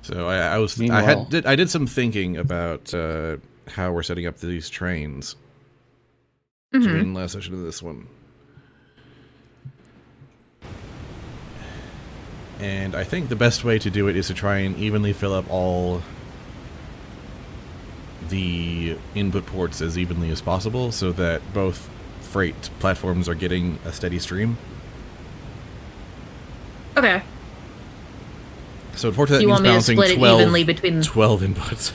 So Meanwhile, I did some thinking about how we're setting up these trains. Which will be Mm-hmm. in the last session of this one. And I think the best way to do it is to try and evenly fill up all the input ports as evenly as possible so that both freight platforms are getting a steady stream. Okay. So unfortunately, You that want means me to balancing split it 12, evenly between 12 inputs.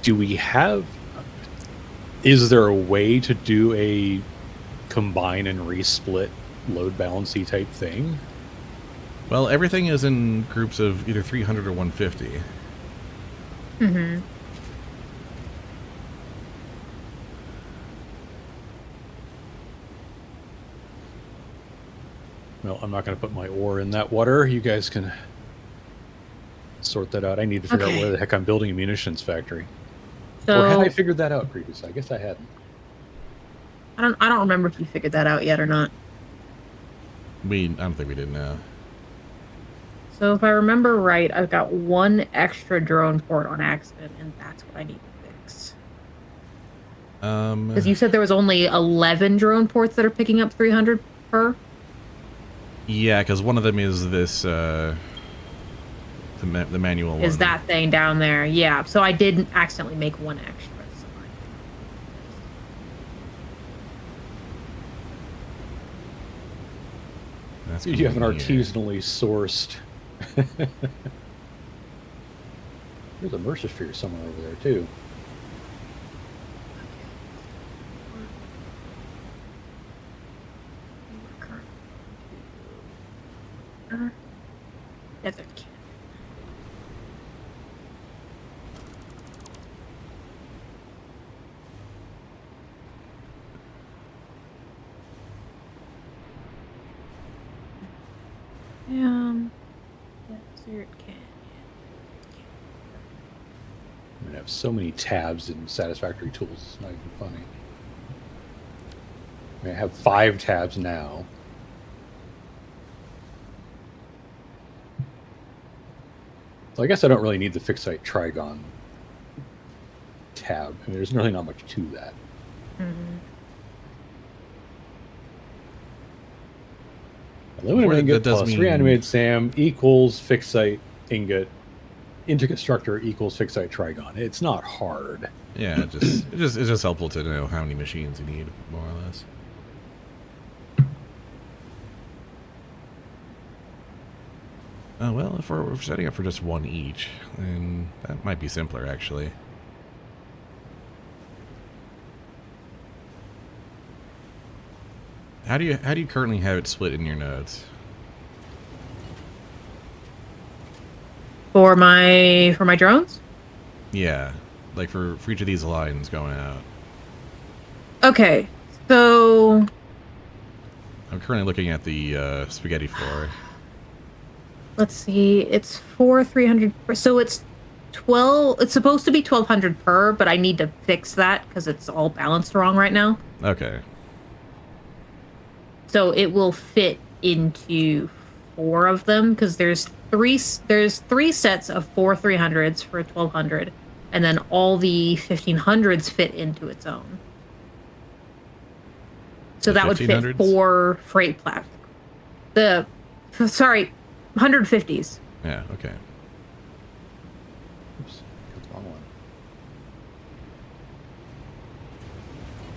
do we have... Is there a way to do a combine and resplit load balancing type thing? Well, everything is in groups of either 300 or 150. Mm-hmm. Well, I'm not going to put my ore in that water. You guys can sort that out. I need to figure out where the heck I'm building a munitions factory. So, or had I figured that out previously? I guess I hadn't. I don't remember if you figured that out yet or not. I don't think we did now. So if I remember right, I've got one extra drone port on accident, and that's what I need to fix. Because you said there was only 11 drone ports that are picking up 300 per? Yeah, because one of them is this, the manual one. Is that thing down there? Yeah, so I did accidentally make one extra. So That's You have an here. artisanally sourced... There's a Mercisphere somewhere over there, too. Desert cannon. Desert canyon. I'm going to have so many tabs in Satisfactory tools, it's not even funny. I have 5 tabs now. So I guess I don't really need the fixed site Trigon tab. I mean, there's really not much to that. Mm-hmm. Aluminum ingot that does plus mean- reanimated SAM equals fixed site ingot into constructor equals fixed site Trigon. It's not hard. Yeah, it's just helpful to know how many machines you need, more or less. Well, if we're setting up for just one each, then that might be simpler, actually. How do you currently have it split in your nodes? For my drones? Yeah, like for each of these lines going out. Okay, so I'm currently looking at the spaghetti floor. let's see. It's 300 per, so it's 12. It's supposed to be 1200 per, but I need to fix that because it's all balanced wrong right now. Okay. So it will fit into 4 of them because there's three sets of 4 300s for 1200, and then all the 1500s fit into its own. So The that would fit 1500s? 4 freight platforms. 150s. Yeah. Okay. Oops, got the wrong one.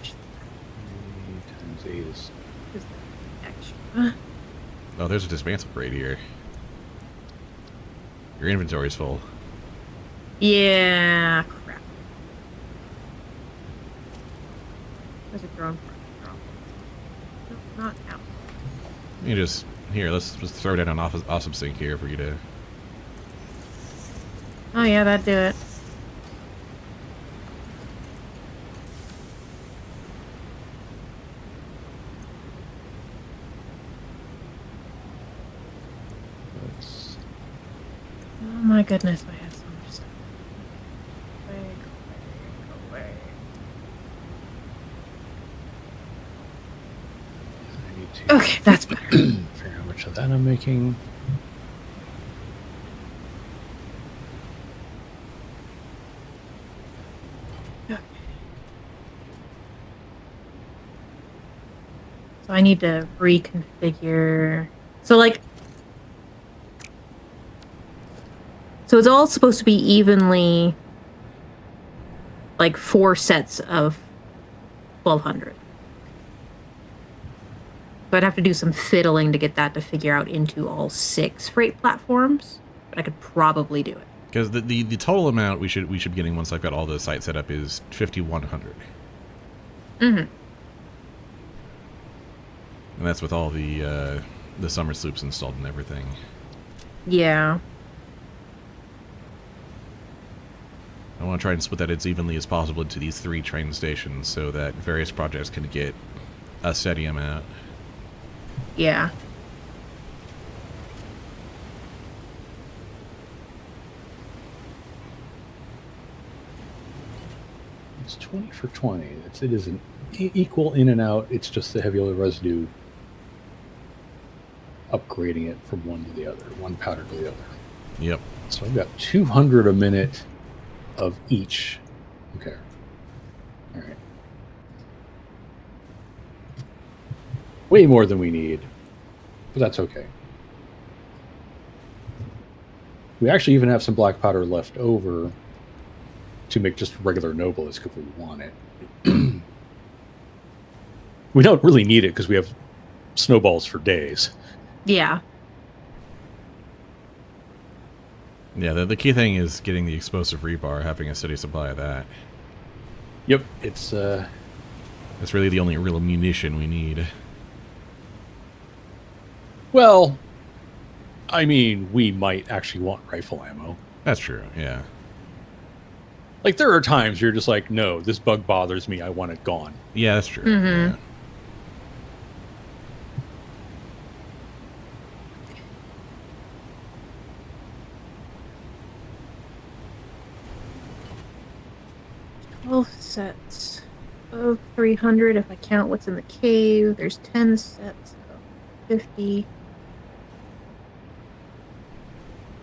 3 times 8 is... Extra. Oh, there's a dismantle crate here. Your inventory's full. Yeah, crap. There's a drone. No, not out. You just here. Let's just throw down an awesome sink here for you to. Oh yeah, that'd do it. Let's... Oh my goodness, I have so much stuff. Go away. Okay, that's better. Figure out how much of that I'm making. So I need to reconfigure. So like, so it's all supposed to be evenly, like 4 sets of 1200. So I'd have to do some fiddling to get that to figure out into all 6 freight platforms, but I could probably do it. Because the total amount we should be getting once I've got all the sites set up is 5,100. Mm-hmm. And that's with all the summer sloops installed and everything. Yeah. I want to try and split that as evenly as possible into these 3 train stations so that various projects can get a steady amount. Yeah. It's 20 for 20. It is an equal in and out. It's just the heavy oil residue upgrading it from one to the other, one powder to the other. Yep. So I've got 200 a minute of each. Okay. All right. Way more than we need, but that's okay. We actually even have some black powder left over to make just regular Noblisk if we want it. We don't really need it because we have snowballs for days. Yeah. Yeah, the key thing is getting the explosive rebar, having a steady supply of that. Yep, it's That's really the only real munition we need. well, I mean, we might actually want rifle ammo. That's true, yeah. Like, there are times you're just like, no, this bug bothers me. I want it gone. Yeah, that's true. Mm-hmm. Yeah. Both sets of 300 if I count what's in the cave. There's 10 sets of 50.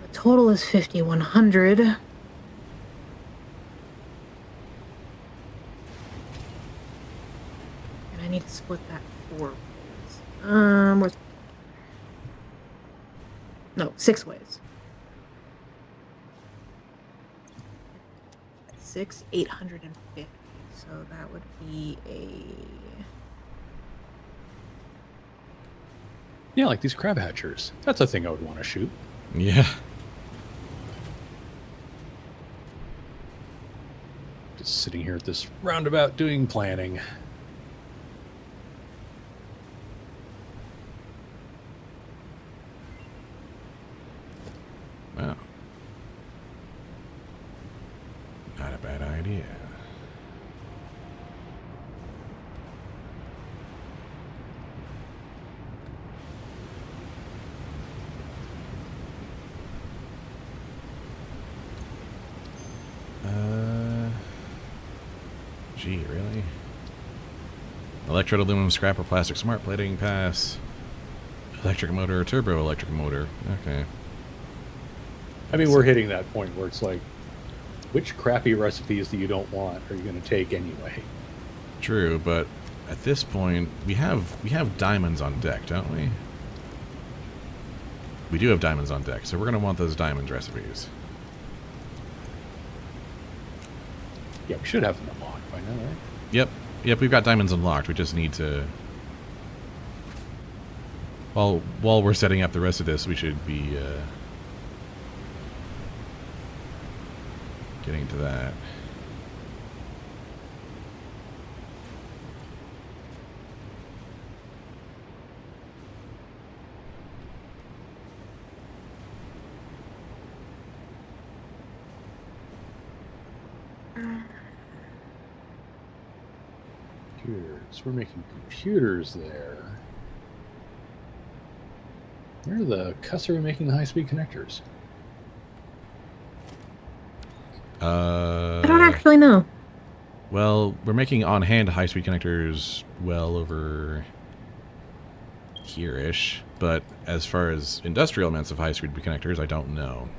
The total is 5,100. And I need to split that 4 ways. Where's... No, 6 ways. 6, 850. So that would be a... Yeah, like these crab hatchers. That's a thing I would want to shoot. Yeah. Just sitting here at this roundabout doing planning. Wow. Not a bad idea. Gee, really? Electrode, aluminum, scrap, or plastic smart plating, pass. Electric motor or turbo electric motor. Okay. I mean, we're hitting that point where it's like, which crappy recipes that you don't want are you going to take anyway? True, but at this point, we have diamonds on deck, don't we? We do have diamonds on deck, so we're going to want those diamond recipes. Yeah, we should have them unlocked by now, right? Yep, we've got diamonds unlocked. We just need to... While we're setting up the rest of this, we should be getting to that. Computers. We're making computers there. Where the cuss are we making the high-speed connectors? I don't actually know. Well, we're making on-hand high-speed connectors well over here-ish. But as far as industrial amounts of high-speed connectors, I don't know.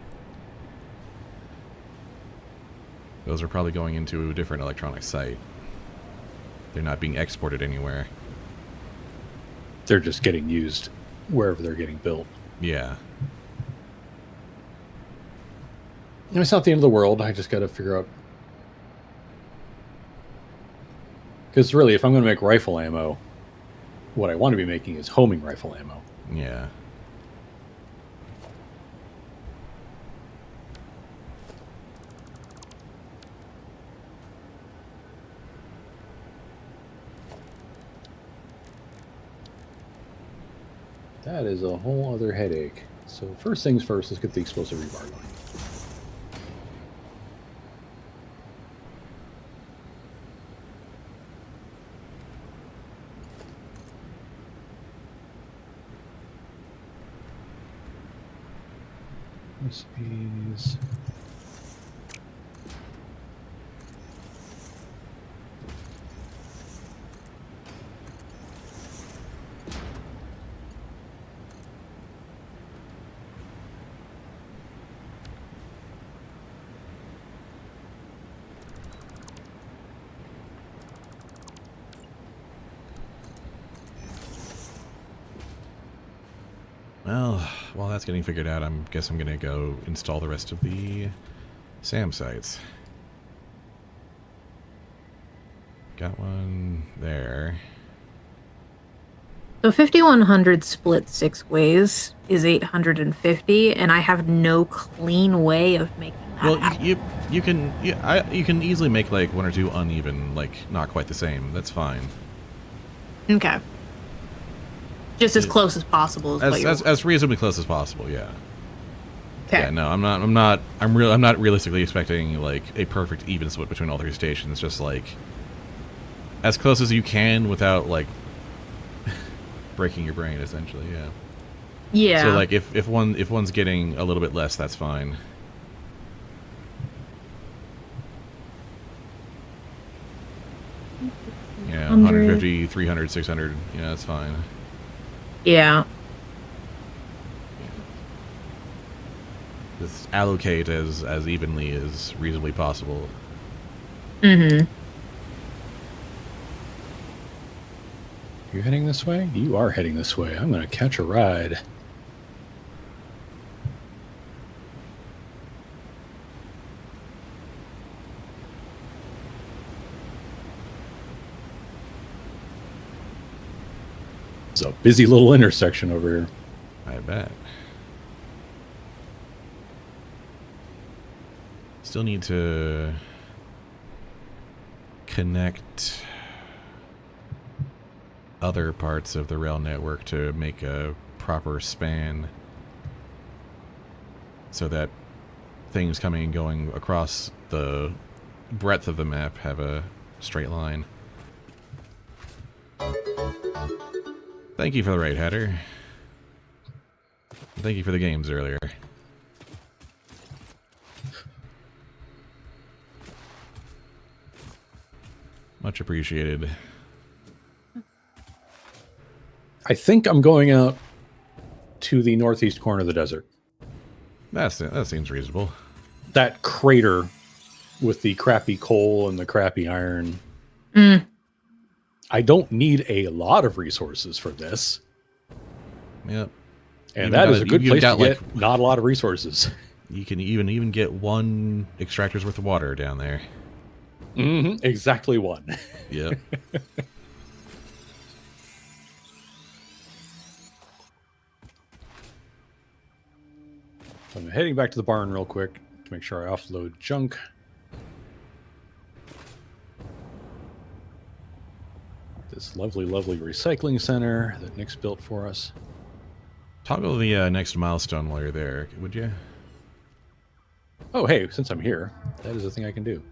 Those are probably going into a different electronic site. They're not being exported anywhere. They're just getting used wherever they're getting built. Yeah. And it's not the end of the world. I just got to figure out. Because really, if I'm going to make rifle ammo, what I want to be making is homing rifle ammo. Yeah. That is a whole other headache. So first things first, let's get the explosive rebar going. Recipes. Well, while that's getting figured out, I guess I'm going to go install the rest of the SAM sites. Got one there. So 5100 split 6 ways is 850, and I have no clean way of making that Well, happen. you can easily make like one or two uneven, like not quite the same. That's fine. Okay. Just as close as possible is what you're As reasonably close as possible. Yeah. Okay. Yeah. No, I'm not realistically expecting like a perfect even split between all three stations. Just like as close as you can without like breaking your brain, essentially. Yeah. Yeah. So like if one's getting a little bit less, that's fine. Yeah, 150, 300, 600. Yeah, that's fine. Yeah. Just allocate as evenly as reasonably possible. Mm-hmm. You're heading this way? You are heading this way. I'm going to catch a ride. It's a busy little intersection over here. I bet. Still need to connect other parts of the rail network to make a proper span so that things coming and going across the breadth of the map have a straight line. Thank you for the raid, Hatter. Thank you for the games earlier. Much appreciated. I think I'm going out to the northeast corner of the desert. That seems reasonable. That crater with the crappy coal and the crappy iron. Mm. I don't need a lot of resources for this. Yep. And that is a good place to get not a lot of resources. You can even get one extractor's worth of water down there. Mm-hmm. Exactly one. Yep. I'm heading back to the barn real quick to make sure I offload junk. This lovely, lovely recycling center that Nick's built for us. Toggle the next milestone while you're there, would you? Oh, hey, since I'm here, that is a thing I can do.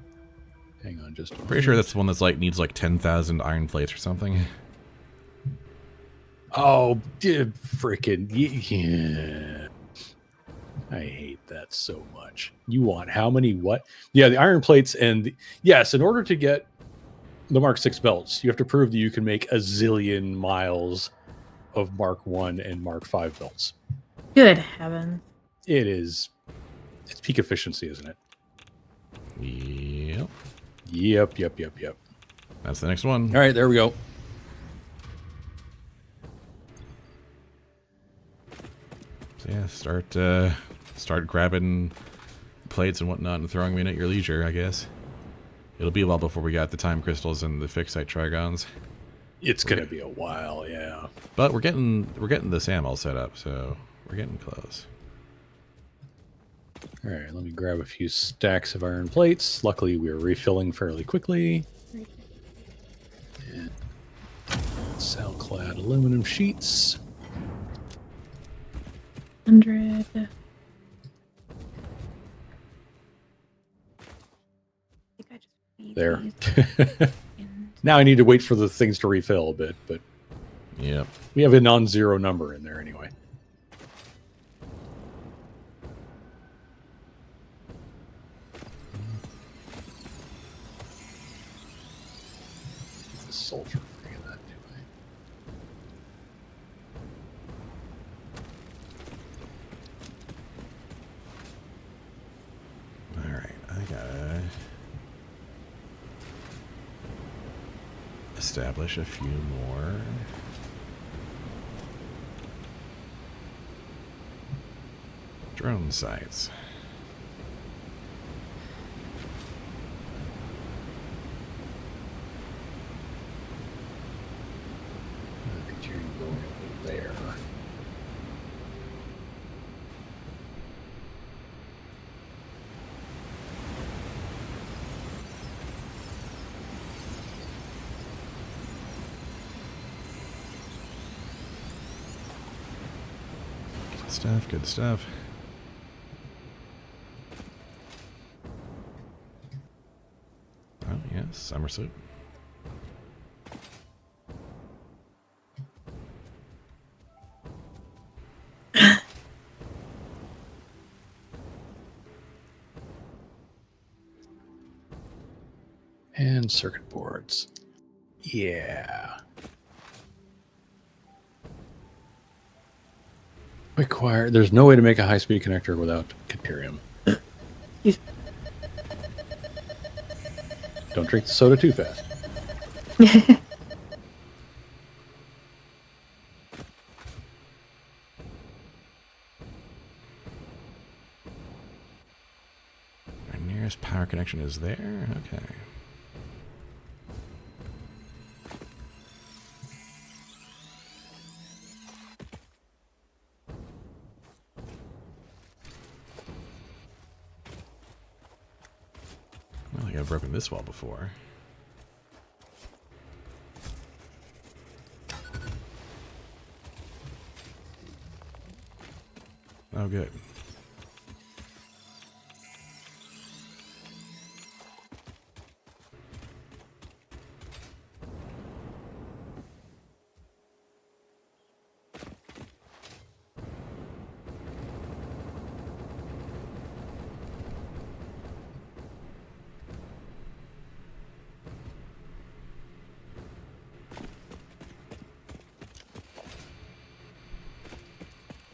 Hang on just a Pretty sure that's the one that's like needs like 10,000 iron plates or something. Oh, freaking yeah. I hate that so much. You want how many what? Yeah, the iron plates and yes, in order to get the Mark 6 belts, you have to prove that you can make a zillion miles of Mark 1 and Mark 5 builds. Good heavens. It's peak efficiency, isn't it? Yep. Yep. That's the next one. All right, there we go. So yeah, start grabbing plates and whatnot and throwing them in at your leisure, I guess. It'll be a while before we got the time crystals and the fixite trigons. It's gonna be a while, yeah. But we're getting the SAM all set up, so we're getting close. All right, let me grab a few stacks of iron plates. Luckily, we're refilling fairly quickly. And cell-clad aluminum sheets. 100. I think I just feed There. these in. Now I need to wait for the things to refill a bit, but Yep. we have a non-zero number in there anyway. The sulfur free of that, do Alright, I gotta establish a few more. Drone sites. Look at you going over there. Good stuff, good stuff. Oh, yes, summer suit. And circuit boards. Yeah. Quick wire. There's no way to make a high-speed connector without Caterium. Don't drink the soda too fast. Our nearest power connection is there? Okay. Well, I think I've broken this wall before. Oh, good.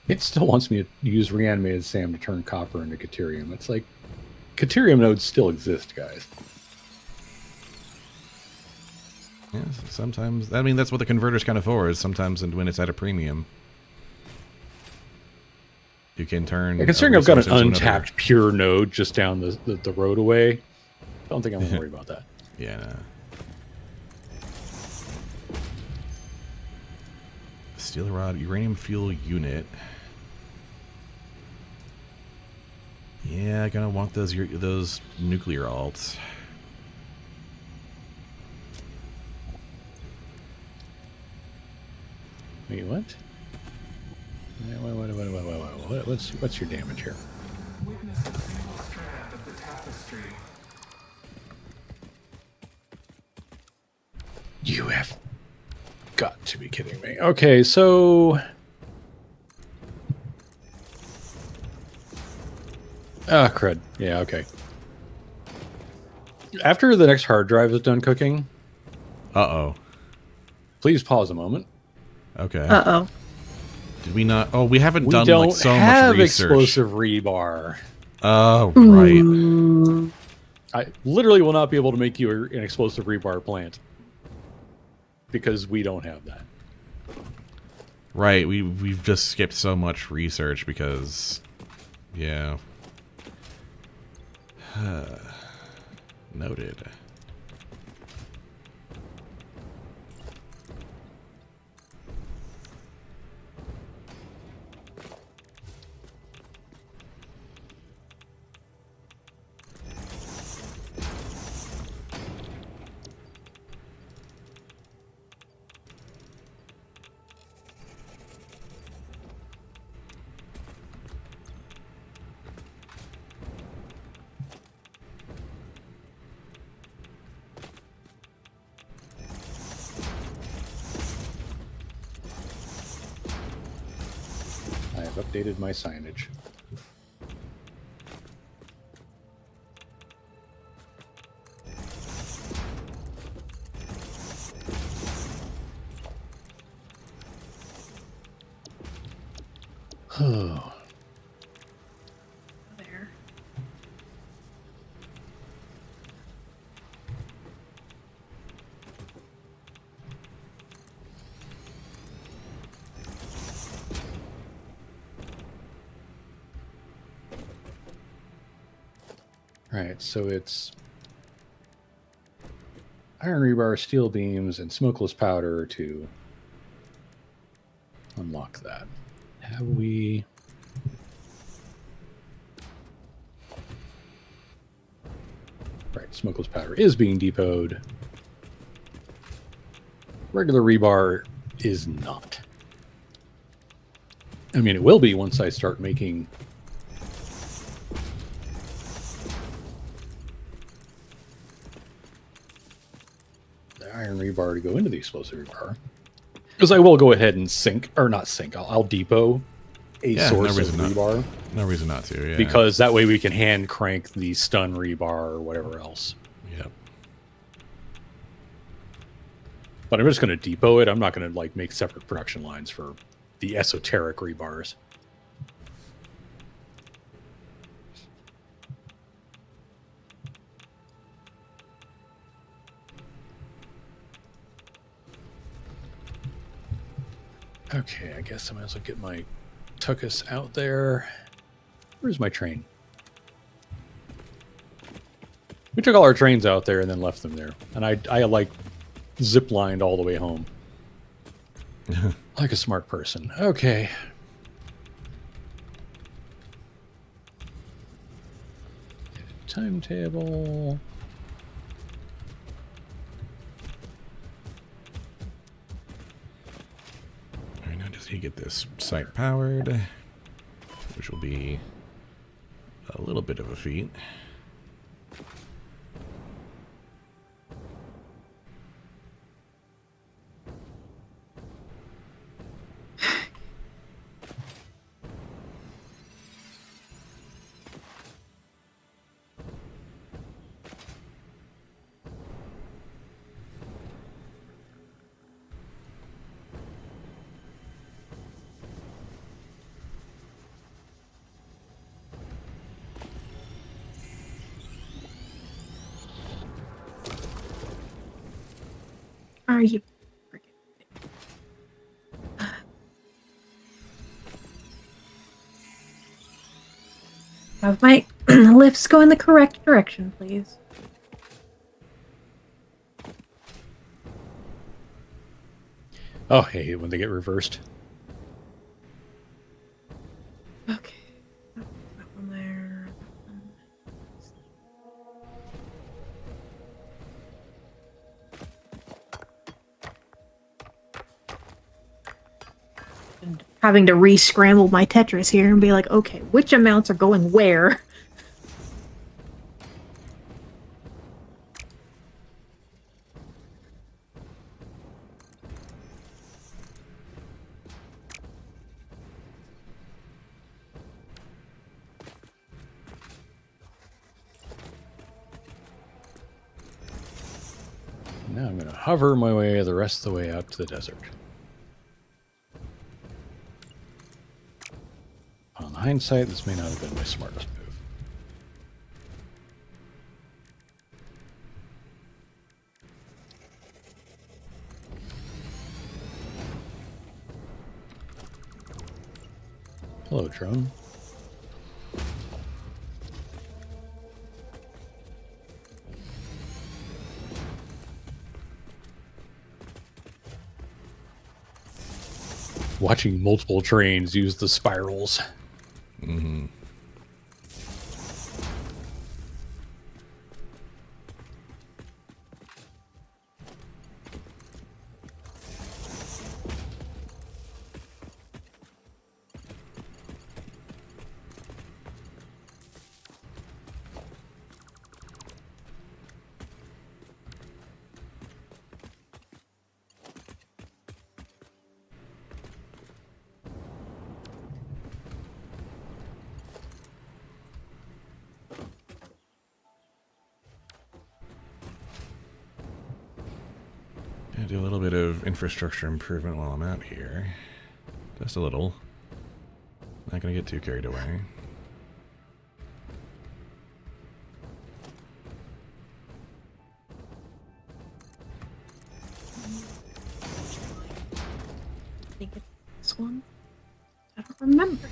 It still wants me to use reanimated SAM to turn copper into Caterium. It's like, Caterium nodes still exist, guys. Yeah, sometimes, I mean, that's what the converter's kind of for, is sometimes when it's at a premium. You can turn... Yeah, considering I've got an resource into untapped pure node just down the road away, I don't think I'm going to worry about that. Yeah, no. Steel rod, uranium fuel unit. Yeah, gonna want those nuclear alts. Wait, what? What's your damage here? Witness the single strand of the tapestry. You have got to be kidding me. Okay, so... Ah, crud. Yeah, okay. After the next hard drive is done cooking, Uh-oh. please pause a moment. Okay. Uh-oh. Did we not? Oh, we haven't We done don't like so have much research. explosive rebar. Oh, right. Ooh. I literally will not be able to make you an explosive rebar plant because we don't have that. Right. We've just skipped so much research because, yeah. Noted. I have updated my signage. Oh, There. right. So it's iron rebar, steel beams, and smokeless powder to unlock that. Have we? Right, smokeless powder is being depoted. Regular rebar is not. I mean, it will be once I start making the iron rebar to go into the explosive rebar. Because I will go ahead and sink, or not sink, I'll depot a Yeah, source no of reason not. rebar. No reason not to, yeah. Because that way we can hand crank the stun rebar or whatever else. Yep. But I'm just going to depot it. I'm not going to like make separate production lines for the esoteric rebars. Okay, I guess I might as well get my Tuckus out there. Where's my train? We took all our trains out there and then left them there. And I like zip lined all the way home. Like a smart person. Okay. Timetable. All right, now just need to get this site powered, which will be a little bit of a feat. Are you have my lifts go in the correct direction, please? Oh, I hate when they get reversed. Okay. That one there. And having to re-scramble my Tetris here and be like, okay, which amounts are going where? Now I'm going to hover my way the rest of the way out to the desert. hindsight, this may not have been my smartest move. Hello, drone. Watching multiple trains use the spirals. Mm-hmm. Do a little bit of infrastructure improvement while I'm out here. Just a little. Not gonna get too carried away. I think it's this one. I don't remember.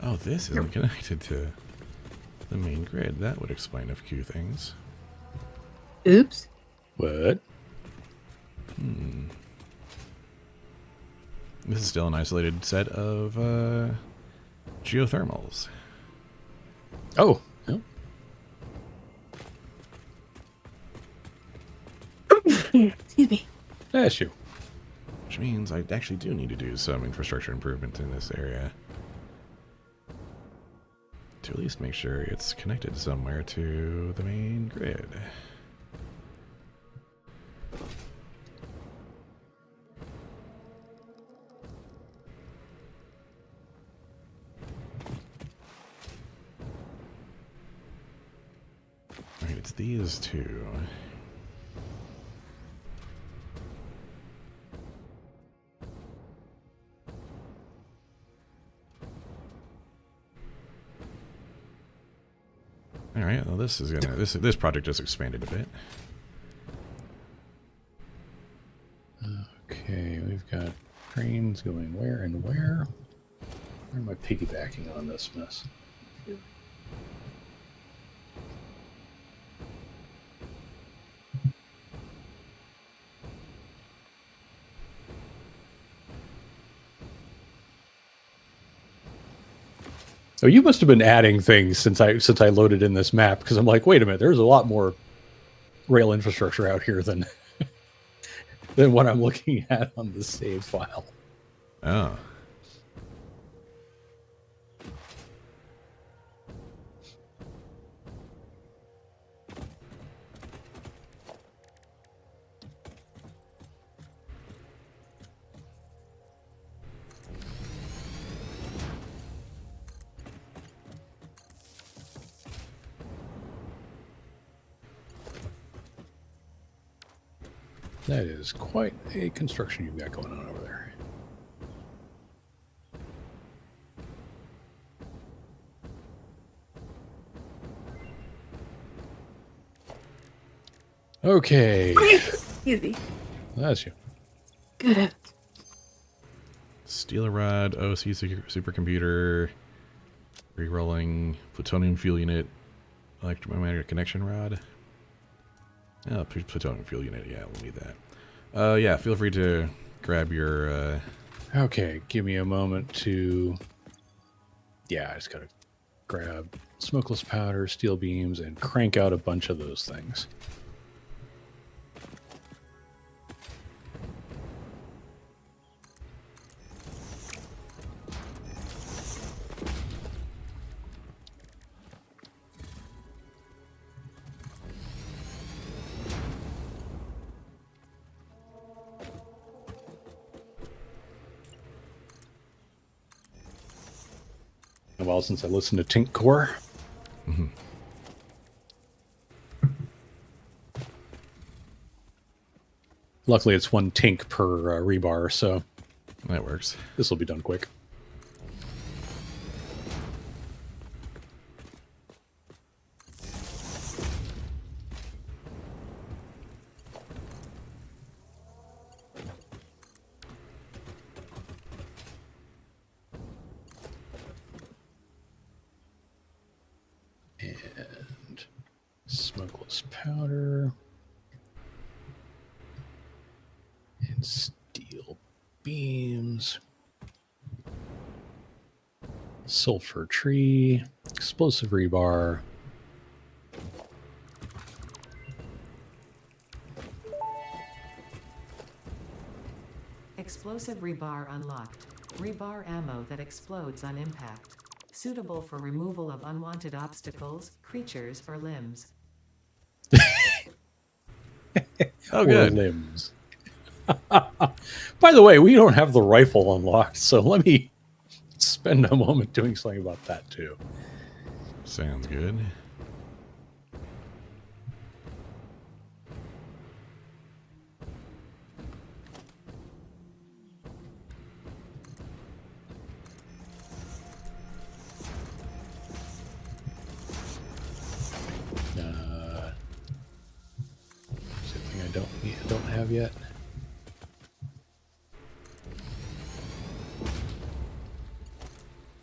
Oh, this isn't connected to the main grid. That would explain a few things. Oops. What? This is still an isolated set of geothermals. Oh, no. Excuse me. That's you. Which means I actually do need to do some infrastructure improvement in this area. To at least make sure it's connected somewhere to the main grid. Alright, it's these two. All right. Well, this is gonna this project just expanded a bit. Okay, we've got trains going where and where? Where am I piggybacking on this mess? Oh, you must have been adding things since I loaded in this map, because I'm like, wait a minute, there's a lot more rail infrastructure out here than than what I'm looking at on the save file. Oh. That is quite a construction you've got going on over there. Okay. Excuse me. That's you. Good heavens. Steel rod, OC supercomputer, re-rolling, plutonium fuel unit, electromagnetic connection rod. Oh, plutonium fuel unit, yeah, we'll need that. Yeah, feel free to grab your... Okay, give me a moment to... Yeah, I just gotta grab smokeless powder, steel beams, and crank out a bunch of those things. a while since I listened to Tink Core. Luckily, it's one tink per rebar, so That works. this will be done quick. And smokeless powder. And steel beams. Sulfur tree. Explosive rebar. Explosive rebar unlocked. Rebar ammo that explodes on impact. Suitable for removal of unwanted obstacles, creatures, or limbs. Oh, Or good. limbs. By the way, we don't have the rifle unlocked, so let me spend a moment doing something about that too. Sounds good. Something I don't have yet.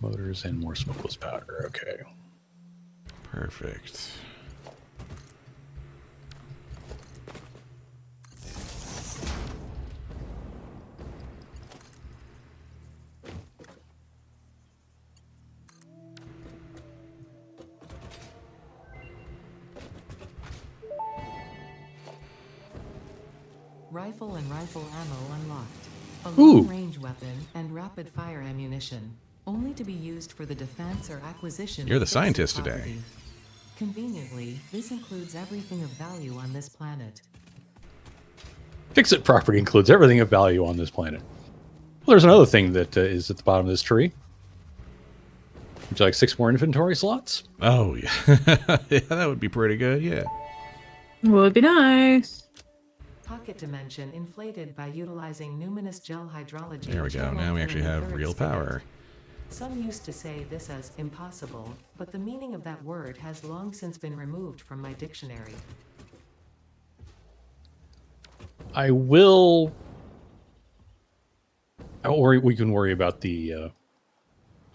Motors and more smokeless powder. Okay. Perfect. Rifle and rifle ammo unlocked. A Ooh. long-range weapon and rapid-fire ammunition. Only to be used for the defense or acquisition You're of the fixed scientist today. property. Conveniently, this includes everything of value on this planet. Fix-it property includes everything of value on this planet. Well, there's another thing that is at the bottom of this tree. Would you like 6 more inventory slots? Oh, yeah. Yeah, that would be pretty good, yeah. Would be nice. Pocket dimension inflated by utilizing numinous gel hydrology. There we go. Now we actually have real power. Some used to say this as impossible, but the meaning of that word has long since been removed from my dictionary. We can worry about the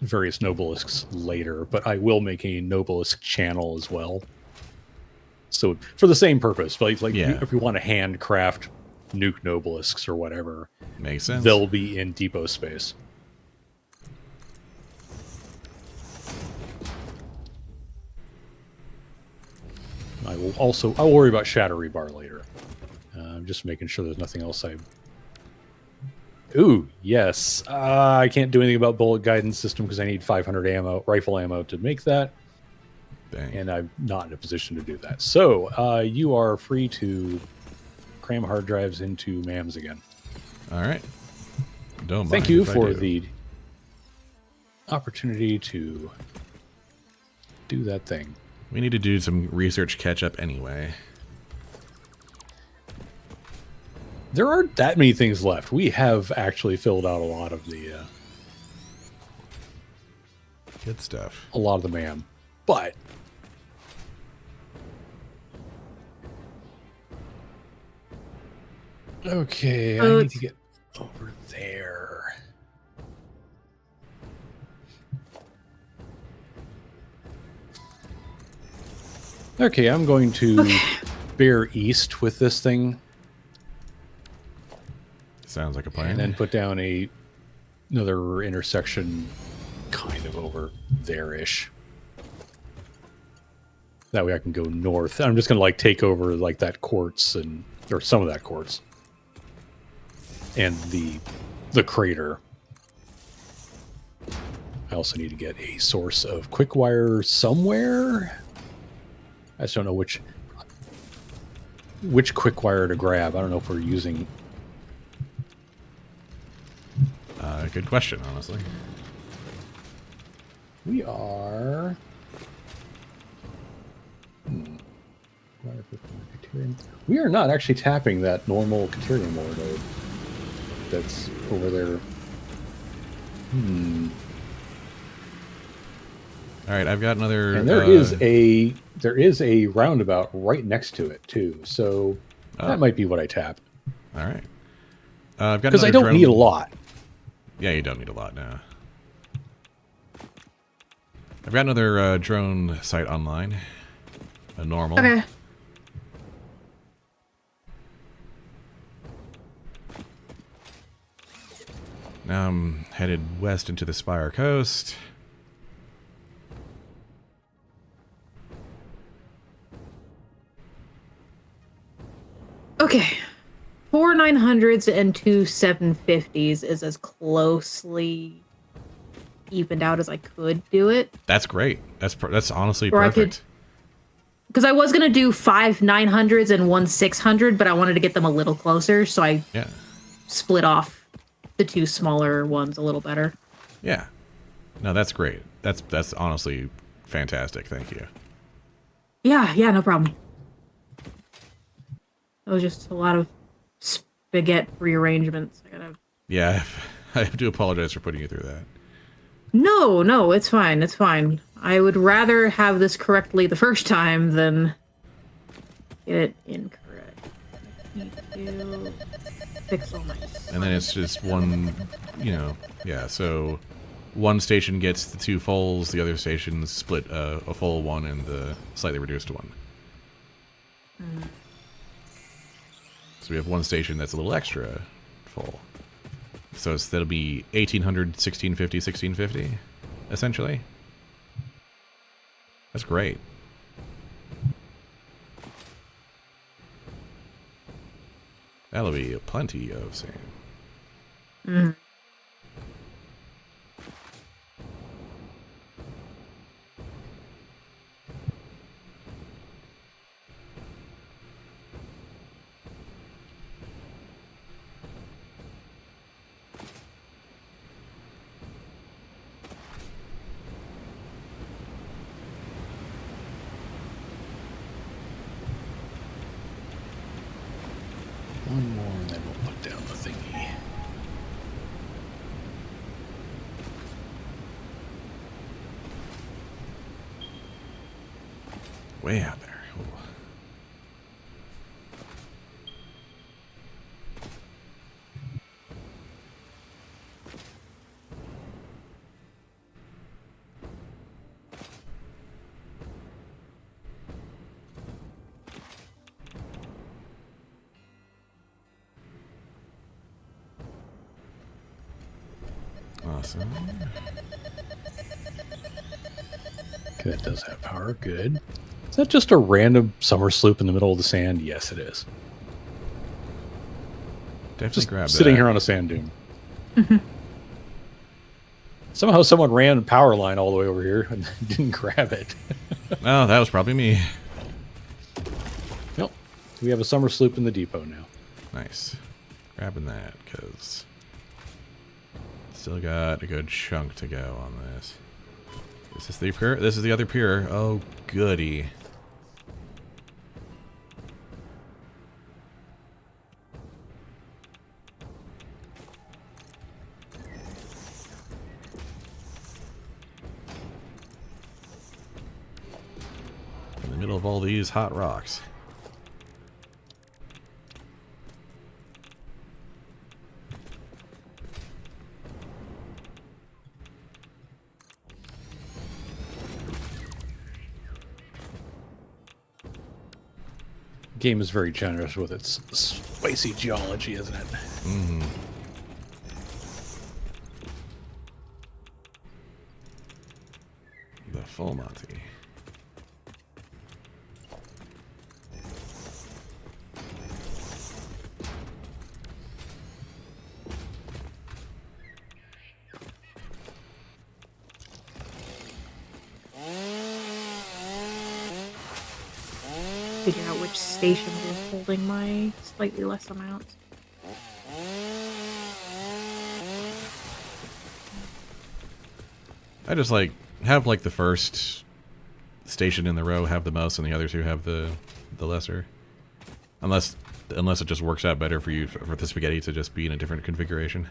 various nobelisks later, but I will make a nobelisk channel as well. So for the same purpose, like Yeah. if you want to handcraft nuke nobelisks or whatever, Makes sense. they'll be in depot space. I'll worry about shatter rebar later. I'm just making sure there's nothing else Ooh, yes. I can't do anything about bullet guidance system because I need 500 rifle ammo to make that. Dang. And I'm not in a position to do that. So you are free to cram hard drives into MAMs again. All right. Don't Thank mind you if I for do. the opportunity to do that thing. We need to do some research catch-up anyway. There aren't that many things left. We have actually filled out a lot of the Good stuff. MAM. But okay, I need to get over there. Okay, I'm going to bear east with this thing Sounds like a plan. and then put down another intersection kind of over there-ish. That way I can go north. I'm just going to like take over like that quartz or some of that quartz and the crater. I also need to get a source of quick wire somewhere. I just don't know which quick wire to grab. I don't know if we're using. Good question, honestly. We are. We are not actually tapping that normal Caterium ore node that's over there. All right, I've got another. And there is a roundabout right next to it too, so that might be what I tap. All right. I've got Because I another don't need a lot. Yeah, you don't need a lot now. I've got another drone site online. A normal. Okay. Now I'm headed west into the Spire Coast. Okay. 4 900s and 2 750s is as closely evened out as I could do it. That's great. That's honestly Or I perfect. Because I was going to do 5 900s and 1 600, but I wanted to get them a little closer, so I split off the 2 smaller ones a little better. Yeah. No, that's great. That's honestly fantastic. Thank you. Yeah, no problem. It was just a lot of spaghetti rearrangements. Yeah, I do apologize for putting you through that. No, it's fine. It's fine. I would rather have this correctly the first time than get it incorrect. Need to fix all my stuff. And then it's just one, yeah, so one station gets the 2 fulls, the other station split a full one and the slightly reduced one. So we have one station that's a little extra full. So that'll be 1800, 1650, 1650, essentially. That's great. That'll be plenty of same. One more, and then we'll put down the thingy. Way out there. Ooh. Awesome. Okay, that does have power. Good. Is that just a random summer sloop in the middle of the sand? Yes, it is. Definitely Just grab sitting that. here on a sand dune. Somehow someone ran a power line all the way over here and didn't grab it. Oh, that was probably me. Nope. We have a summer sloop in the depot now. Nice. Grabbing that, because still got a good chunk to go on this. Is this the pier? This is the other pier. Oh, goody. In the middle of all these hot rocks. Game is very generous with its spicy geology, isn't it? Mm-hmm. The full Monty. Figure out which station is holding my slightly less amount. I just like have like the first station in the row have the most, and the other two have the lesser. Unless it just works out better for you for the spaghetti to just be in a different configuration.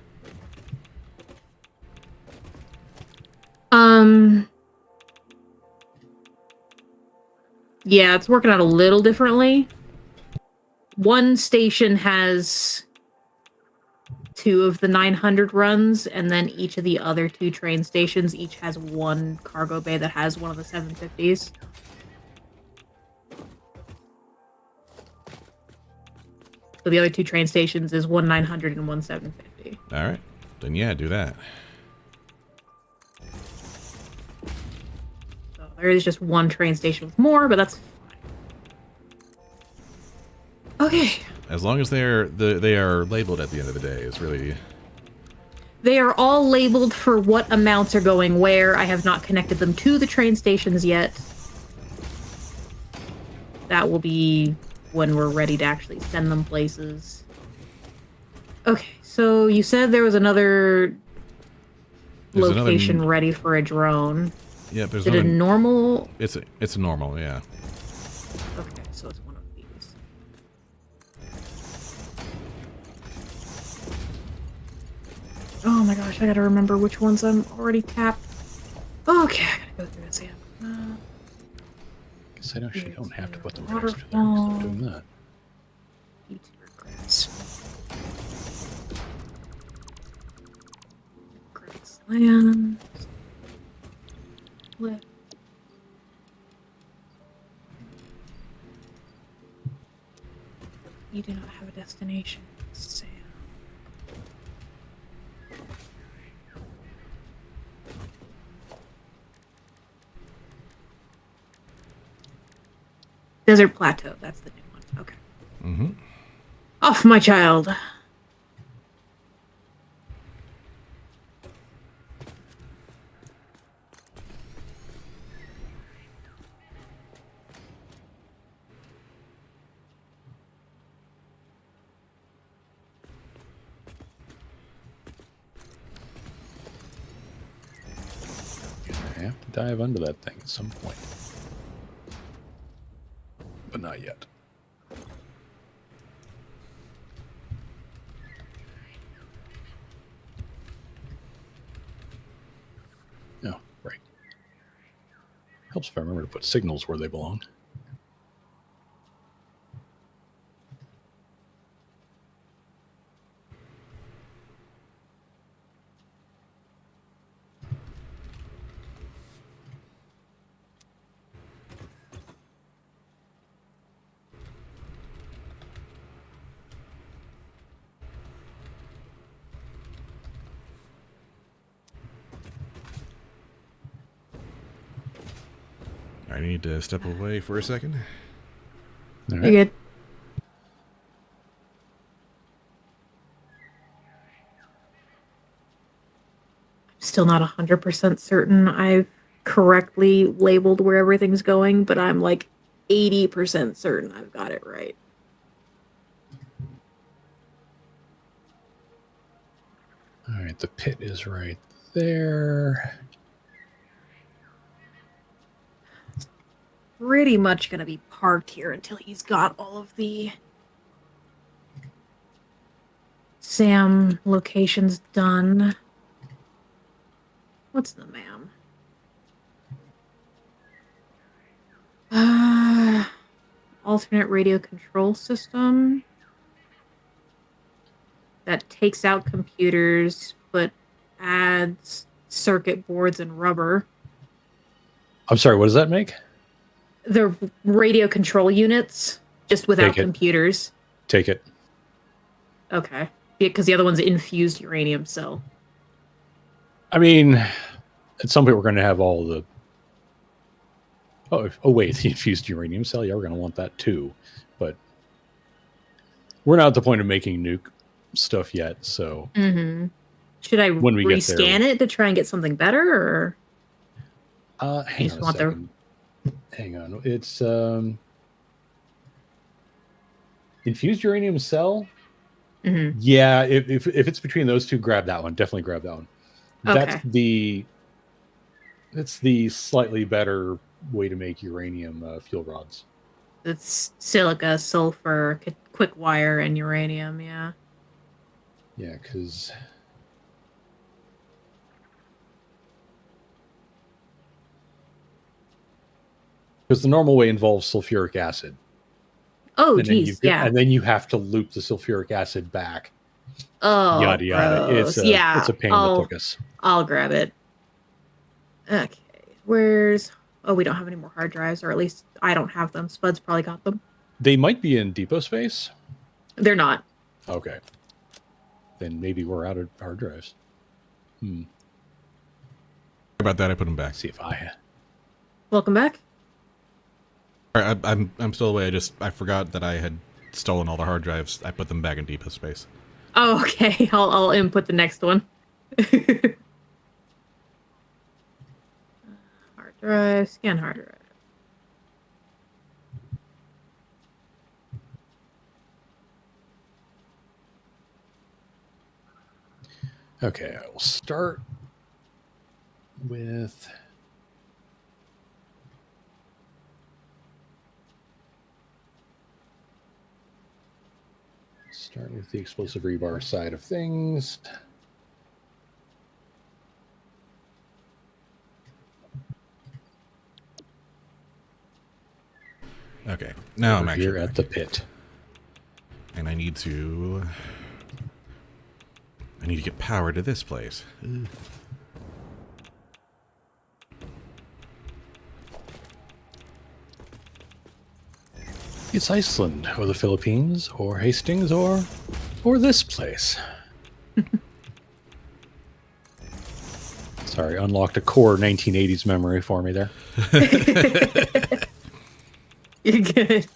Yeah, it's working out a little differently. One station has 2 of the 900 runs, and then each of the other 2 train stations each has 1 cargo bay that has one of the 750s. So the other 2 train stations is 1 900 and 1 750. All right, then yeah, do that. So there is just 1 train station with more, but that's fine. Okay. As long as they are labeled at the end of the day is really. They are all labeled for what amounts are going where. I have not connected them to the train stations yet. That will be when we're ready to actually send them places. Okay, so you said there was another location ready for a drone. Yeah, there's Is it a normal? It's a normal, yeah. Okay, so it's one of these. Oh my gosh, I gotta remember which ones I'm already tapped. Okay, I gotta go through this again. Guess I actually don't have to put them Waterfall. next to there 'cause I'm doing that. Meteor grass. Grassland. Left. You do not have a destination, Sam. Desert Plateau, that's the new one. Okay. Mm-hmm. Off, my child. I have to dive under that thing at some point. But not yet. No, right. Helps if I remember to put signals where they belong. I need to step away for a second. All You right. good? I'm still not 100% certain I've correctly labeled where everything's going, but I'm like 80% certain I've got it right. All right, the pit is right there. Pretty much gonna be parked here until he's got all of the Sam locations done. What's the ma'am? Alternate radio control system that takes out computers but adds circuit boards and rubber. I'm sorry, what does that make? The radio control units, just without Take it. computers. Take it. Okay. Because the other one's infused uranium cell. I mean, at some point we're going to have all the... Oh, wait, the infused uranium cell? Yeah, we're going to want that too. But we're not at the point of making nuke stuff yet, so... Mm-hmm. Should I When we get there- rescan it to try and get something better, or Hang just on a want the- second. Hang on. It's infused uranium cell. Mhm. Yeah, if it's between those two, grab that one. Definitely grab that one. That's Okay. the It's the slightly better way to make uranium fuel rods. It's silica, sulfur, quick wire, and uranium. Yeah. Yeah, because the normal way involves sulfuric acid, Oh, and then geez. Yeah. and then you have to loop the sulfuric acid back. Oh, Yada yada. gross. It's Yeah. a pain in the tuchus. I'll grab it. Okay. Where's... Oh, we don't have any more hard drives, or at least I don't have them. Spud's probably got them. They might be in depot space. They're not. Okay. Then maybe we're out of hard drives. About that, I put them back. See if I... Welcome back. I'm still away. I forgot that I had stolen all the hard drives. I put them back in depot space. Oh, okay. I'll input the next one. Hard drive, scan hard drive. Okay, I will start with... Start with the explosive rebar side of things. Okay, now I'm actually here back. at the pit. And I need to get power to this place. Ugh. It's Iceland, or the Philippines, or Hastings, or this place. Sorry, unlocked a core 1980s memory for me there. You're good.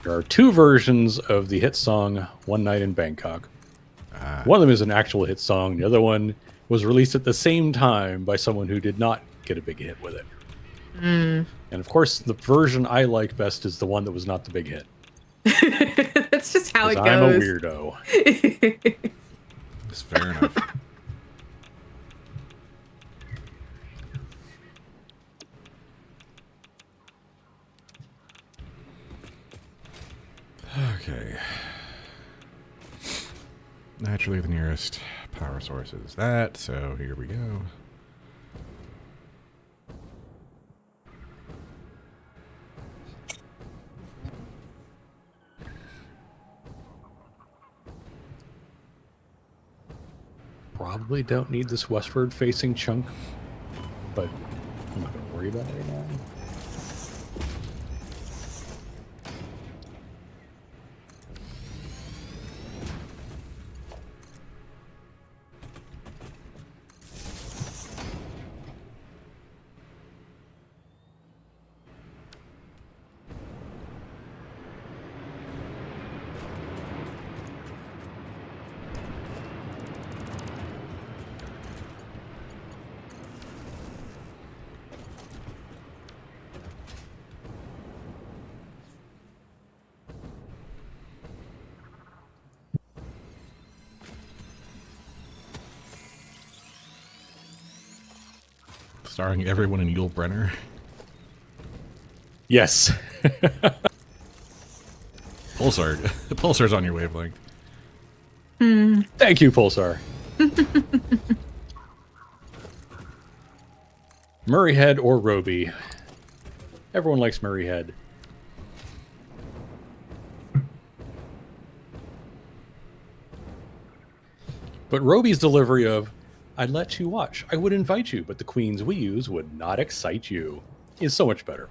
There are two versions of the hit song One Night in Bangkok. One of them is an actual hit song. The other one was released at the same time by someone who did not get a big hit with it. And of course, the version I like best is the one that was not the big hit. That's just how it goes. I'm a weirdo. That's fair enough. Okay. Naturally, the nearest power source is that, so here we go. Probably don't need this westward facing chunk, but I'm not going to worry about it right now. Starring everyone in Yul Brenner. Yes. Pulsar. Pulsar's on your wavelength. Thank you, Pulsar. Murray Head or Roby. Everyone likes Murray Head. But Roby's delivery of, I'd let you watch, I would invite you, but the queens we use would not excite you, is so much better.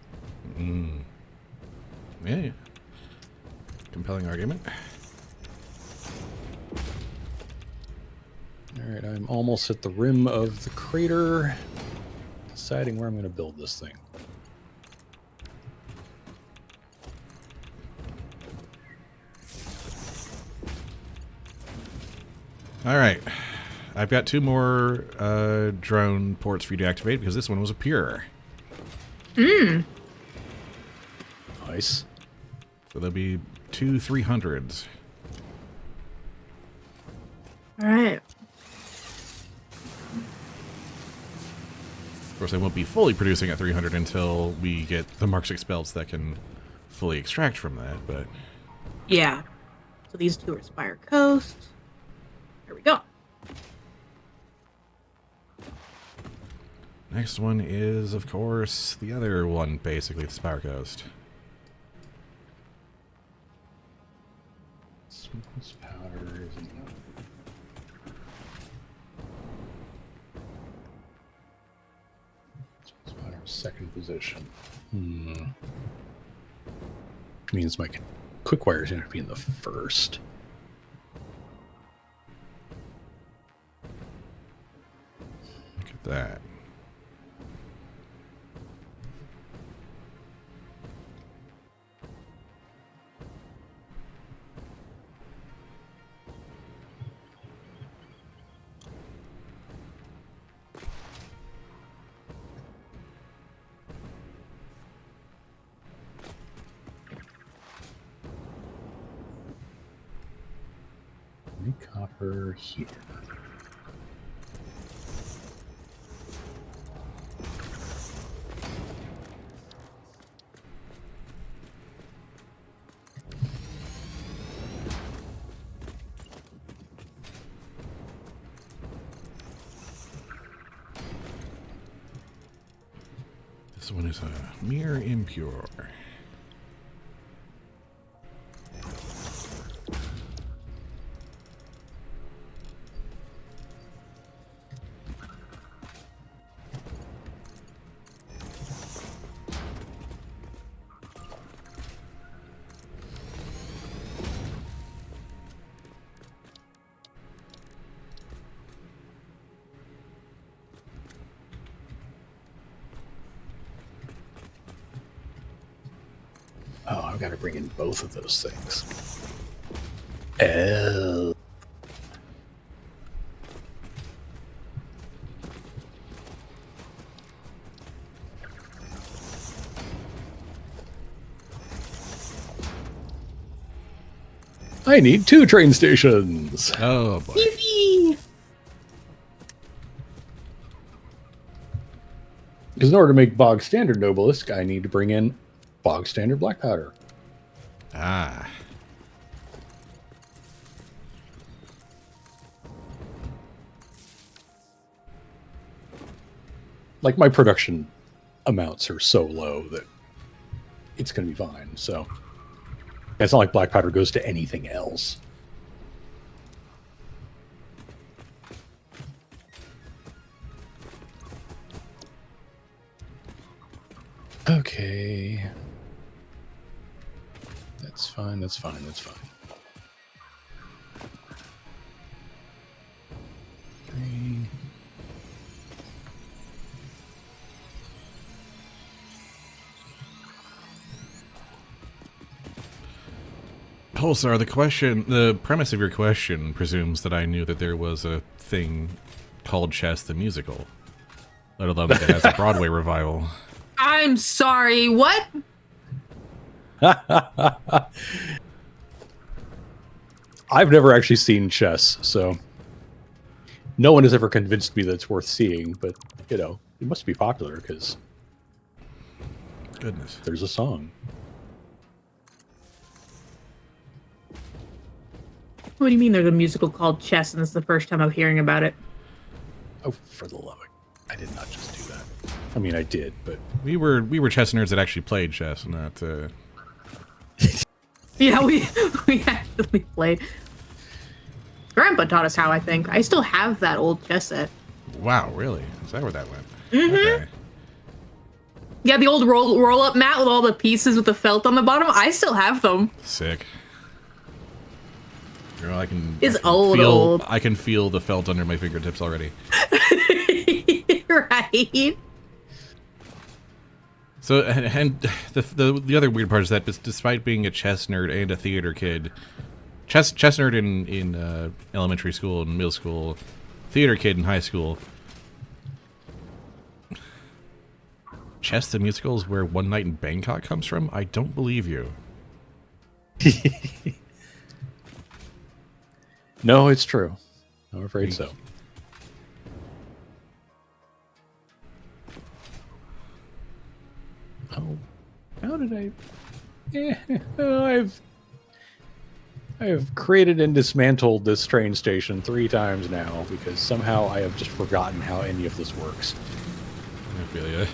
Yeah. Compelling argument. Alright, I'm almost at the rim of the crater, deciding where I'm going to build this thing. All right. I've got 2 more drone ports for you to activate because this one was a pure. Nice. So there'll be 2 300s. All right. course, I won't be fully producing at 300 until we get the Mark 6 belts that can fully extract from that, but... Yeah. So these two are Spire Coast. There we go. Next one is, of course, the other one, basically, the Spire Coast. Smokeless powders. Smokeless powder, second position. Means my quick wire is going to be in the first. Look at that. Copper here. This one is a mere impure. Oh, I've got to bring in both of those things. Oh. I need 2 train stations. Oh, boy. Yippee! Because in order to make bog standard Nobilisk, I need to bring in bog standard black powder. Ah. Like, my production amounts are so low that it's going to be fine. So it's not like black powder goes to anything else. Okay. That's fine, that's fine, that's fine. 3. Pulsar, the premise of your question presumes that I knew that there was a thing called Chess the Musical, let alone that it has a Broadway revival. I'm sorry, what? I've never actually seen Chess, so no one has ever convinced me that it's worth seeing, but, you know, it must be popular because Goodness. there's a song. What do you mean there's a musical called Chess and this is the first time I'm hearing about it? Oh, for the love of it. I did not just do that. I mean, I did, but... We were chess nerds that actually played chess, not... Yeah, we actually played. Grandpa taught us how, I think. I still have that old chess set. Wow, really? Is that where that went? Mm-hmm. Okay. Yeah, the old roll-up mat with all the pieces with the felt on the bottom. I still have them. Sick. Girl, I can old. I can feel the felt under my fingertips already. Right? So, and the other weird part is that despite being a chess nerd and a theater kid, chess nerd in elementary school and middle school, theater kid in high school, Chess the Musical is where One Night in Bangkok comes from? I don't believe you. No, it's true. I'm afraid so. Oh, how did I? I've created and dismantled this train station 3 times now because somehow I have just forgotten how any of this works. I feel ya.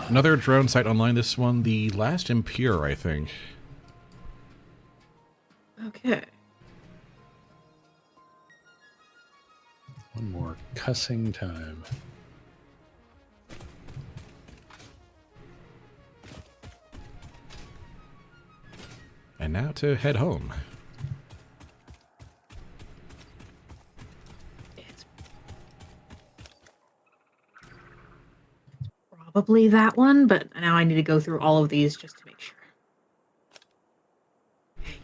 Another drone site online. This one, the last Impure, I think. Okay. One more cussing time. And now to head home. It's probably that one, but now I need to go through all of these just to make sure.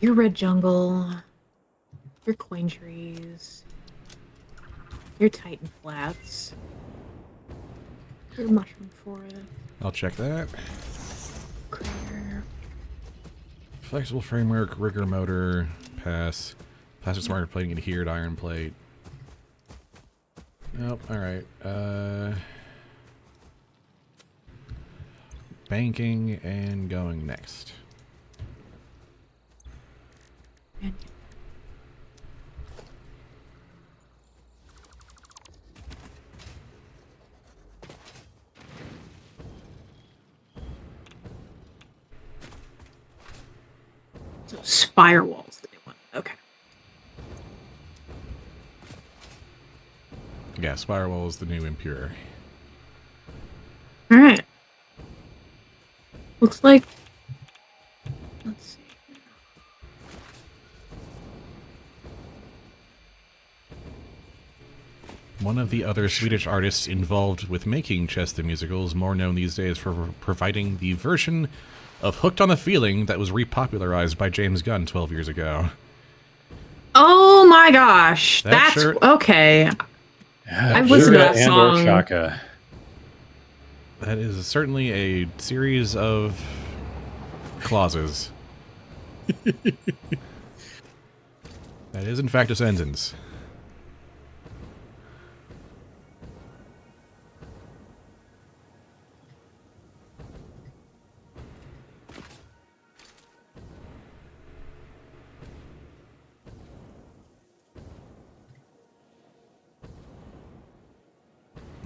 Your red jungle, your coin trees, your titan flats, your mushroom forest, I'll check that. crater. Flexible framework, rigger motor, pass. Plastic smart plating adhered iron plate. Nope, alright. Banking and going next. And so spire walls, the new one. Okay. Yeah, Spirewall is the new Impure. All right. Looks like. Let's see. One of the other Swedish artists involved with making Chess the Musical is more known these days for providing the version of Hooked on the Feeling that was repopularized by James Gunn 12 years ago. Oh my gosh, That that's sure- okay. I've listened to Jura that and song. or Chaka. That is certainly a series of clauses. That is, in fact, a sentence.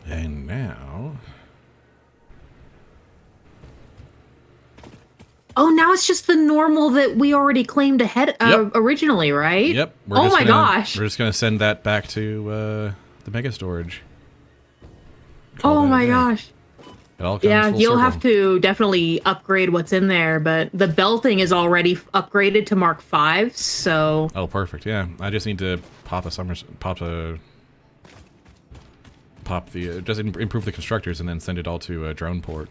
And now... Oh, now it's just the normal that we already claimed ahead Yep. originally, right? Yep. Oh my gosh. We're just gonna send that back to the mega storage. Call Oh that a my day. gosh. It all comes Yeah, full you'll circle. have to definitely upgrade what's in there, but the belting is already upgraded to Mark 5, so Oh, perfect. Yeah, I just need to pop the just improve the constructors and then send it all to a drone port.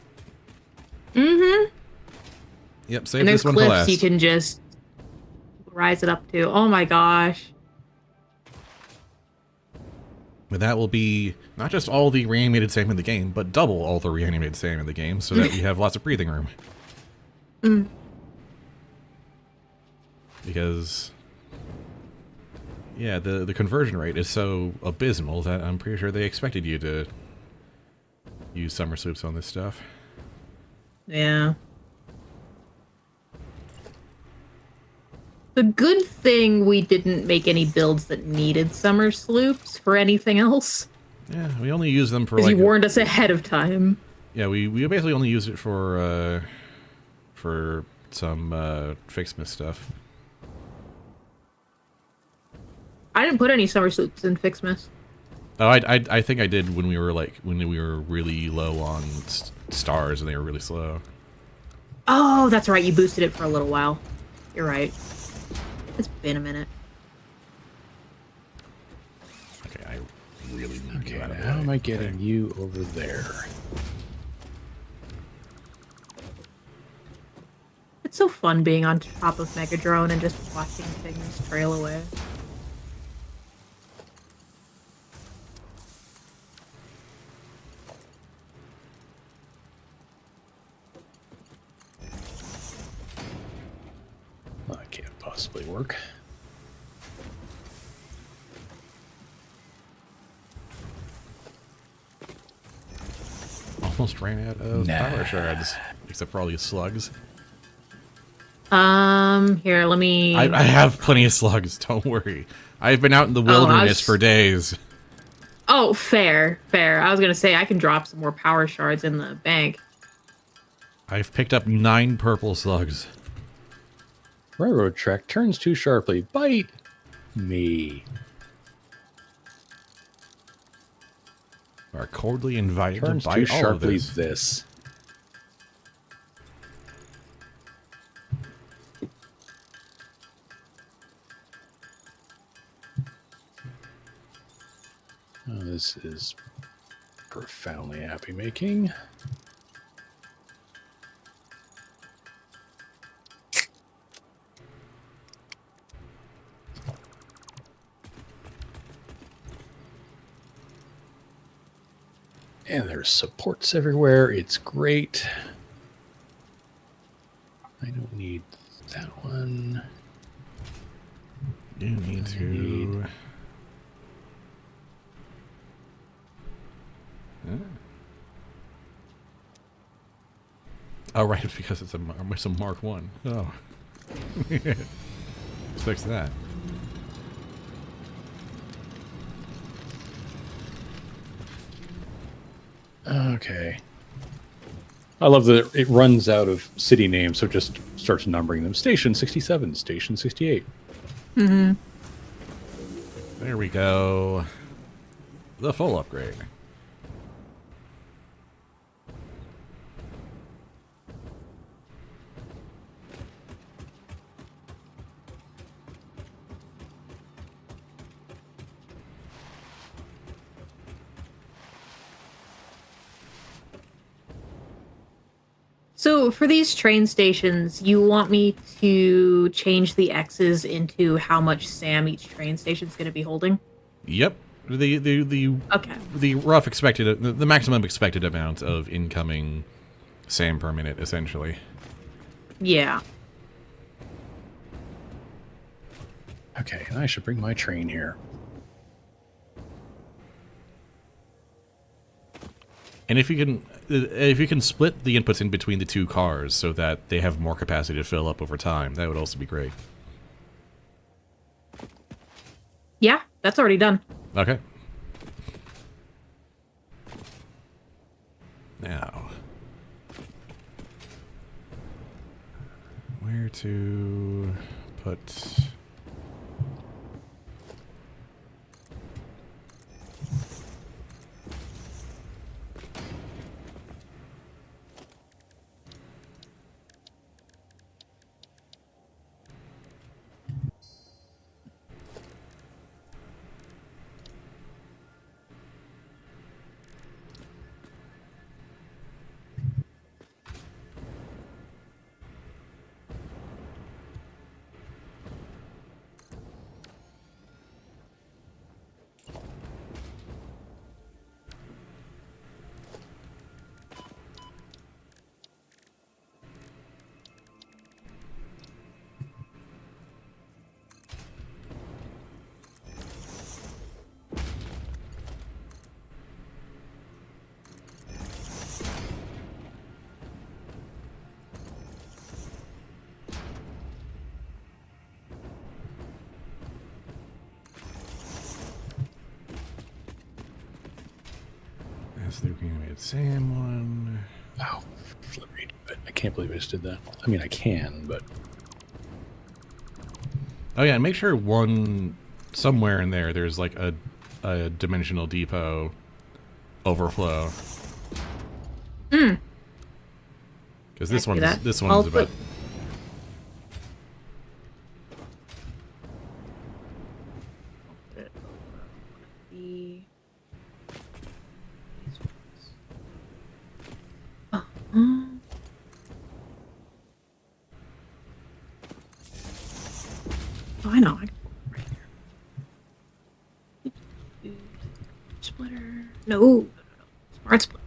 mm-hmm. Yep, save And there's this one for cliffs last. you can just rise it up to. Oh my gosh. But that will be not just all the reanimated SAM in the game, but double all the reanimated SAM in the game, so that we have lots of breathing room. Mm. Because, yeah, the conversion rate is so abysmal that I'm pretty sure they expected you to use summer swoops on this stuff. Yeah. The good thing we didn't make any builds that needed summer sloops for anything else. Yeah, we only use them for Because like... you warned us ahead of time. Yeah, we basically only use it for some Fixsmith stuff. I didn't put any summer sloops in Fixmas. Oh, I think I did when we were really low on stars and they were really slow. Oh, that's right. You boosted it for a little while. You're right. It's been a minute. Okay, I really need Okay, you out of the how way. am I getting you over there? It's so fun being on top of Megadrone and just watching things trail away. That can't possibly work. almost ran out of power shards, except for all these slugs. Here, let me. I have plenty of slugs. Don't worry. I've been out in the wilderness for days. Oh, fair. I was gonna say I can drop some more power shards in the bank. I've picked up 9 purple slugs. Railroad track turns too sharply. Bite me. Are cordially invited Turns to too bite all of sharply this. this. Oh, this is profoundly happy making. And there's supports everywhere. It's great. I don't need that one. You need to... Oh, right, because it's a Mark 1. Oh. Let's fix that. Okay. I love that it runs out of city names, so it just starts numbering them. Station 67, Station 68. Mm-hmm. There we go. The full upgrade. So for these train stations, you want me to change the X's into how much SAM each train station is going to be holding? Yep. Okay. The rough expected, the maximum expected amount of incoming SAM per minute, essentially. Yeah. Okay, and I should bring my train here. And if you can split the inputs in between the 2 cars so that they have more capacity to fill up over time, that would also be great. Yeah, that's already done. Okay. Now, where to put... That's the animated SAM one. Oh, flippery. I can't believe I just did that. I mean, I can, but... Oh yeah, and make sure somewhere in there's like a dimensional depot overflow. Because this one's about... Oh, I know. Right here. Splitter. No. Smart splitter.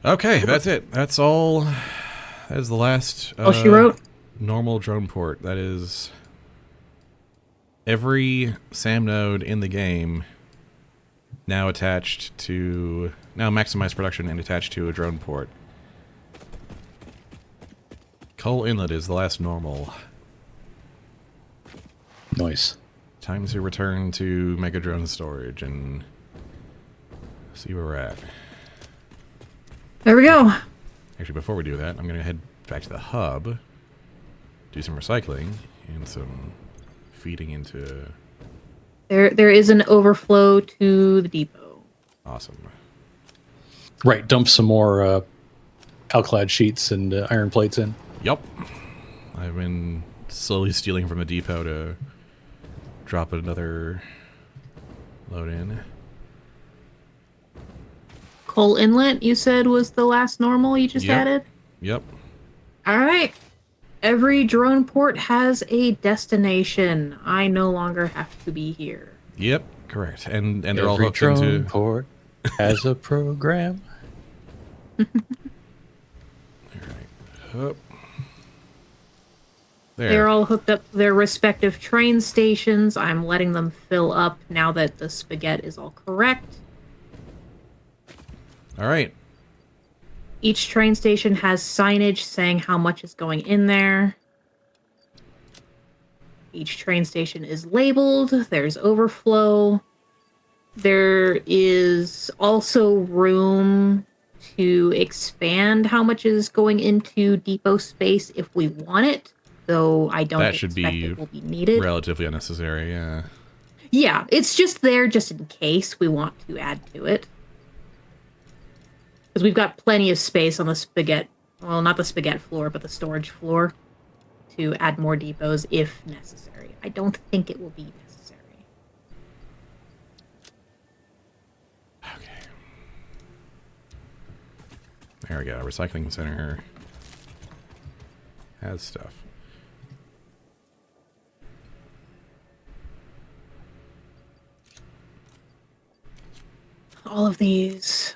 Okay, that's it. That's all. That is the last She wrote? normal drone port. That is every SAM node in the game Now maximize production and attached to a drone port. Coal Inlet is the last normal. Nice. Time to return to Mega Drone storage and see where we're at. There we go. Actually, before we do that, I'm going to head back to the hub, do some recycling, and some feeding into... There is an overflow to the depot. Awesome. Right, dump some more alclad sheets and iron plates in. Yup. I've been slowly stealing from the depot to drop another load in. Coal Inlet, you said, was the last normal you just Yep. added? Yep. All right. Every drone port has a destination. I no longer have to be here. Yep, correct. And they're all Every hooked drone into... port has a program. Up. There. They're all hooked up to their respective train stations. I'm letting them fill up now that the spaghetti is all correct. All right. Each train station has signage saying how much is going in there. Each train station is labeled. There's overflow. There is also room to expand how much is going into depot space if we want it, though I don't That should expect be it will be needed. relatively unnecessary, yeah. Yeah, it's just there just in case we want to add to it. Because we've got plenty of space on the spaghetti, well, not the spaghetti floor, but the storage floor to add more depots if necessary. I don't think it will be necessary. Okay. There we go. Recycling center has stuff. All of these.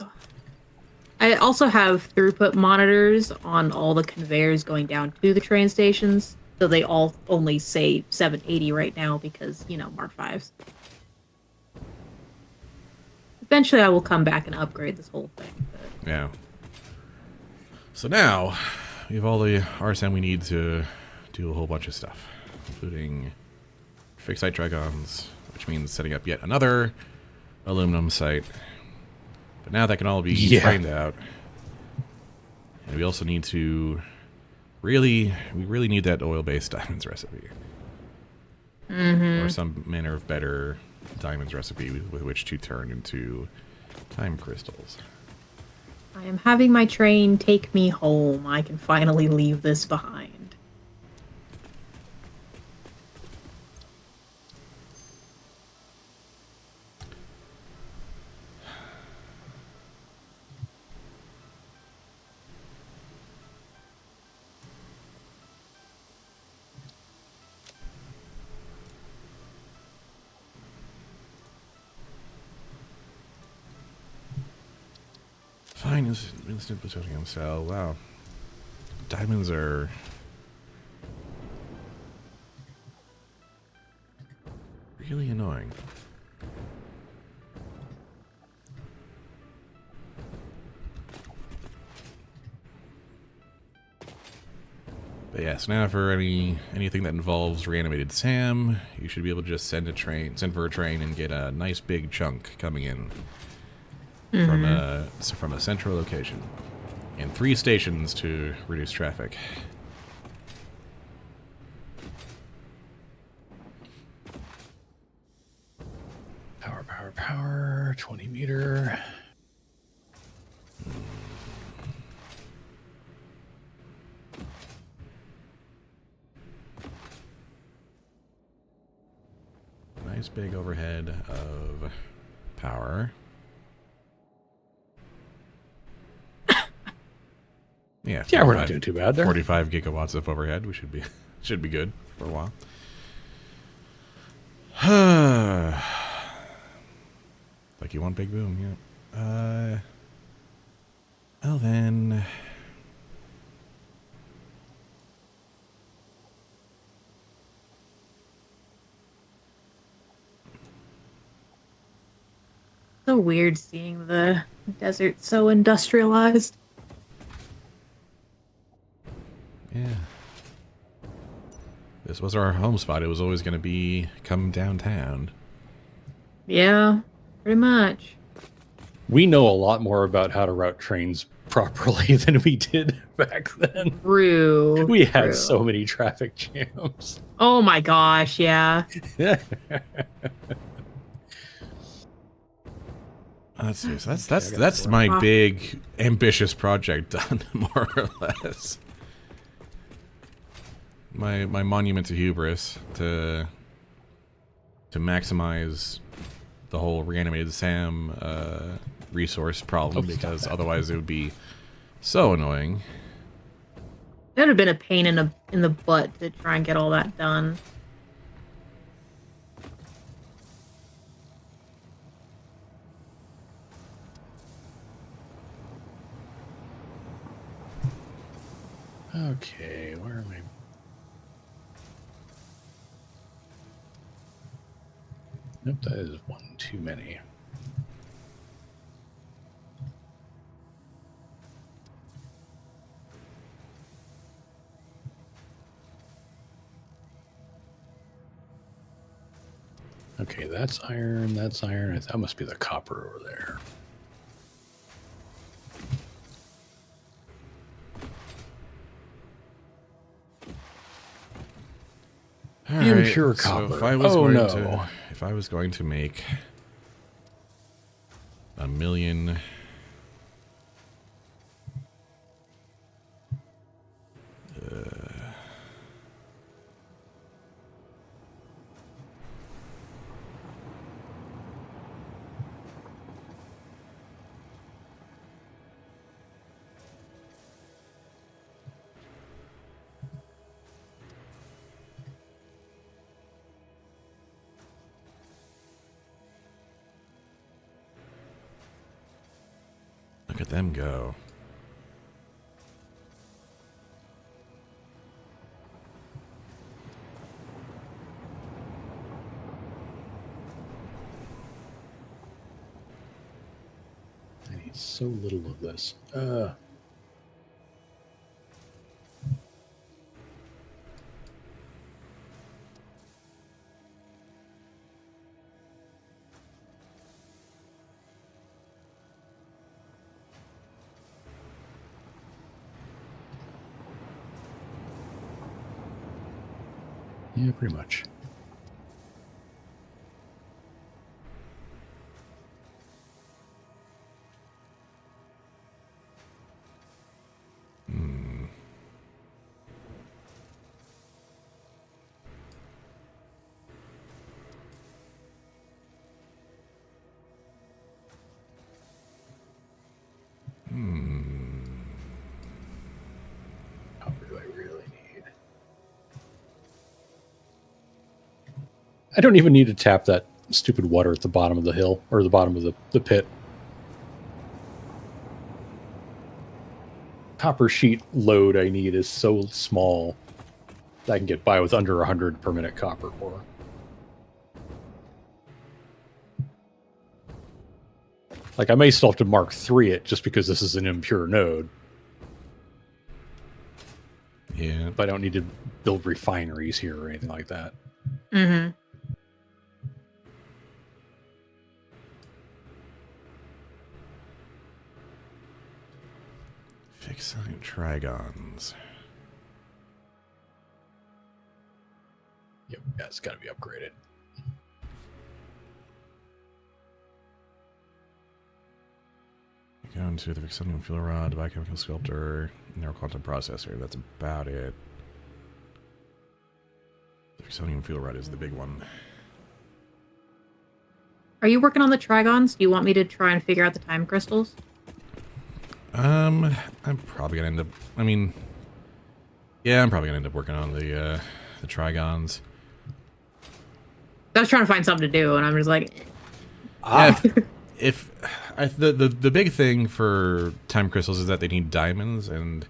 I also have throughput monitors on all the conveyors going down to the train stations, so they all only say 780 right now because, you know, Mark 5s. Eventually I will come back and upgrade this whole thing. But... Yeah. So now, we have all the RSM we need to do a whole bunch of stuff, including fixed site dragons, which means setting up yet another aluminum site. But now that can all be framed out. And we also need to we really need that oil-based diamonds recipe. Mm-hmm. Or some manner of better diamonds recipe with which to turn into time crystals. I am having my train take me home. I can finally leave this behind. Fine, instant plutonium cell. Wow. Diamonds are... really annoying. But yes, now for anything that involves reanimated Sam, you should be able to just send for a train and get a nice big chunk coming in from a central location. And 3 stations to reduce traffic. Power, 20 meter. Nice big overhead of power. Yeah, Yeah, we're not doing too bad there. 45 gigawatts of overhead. We should be good for a while. Like you want big boom, yeah. Well then. So weird seeing the desert so industrialized. Yeah. This was our home spot. It was always going to be come downtown. Yeah, pretty much. We know a lot more about how to route trains properly than we did back then. True. We had true. so many traffic jams. Oh my gosh, yeah. Let's see. So I that's got that's the my Wow. big ambitious project done, more or less. My monument to hubris to maximize the whole reanimated Sam resource problem, Oh, stop because that. otherwise it would be so annoying. That would have been a pain in the butt to try and get all that done. Okay, where am I? Nope, that is one too many. Okay, that's iron, that's iron. That must be the copper over there. All right, Impure so copper. if I was Oh, going no. to, if I was going to make 1,000,000. Look at them go. I need so little of this. Yeah, pretty much. How much do I really need? I don't even need to tap that stupid water at the bottom of the hill, or the bottom of the pit. Copper sheet load I need is so small that I can get by with under 100 per minute copper ore. Like, I may still have to Mark 3 it just because this is an impure node, Yeah. but I don't need to build refineries here or anything like that. Mm-hmm. Fixing trigons. Yep, yeah, it's got to be upgraded. Go into the Vixenium fuel rod, biochemical sculptor, neuroquantum processor. That's about it. The Vixenium fuel rod is the big one. Are you working on the trigons? Do you want me to try and figure out the time crystals? I'm probably gonna end up. I mean, yeah, I'm probably gonna end up working on the trigons. I was trying to find something to do, and I'm just like, Yeah, the big thing for time crystals is that they need diamonds, and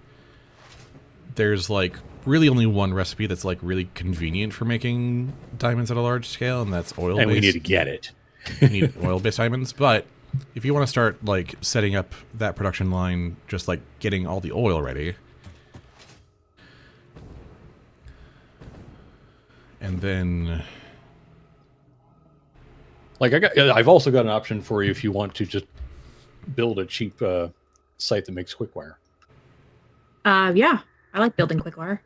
there's like really only one recipe that's like really convenient for making diamonds at a large scale, and that's oil-based. And we need to get it. You need oil-based diamonds, but if you want to start like setting up that production line, just like getting all the oil ready, and then Like I've also got an option for you if you want to just build a cheap site that makes quick wire. Yeah, I like building quick wire.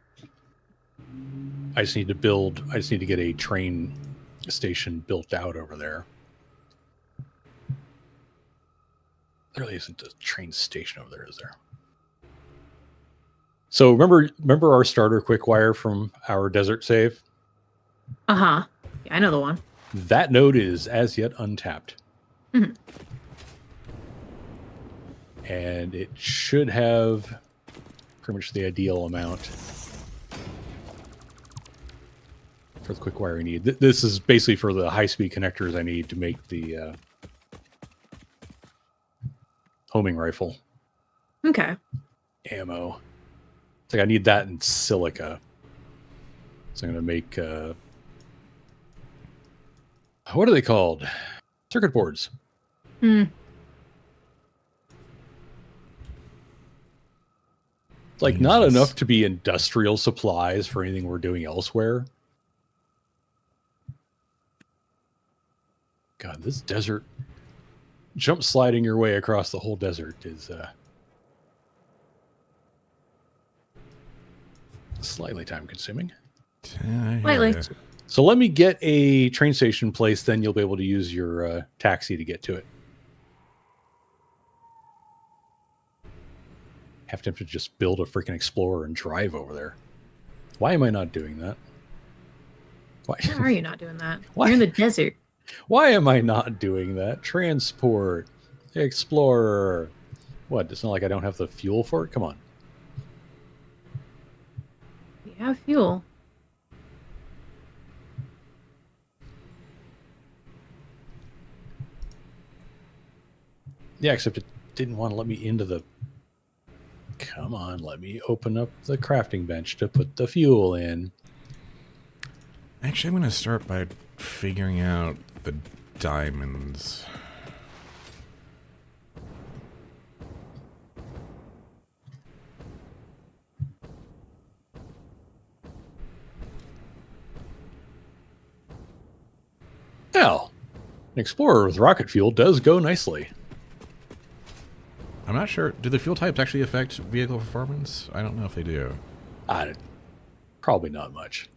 I just need to get a train station built out over there. There really isn't a train station over there, is there? So remember our starter quick wire from our desert save? Uh-huh. Yeah, I know the one. That node is as yet untapped. Mhm. And it should have pretty much the ideal amount for the quick wire I need. This is basically for the high-speed connectors I need to make the homing rifle Okay. ammo. It's like I need that in silica. So I'm going to make... what are they called? Circuit boards. Hmm. Like, not Jesus. enough to be industrial supplies for anything we're doing elsewhere. God, this desert... Jump sliding your way across the whole desert is slightly time-consuming. Yeah, I hear Slightly. ya. So let me get a train station place, then you'll be able to use your taxi to get to it. Have to just build a freaking Explorer and drive over there. Why am I not doing that? Why? Why are you not doing that? Why? You're in the desert. Why am I not doing that? Transport, Explorer. What? It's not like I don't have the fuel for it? Come on. You have fuel. Yeah, except it didn't want to let me into the... Come on, let me open up the crafting bench to put the fuel in. Actually, I'm going to start by figuring out the diamonds. Hell, an Explorer with rocket fuel does go nicely. I'm not sure. Do the fuel types actually affect vehicle performance? I don't know if they do. Probably not much.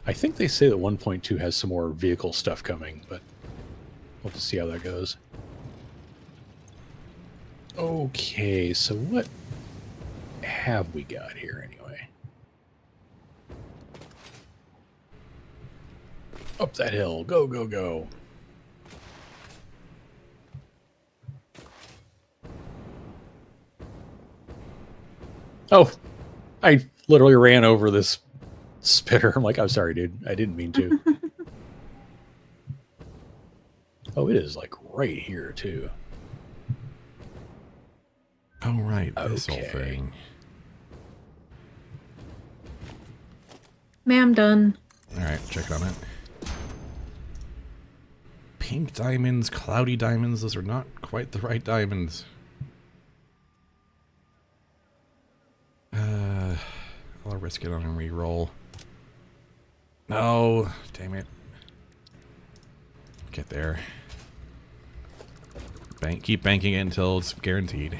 I think they say that 1.2 has some more vehicle stuff coming, but we'll have to see how that goes. Okay, so what have we got here anyway? Up that hill. Go, go, go. Oh, I literally ran over this spitter. I'm like, I'm sorry, dude. I didn't mean to. Oh, it is like right here, too. Oh, right. This whole Okay. thing. Ma'am, done. All right, check on it. Pink diamonds, cloudy diamonds. Those are not quite the right diamonds. I'll risk it on a reroll. No, damn it. Get there. Keep banking it until it's guaranteed.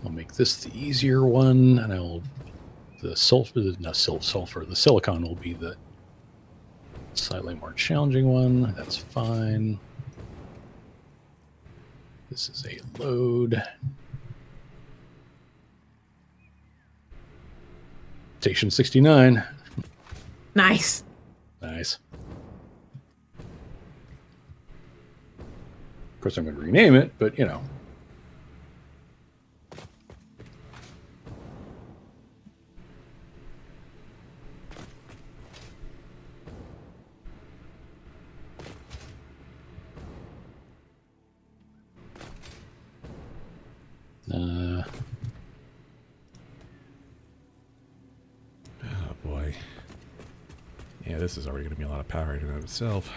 I'll make this the easier one, and the silicon will be the slightly more challenging one. That's fine. This is a load. Station 69. Nice. Nice. Of course, I'm going to rename it, but you know. Oh boy. Yeah, this is already going to be a lot of power in and of itself.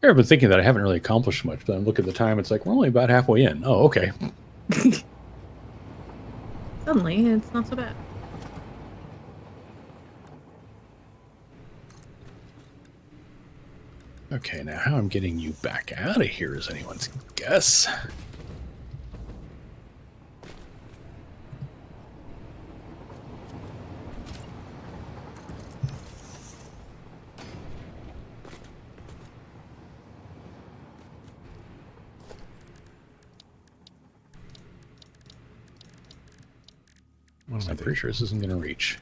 I've been thinking that I haven't really accomplished much, but I'm looking at the time. It's like we're only about halfway in. Oh, okay. Suddenly, it's not so bad. Okay, now how I'm getting you back out of here is anyone's guess. What am I I'm doing? pretty sure this isn't going to reach.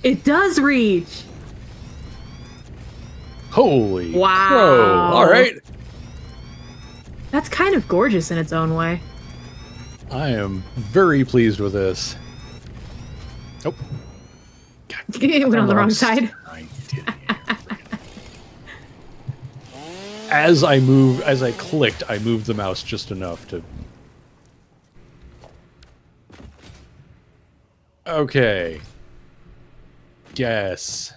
It does reach. Holy Wow. crow. All right. That's kind of gorgeous in its own way. I am very pleased with this. Oh. It went on the wrong side. I did it. As I clicked, I moved the mouse just enough to... Okay. Yes.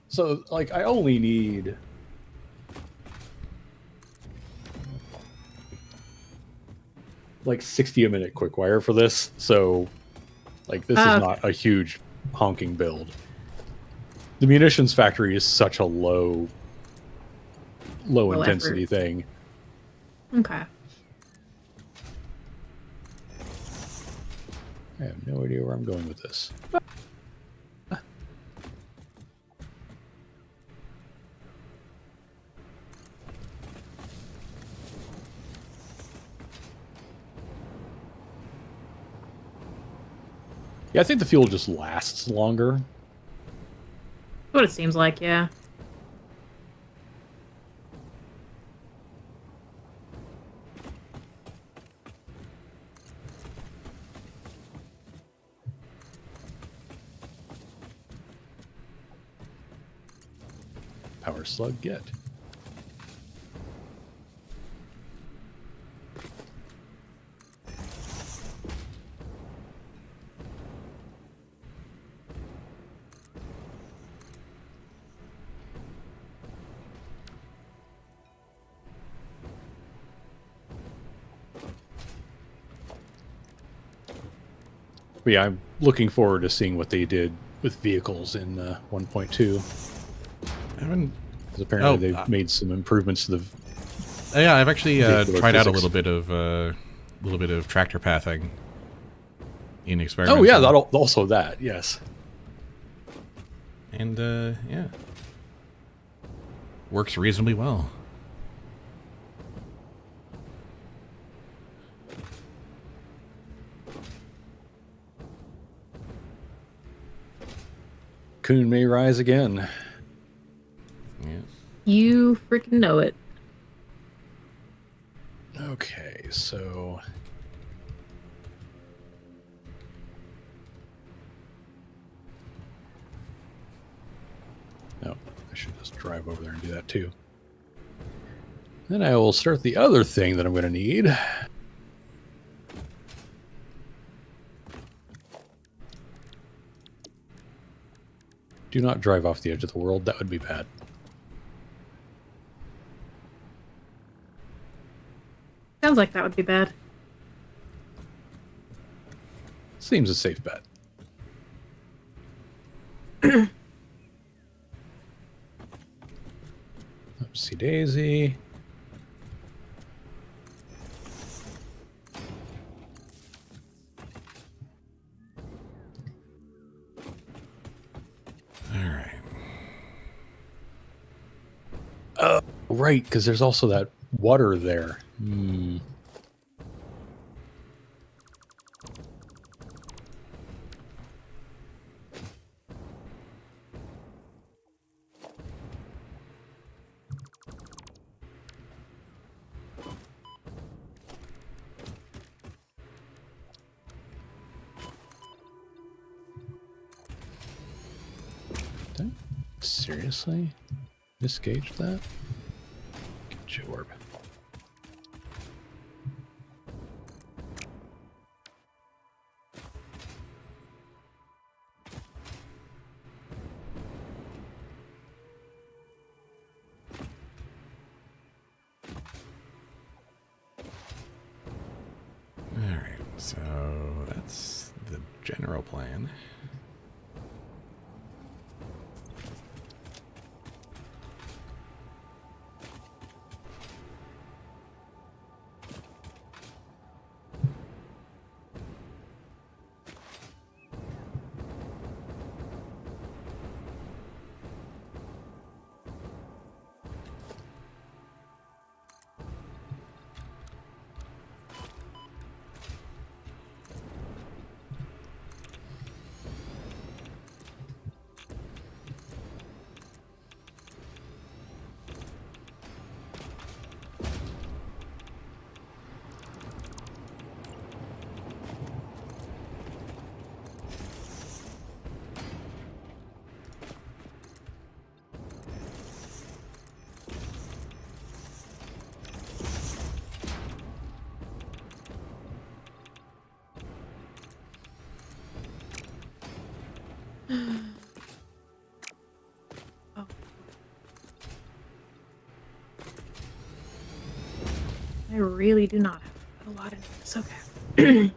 So, like, I only need... like 60 a minute quick wire for this, so like this is Okay. not a huge honking build. The munitions factory is such a low intensity effort. thing. Okay. I have no idea where I'm going with this. Yeah, I think the fuel just lasts longer. That's what it seems like, yeah. Power slug get. But yeah, I'm looking forward to seeing what they did with vehicles in 1.2. I haven't. Because apparently Oh, they've made some improvements to the... Yeah, I've actually Vehicular tried out a physics. little bit of tractor pathing in experiments. Oh yeah, also that, yes. And yeah, works reasonably well. Coon may rise again. Yeah. You freaking know it. Okay, so... Oh, I should just drive over there and do that too. Then I will start the other thing that I'm going to need. Do not drive off the edge of the world. That would be bad. Sounds like that would be bad. Seems a safe bet. Oopsie daisy. Right, because there's also that water there. Hmm. Did I seriously misgauge that? Get your orb. Alright, so that's the general plan. Oh. I really do not have a lot of this. Okay.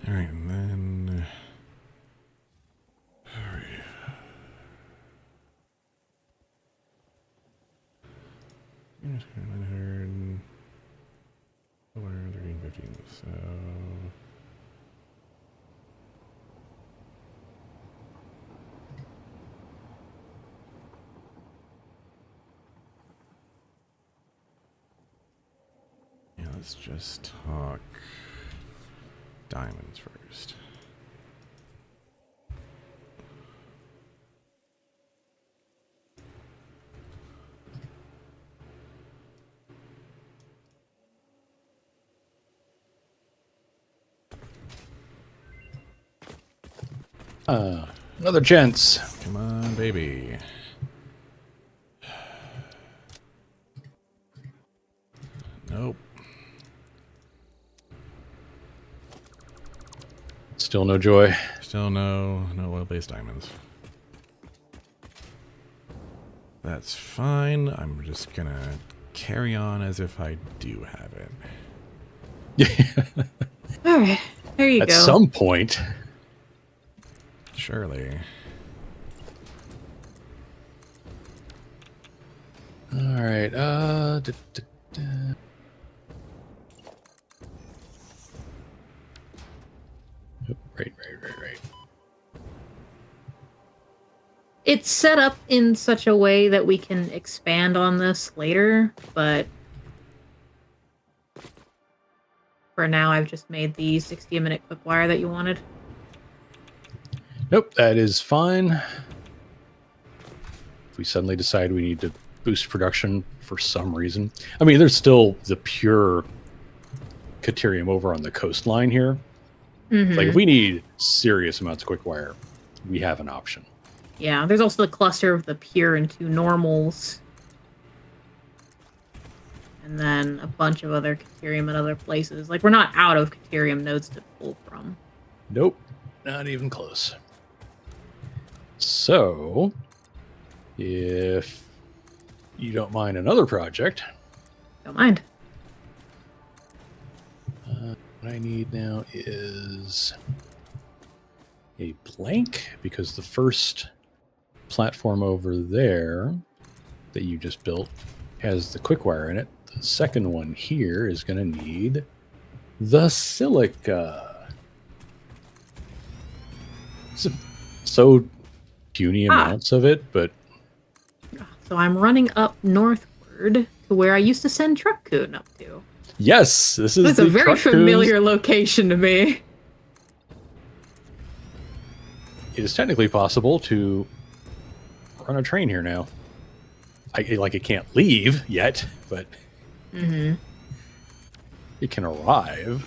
Alright, and then... So... Yeah, let's just talk diamonds first. Another gents. Come on, baby. Nope. Still no joy. Still no oil-based diamonds. That's fine. I'm just gonna carry on as if I do have it. All right. There you At go. some point. Surely. All right. Right. It's set up in such a way that we can expand on this later, but for now I've just made the 60-minute quick wire that you wanted. Nope, that is fine. If we suddenly decide we need to boost production for some reason. I mean, there's still the pure Caterium over on the coastline here. It's like if Mhm. we need serious amounts of quick wire, we have an option. Yeah, there's also the cluster of the pure and 2 normals. And then a bunch of other Caterium at other places. Like, we're not out of Caterium nodes to pull from. Nope, not even close. So, if you don't mind another project, Don't mind. what I need now is a blank, because the first platform over there that you just built has the quick wire in it. The second one here is going to need the silica. So puny amounts of it, but So I'm running up northward to where I used to send Truck-kun up to. yes, this is It's the a very Truck-kun's- familiar location to me. It is technically possible to run a train here now. It can't leave yet, but Mm-hmm. it can arrive.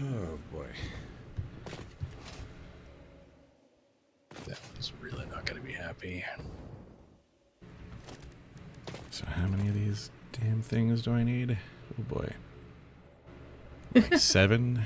Oh boy. That was really not going to be happy. So how many of these damn things do I need? Oh boy. Like 7?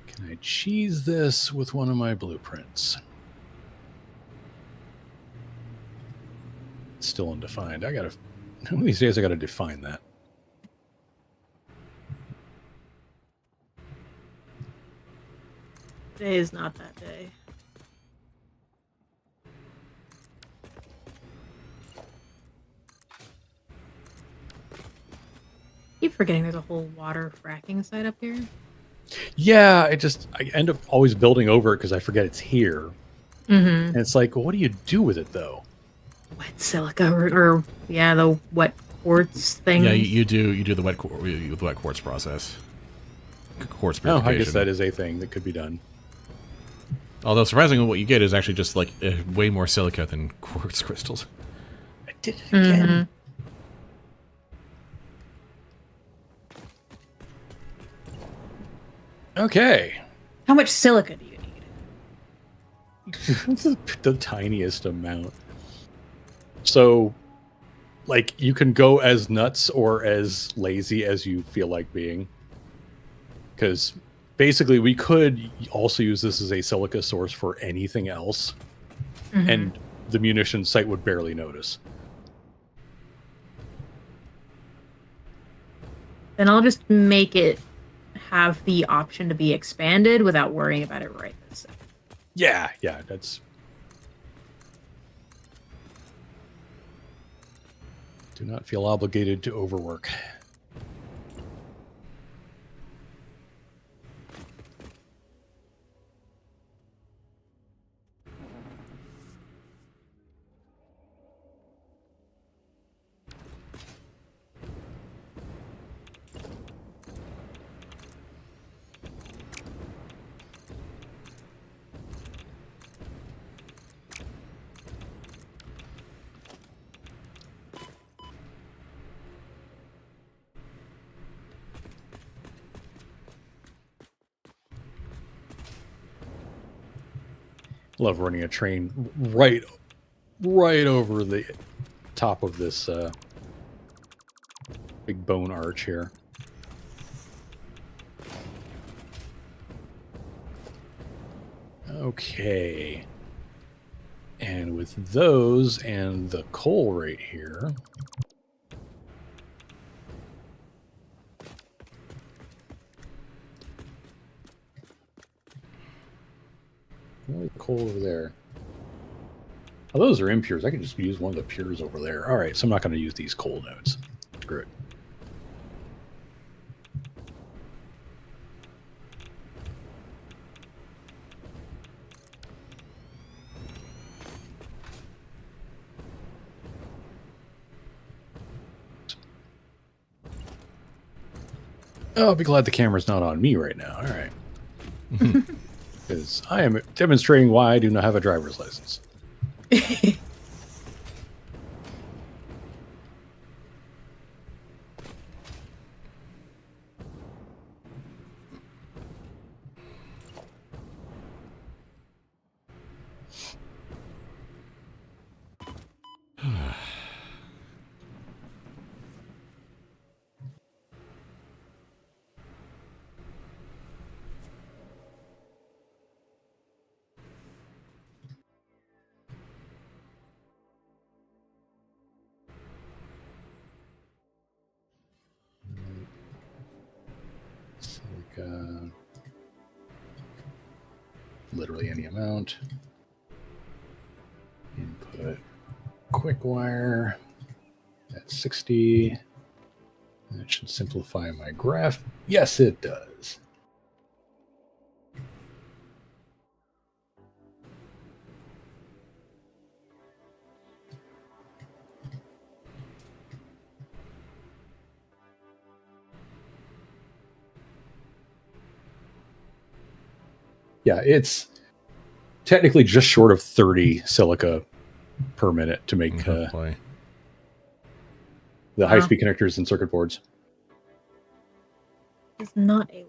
Can I cheese this with one of my blueprints? It's still undefined. One of these days I gotta define that. Today is not that day. Keep forgetting there's a whole water fracking site up here. Yeah, I end up always building over it because I forget it's here. Mm-hmm. And it's like, well, what do you do with it though? Wet silica or yeah, the wet quartz thing. Yeah, you do the wet quartz process. Quartz Oh, purification. I guess that is a thing that could be done. Although surprisingly, what you get is actually just like way more silica than quartz crystals. I did it again. Okay. How much silica do you need? The tiniest amount. So, like, you can go as nuts or as lazy as you feel like being. Because basically, we could also use this as a silica source for anything else, and the munitions site would barely notice. Then I'll just make it have the option to be expanded without worrying about it right this second. Yeah, that's... Do not feel obligated to overwork. Love running a train right over the top of this big bone arch here. Okay. And with those and the coal right here, only coal over there. Oh, those are impures. I can just use one of the pures over there. All right, so I'm not going to use these coal nodes. Screw it. Oh, I'll be glad the camera's not on me right now. All right. Because I am demonstrating why I do not have a driver's license. It's like, literally any amount. Input quick wire at 60. That should simplify my graph. Yes, it does. Yeah, it's technically just short of 30 silica per minute to make Hopefully. the Wow. high-speed connectors and circuit boards. It's not a lot.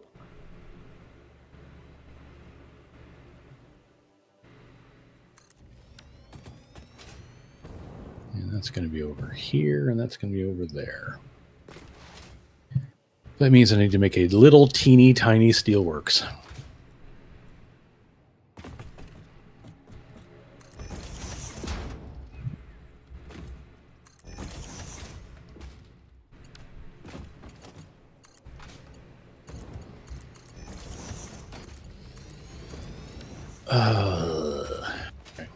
And that's going to be over here, and that's going to be over there. That means I need to make a little teeny tiny steelworks. Okay.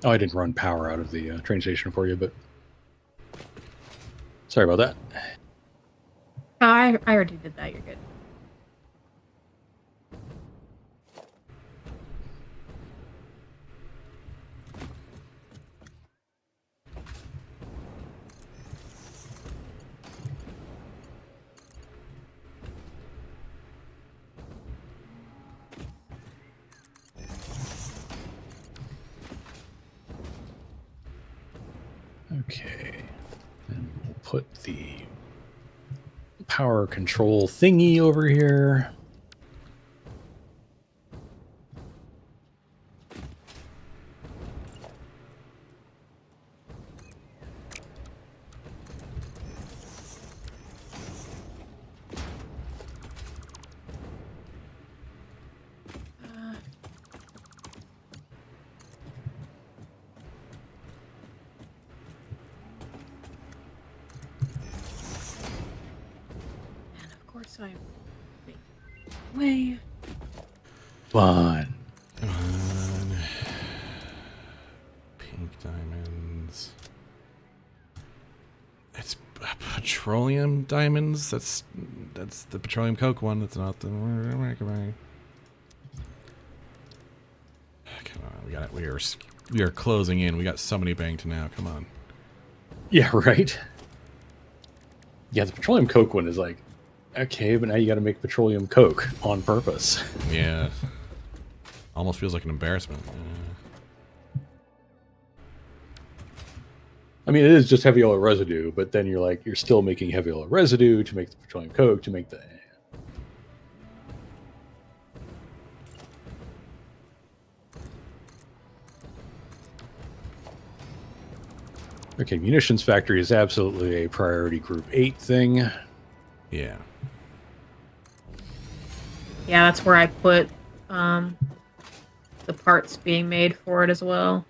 Oh, I didn't run power out of the train station for you, but sorry about that. Oh, I already did that. You're good. Okay. And we'll put the power control thingy over here. And of course I'm way. Fun. Come on. Pink diamonds. It's petroleum diamonds. That's the petroleum coke one. That's not the. Come on, we got it. We are closing in. We got so many banked now. Come on. Yeah, right. Yeah, the petroleum coke one is like, okay, but now you got to make petroleum coke on purpose. Yeah. Almost feels like an embarrassment. I mean, it is just heavy oil residue, but then you're like, you're still making heavy oil residue to make the petroleum coke to make the. Okay, munitions factory is absolutely a priority group 8 thing. Yeah. Yeah, that's where I put the parts being made for it as well.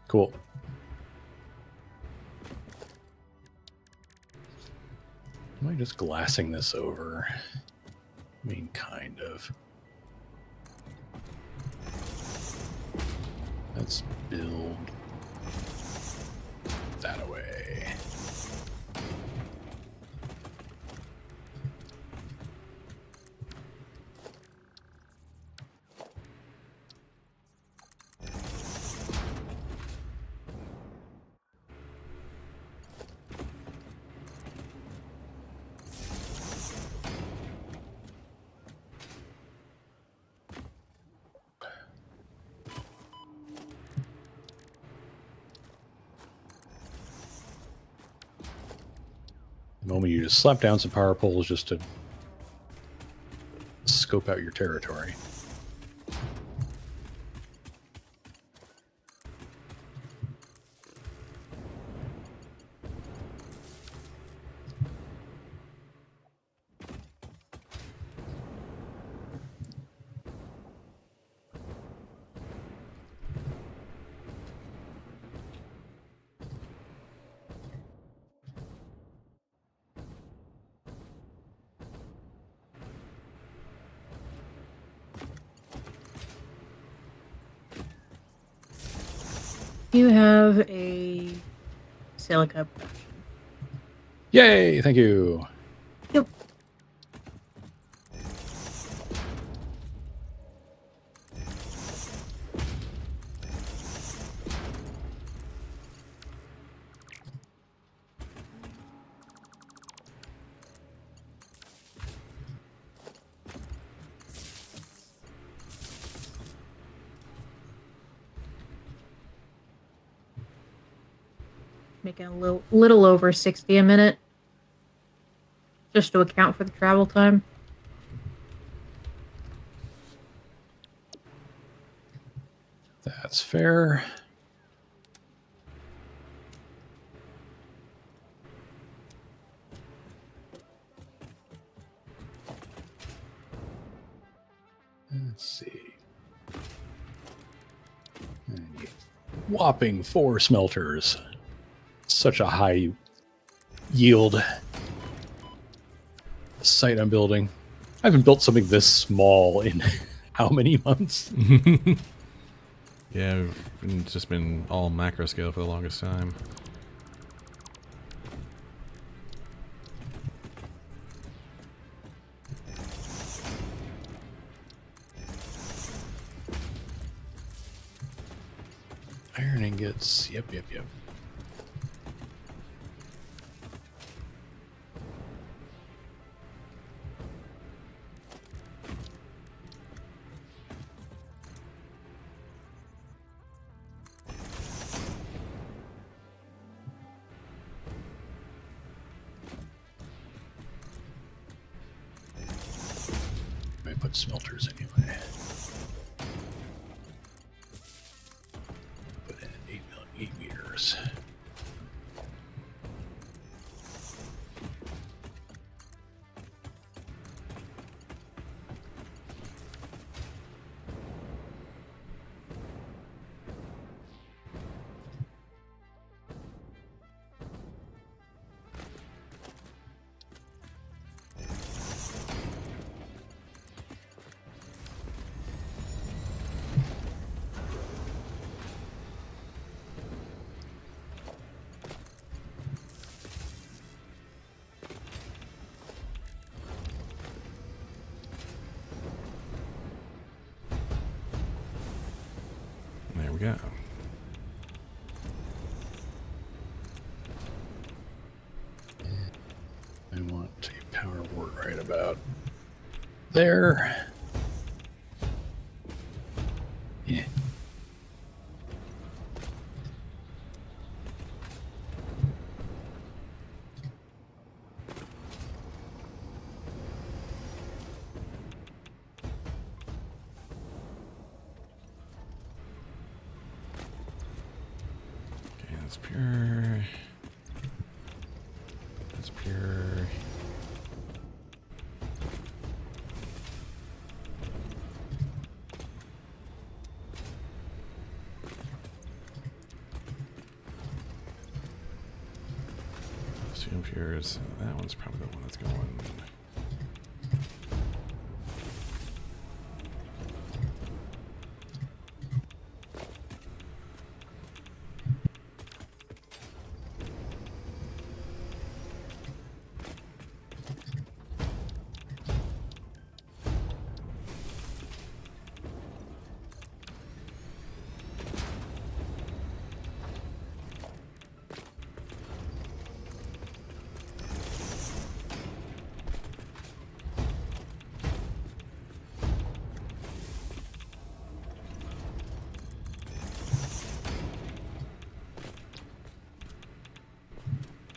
Cool. Am I just glassing this over? I mean, kind of. Let's build that away. The moment you just slap down some power poles just to scope out your territory. You have a silica production. Yay! Thank you. Yep. Making a little over 60 a minute. Just to account for the travel time. That's fair. Let's see. Whopping 4 smelters. Such a high yield site I'm building. I haven't built something this small in how many months? Yeah, it's just been all macro scale for the longest time. Iron ingots. Yep. I put smelters anyway. Put in 8 meters. There we go. I want a power word right about there. Yeah. Okay, that's pure. That's pure. Those two impures. That one's probably the one that's going.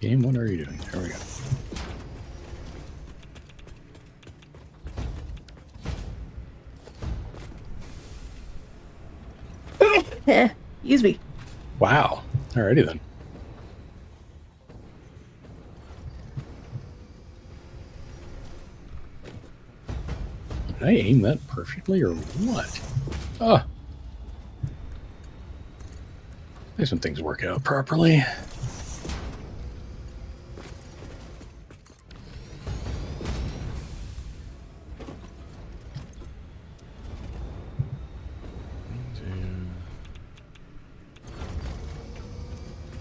Game, what are you doing? There we go. Excuse me. Wow. Alrighty then. Did I aim that perfectly or what? Ah. Nice when things work out properly.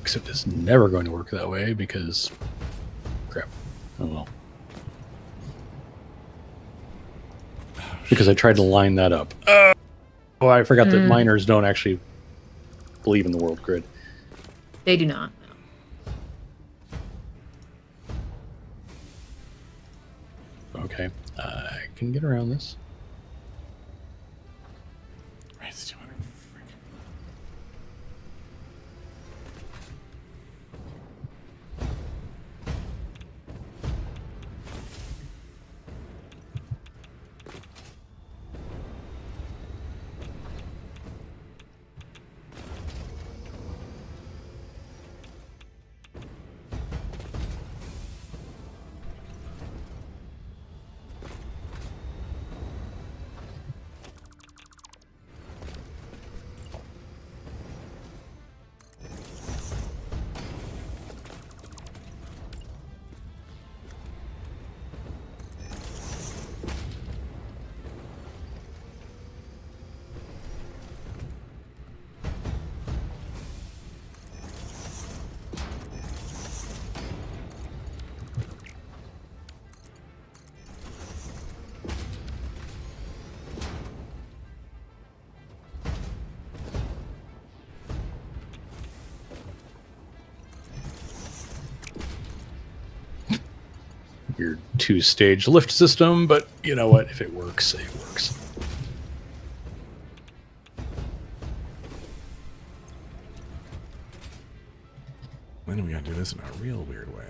Except it's never going to work that way because... Crap. Oh well. Because I tried to line that up. Oh, I forgot that miners don't actually believe in the world grid. They do not. No. Okay. I can get around this. Right, it's 200. Frick. Weird two-stage lift system, but you know what? If it works, it works. Then we gotta do this in a real weird way.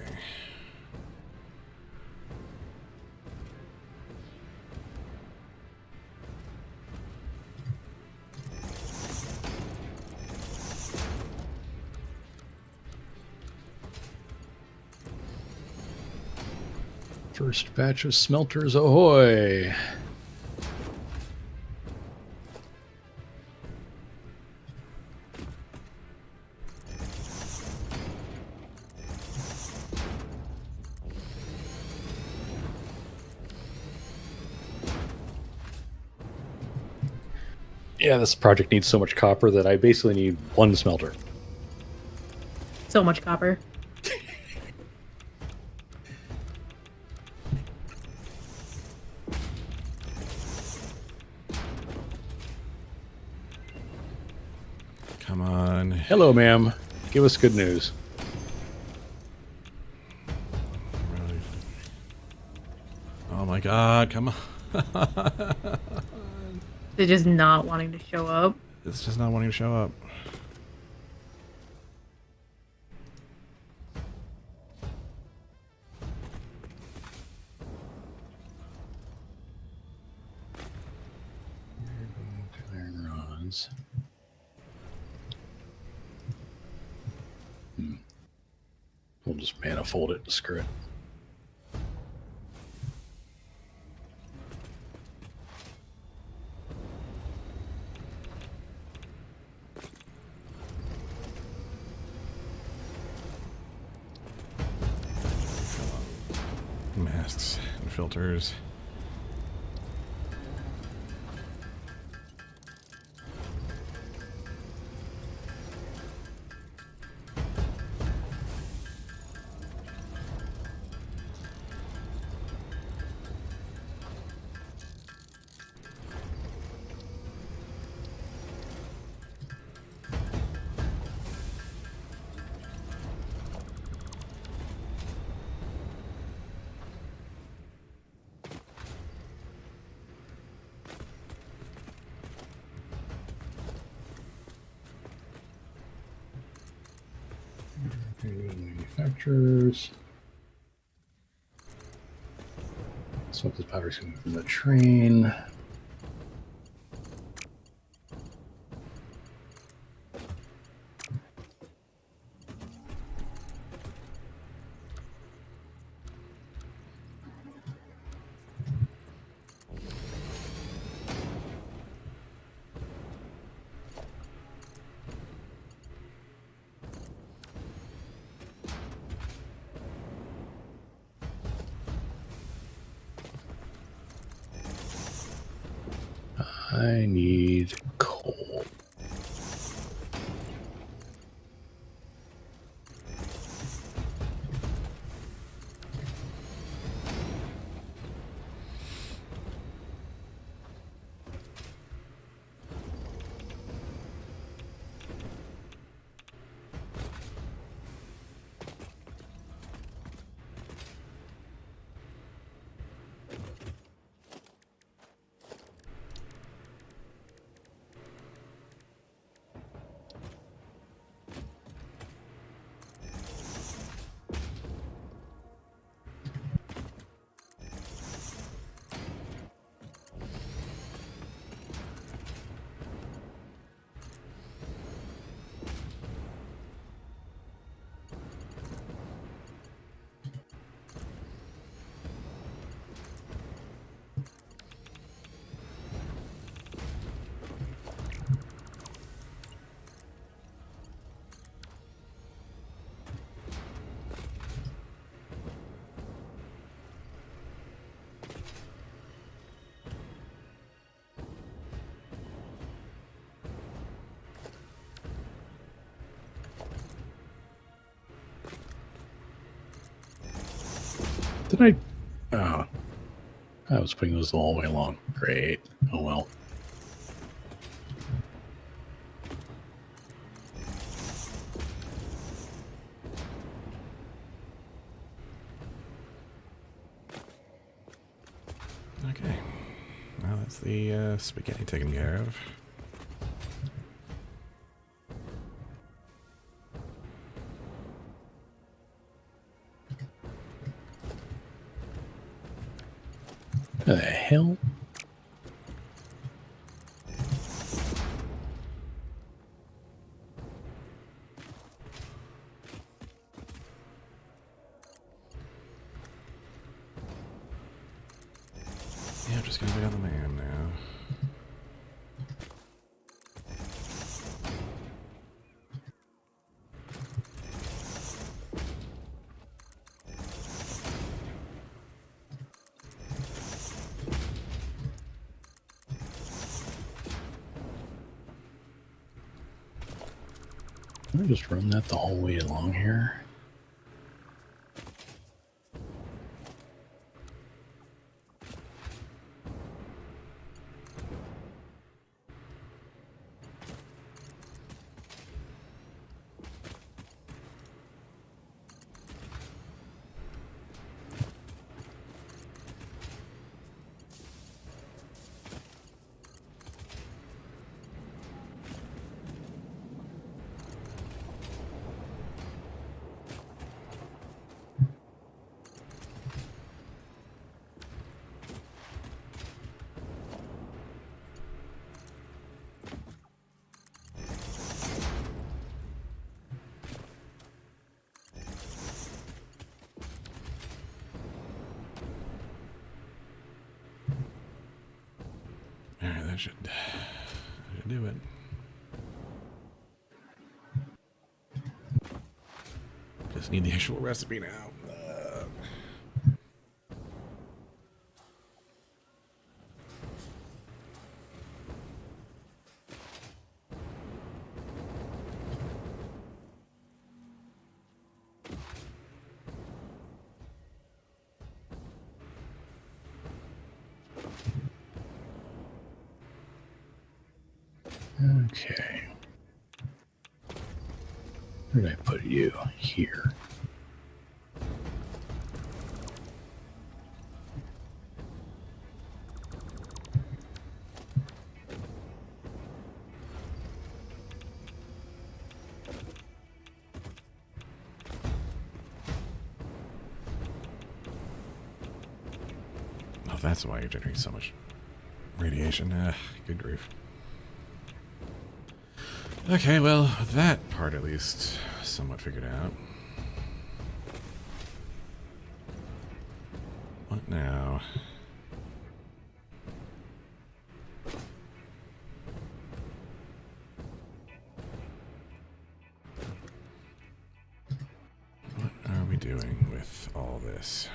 First batch of smelters, ahoy! Yeah, this project needs so much copper that I basically need one smelter. So much copper. Come on. Hello, ma'am. Give us good news. Oh my god, come on. They're just not wanting to show up. It's just not wanting to show up. Iron rods. We'll just manifold it. Screw it. Masks and filters. Manufacturers. Smoke this powder coming from the train. I need coal. Did I? Oh, I was putting those all the way along. Great. Oh well. Okay. Well, that's the spaghetti taken care of. What the hell? Yeah, I'm just gonna wait on the man now. Can I just run that the whole way along here? Alright, that should do it. Just need the actual recipe now. Okay. Where did I put you? Here. that's why you're generating so much radiation. Good grief. Okay, well, that part at least somewhat figured out. What now? What are we doing with all this?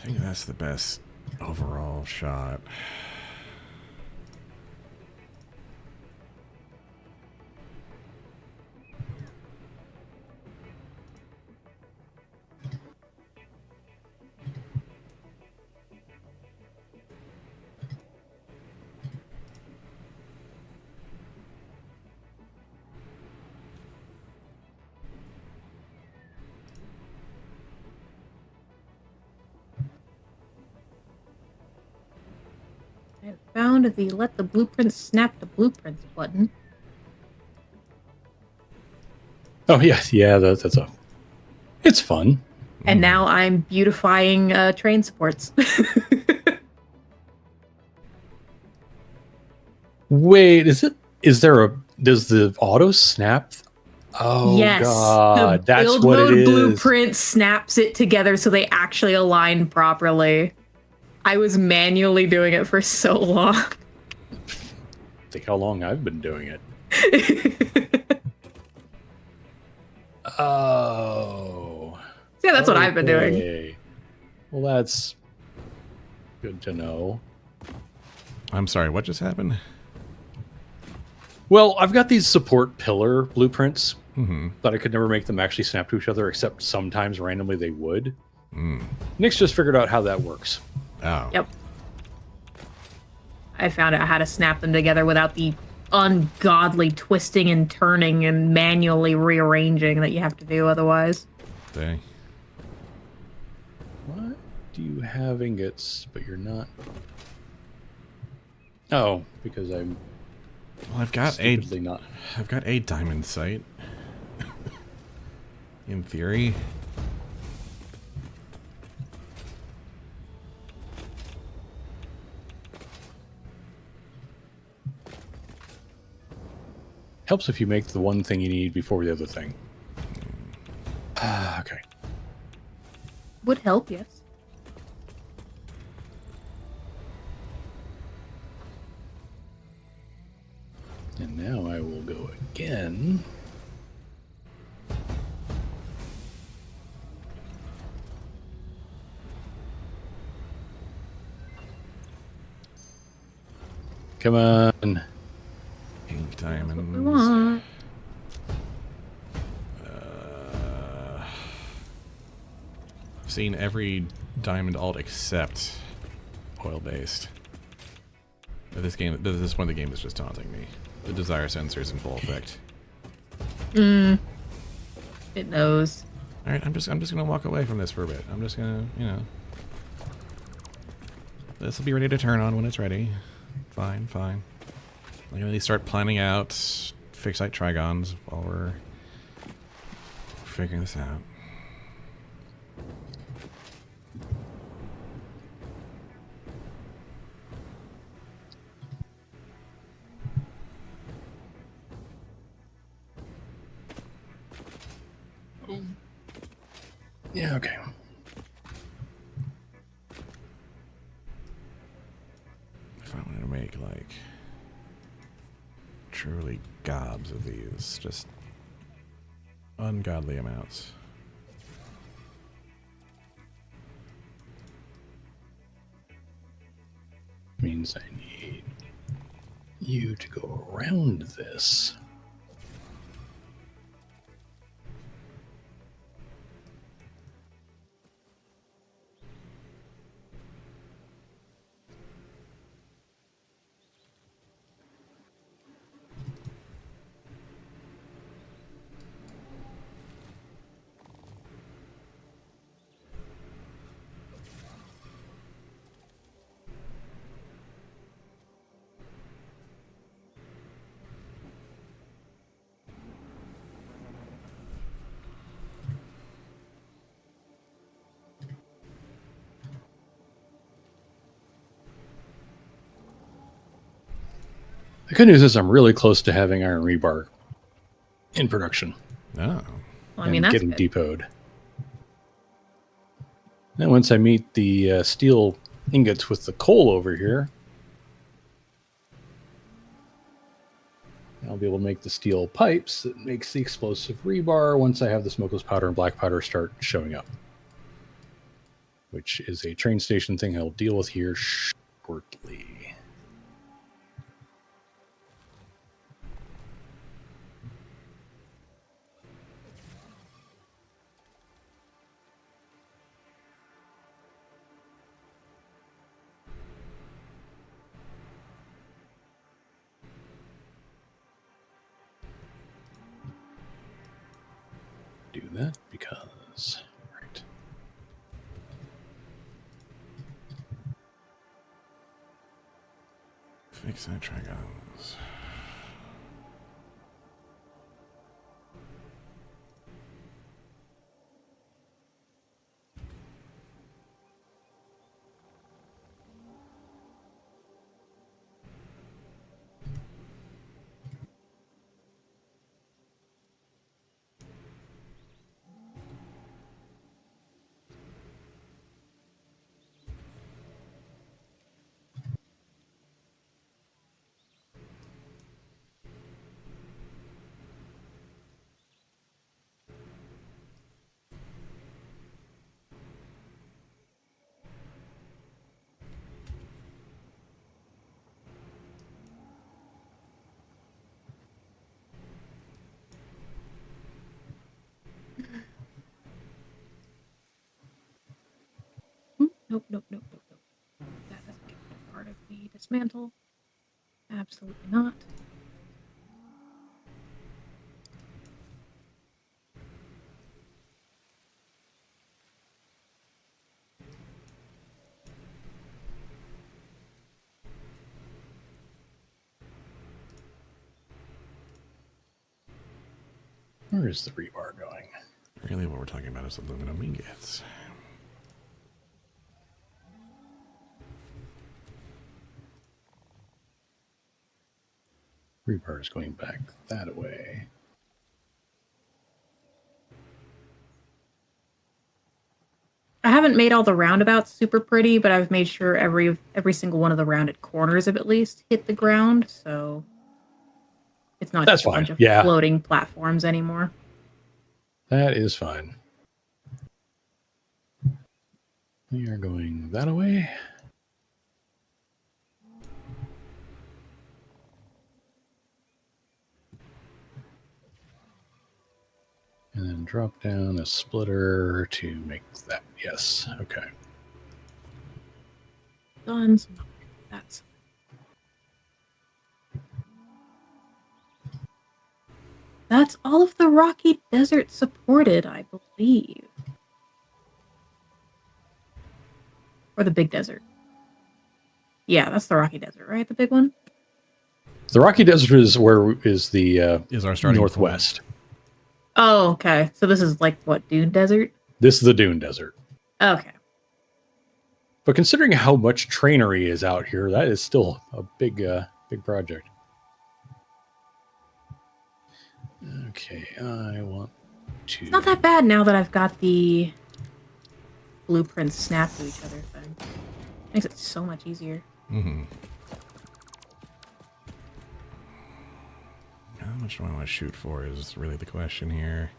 I think that's the best overall shot. I found the let the blueprints snap the blueprints button. Oh yes, yeah, that's a. It's fun. And now I'm beautifying train supports. Wait, is it? Is there a? Does the auto snap? Oh yes, god, the that's build what it mode is. blueprint snaps it together so they actually align properly. I was manually doing it for so long. Think how long I've been doing it. Oh. Yeah, that's what I've been doing. Okay. Well, that's good to know. I'm sorry, what just happened? Well, I've got these support pillar blueprints, Mm-hmm. but I could never make them actually snap to each other, except sometimes randomly they would. Mm. Nick's just figured out how that works. Oh. Yep. I found out how to snap them together without the ungodly twisting and turning and manually rearranging that you have to do otherwise. Dang. What do you have ingots, but you're not? Oh, because I'm Well, I've got stupidly not. I've got a diamond sight. In theory. Helps if you make the one thing you need before the other thing. Okay. Would help, yes. And now I will go again. Come on. Pink What we diamonds. want. I've seen every diamond alt except oil-based. But this game, this point, the game is just taunting me. The desire sensor is in full effect. It knows. All right, I'm just gonna walk away from this for a bit. I'm just gonna, you know, this will be ready to turn on when it's ready. Fine, fine. I'm gonna start planning out fixite trigons while we're figuring this out. Yeah, okay. If I wanted to make like truly gobs of these, just ungodly amounts. Means I need you to go around this. The good news is I'm really close to having iron rebar in production Oh. Well, I mean, and that's getting good. depotted. Then once I meet the steel ingots with the coal over here, I'll be able to make the steel pipes that makes the explosive rebar once I have the smokeless powder and black powder start showing up, which is a train station thing I'll deal with here shortly. Do that because, right. Fix that triangles. Nope, nope, nope, nope, nope. That doesn't get me part of the dismantle. Absolutely not. Where is the rebar going? Really, what we're talking about is aluminum ingots. Rebar is going back that way. I haven't made all the roundabouts super pretty, but I've made sure every single one of the rounded corners of at least hit the ground, so it's not That's just a fine. bunch of Yeah. floating platforms anymore. That is fine. We are going that way. And then drop down a splitter to make that. Yes. Okay. Done. So that's all of the Rocky Desert supported, I believe. Or the Big Desert. Yeah, that's the Rocky Desert, right? The big one? The Rocky Desert is where is the Is our starting northwest. Oh, okay. So this is like what, Dune Desert? This is the Dune Desert. Okay. But considering how much trainery is out here, that is still a big project. Okay, I want to. It's not that bad now that I've got the blueprints snap to each other thing. Makes it so much easier. Mm-hmm. How much do I want to shoot for is really the question here.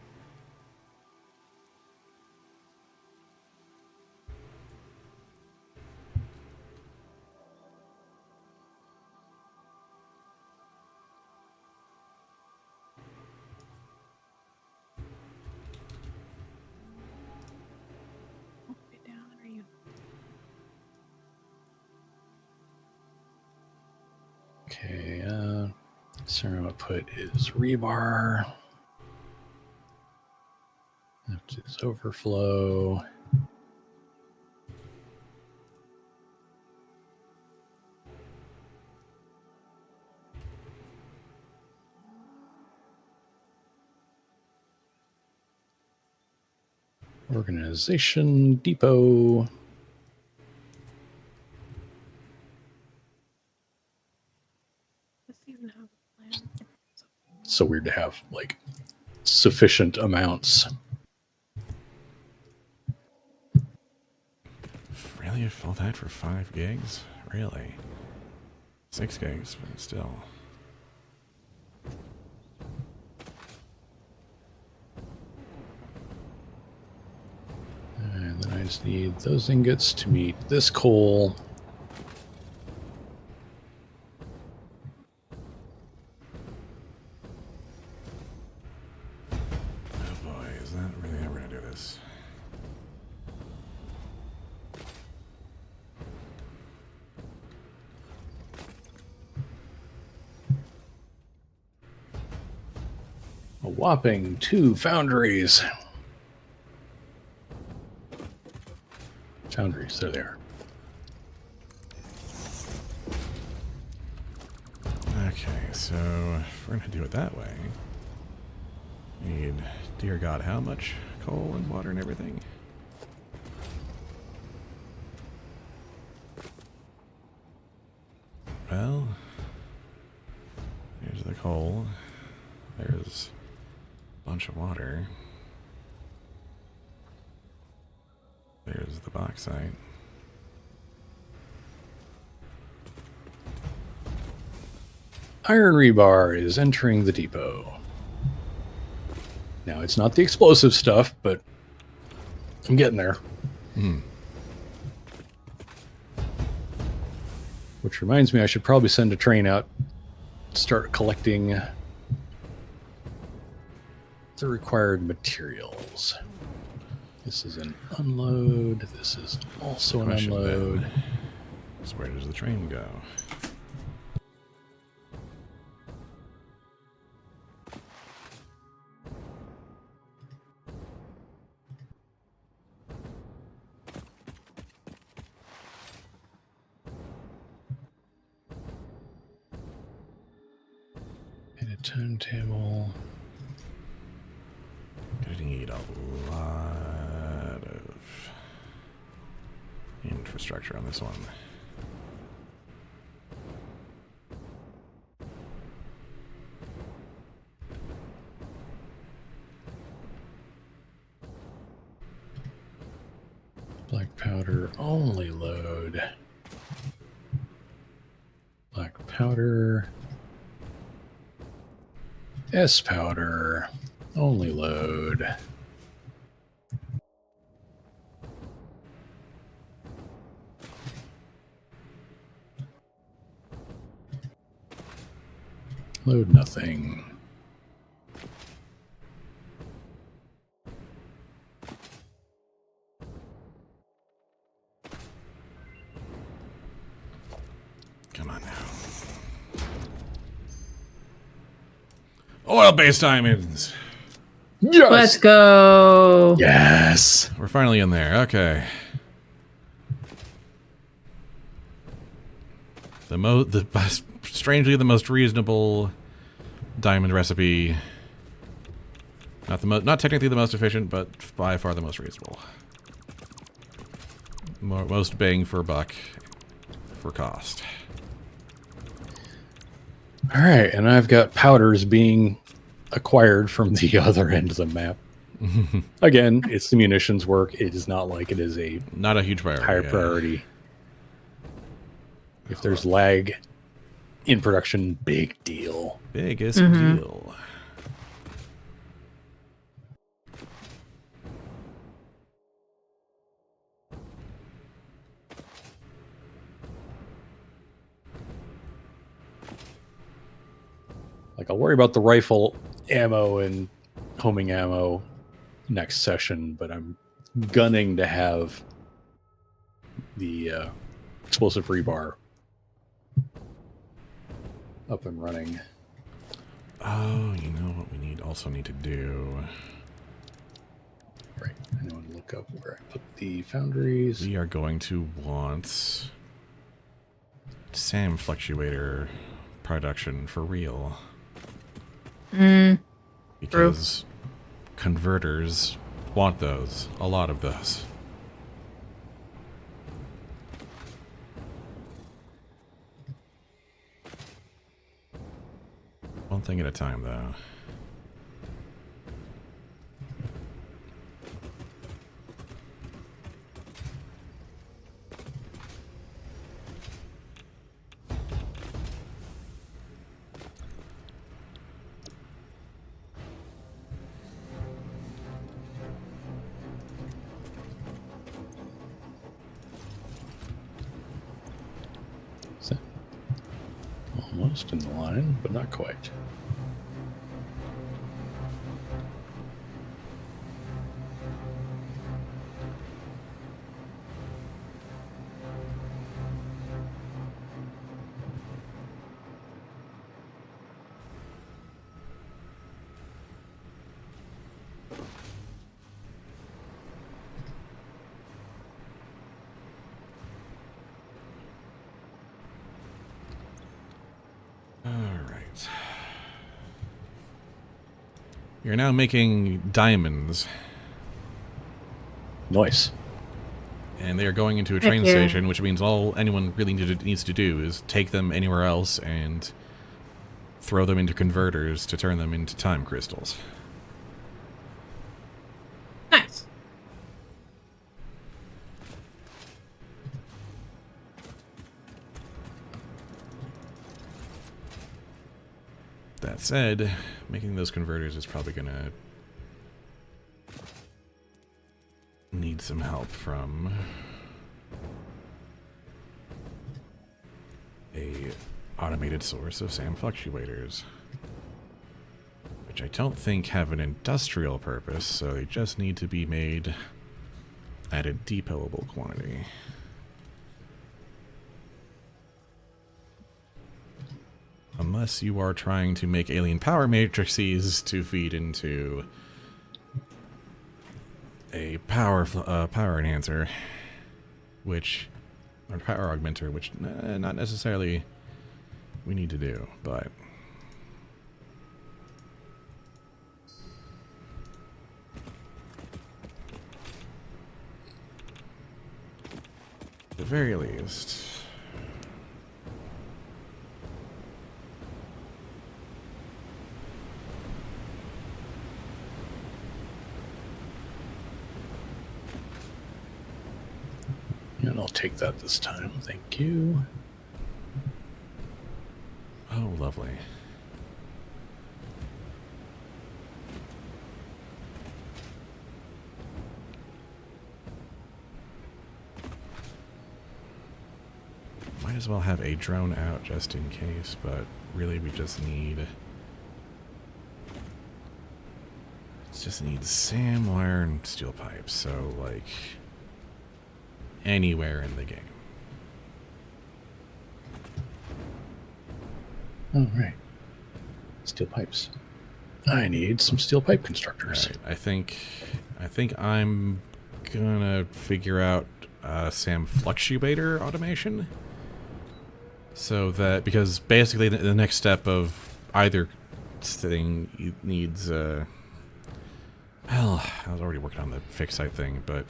Down, are you? Okay, center output is rebar. That is overflow. Organization depot. This even have a plan? It's so weird to have like sufficient amounts. Really? All that for 5 gigs? Really? 6 gigs, but still. And then I just need those ingots to meet this coal. Oh boy, is that really how we're gonna do this? A whopping 2 foundries. Foundries, there they are. Okay, so if we're gonna do it that way, we need, dear God, how much coal and water and everything? Well, here's the coal. There's a bunch of water. There's the bauxite. Iron rebar is entering the depot. Now, it's not the explosive stuff, but I'm getting there. Hmm. Which reminds me, I should probably send a train out, start collecting the required materials. This is an unload. This is also an Question unload. then. So where does the train go? And a turntable. Gonna need a lot of infrastructure on this one. Black powder only load. Black powder. S powder only load. Load nothing. Come on now. Oil-based diamonds! Yes! Let's go. Yes! We're finally in there. Okay. Strangely the most reasonable diamond recipe. Not technically the most efficient, but by far the most reasonable. Most bang for buck for cost. All right, and I've got powders being acquired from the other end of the map. Again, it's the munitions work. It is not like it is a Not a huge priority. higher yeah. priority. If there's lag in production, big deal. Biggest deal. Like, I'll worry about the rifle ammo and homing ammo next session, but I'm gunning to have the explosive rebar up and running. Oh, you know what we also need to do? Right. I want to look up where I put the foundries. We are going to want SAM fluctuator production for real. Because converters want those. A lot of those. One thing at a time, though. So, almost in the line, but not quite. Alright. You're now making diamonds, Nice. and they are going into a Heck train yeah. station, which means all anyone really needs to do is take them anywhere else and throw them into converters to turn them into time crystals. Nice. That said, making those converters is probably gonna need some help from a automated source of SAM fluctuators, which I don't think have an industrial purpose, so they just need to be made at a depotable quantity. Unless you are trying to make alien power matrices to feed into a power enhancer, or power augmenter, which not necessarily we need to do, but at the very least. And I'll take that this time. Thank you. Oh, lovely. Might as well have a drone out just in case, but really we just need... just need SAM wire and steel pipes, so like anywhere in the game. All right. Steel pipes. I need some steel pipe constructors. Right, I think I'm gonna figure out SAM fluctuator automation, so that, because basically the next step of either thing needs well, I was already working on the fixed site thing, but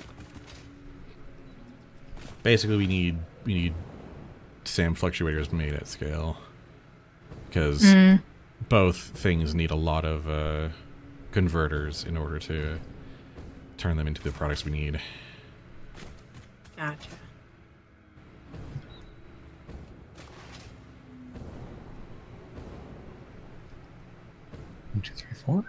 basically we need SAM fluctuators made at scale, because both things need a lot of converters in order to turn them into the products we need. Gotcha. One, two, three, four.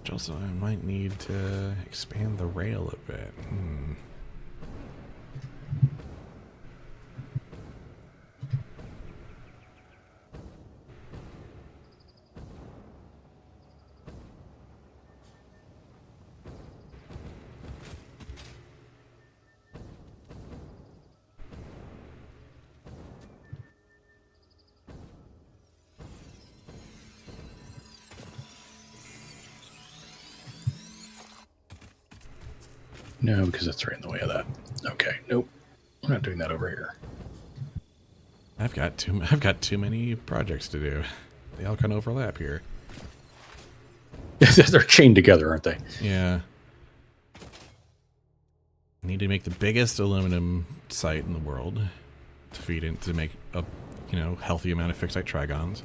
Which also, I might need to expand the rail a bit. No, because that's right in the way of that. Okay, nope. I'm not doing that over here. I've got too many projects to do. They all kind of overlap here. They're chained together, aren't they? Yeah. I need to make the biggest aluminum site in the world to feed in, to make a you know, healthy amount of fixite trigons.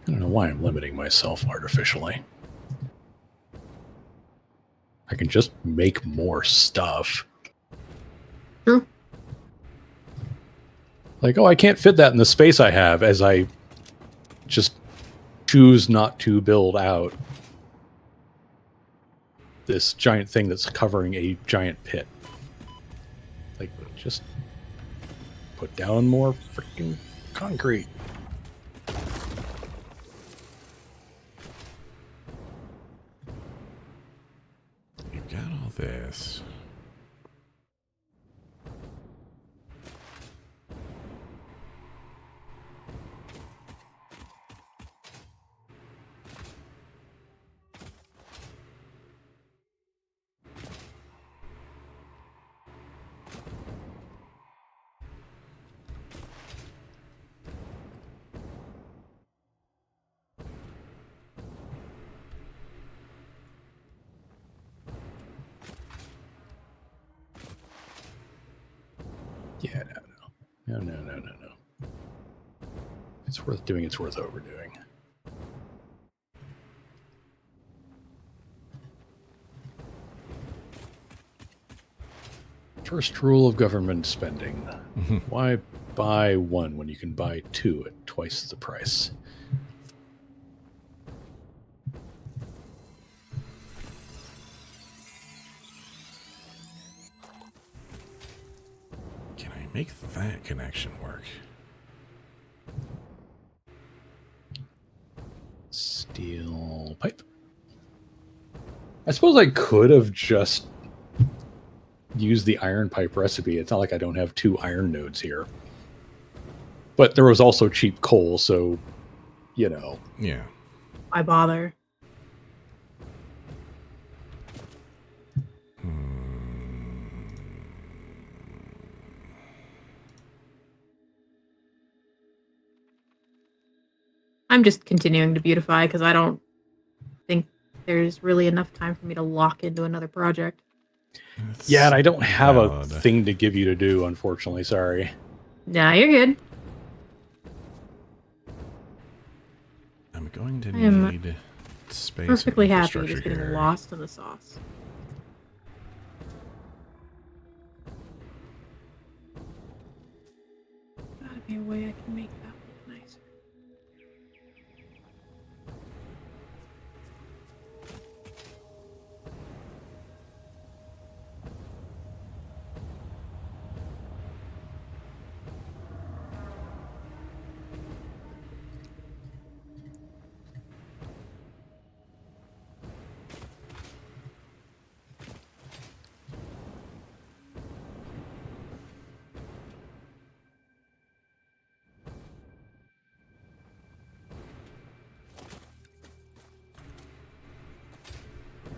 I don't know why I'm limiting myself artificially. I can just make more stuff. True. Like, oh, I can't fit that in the space I have, as I just choose not to build out this giant thing that's covering a giant pit. Like, just put down more freaking concrete. You've got all this. Yeah, no. If it's worth doing, it's worth overdoing. First rule of government spending. Why buy one when you can buy two at twice the price? Can I make that connection work? Steel pipe. I suppose I could have just used the iron pipe recipe. It's not like I don't have 2 iron nodes here. But there was also cheap coal, so, you know. Yeah. Why bother? I'm just continuing to beautify because I don't think there's really enough time for me to lock into another project. Yeah, and I don't have a valid. thing to give you to do, unfortunately. Sorry. Nah, you're good. I'm going to I am need space. Perfectly and happy infrastructure just getting here. lost in the sauce. Gotta be a way I can make that look nicer.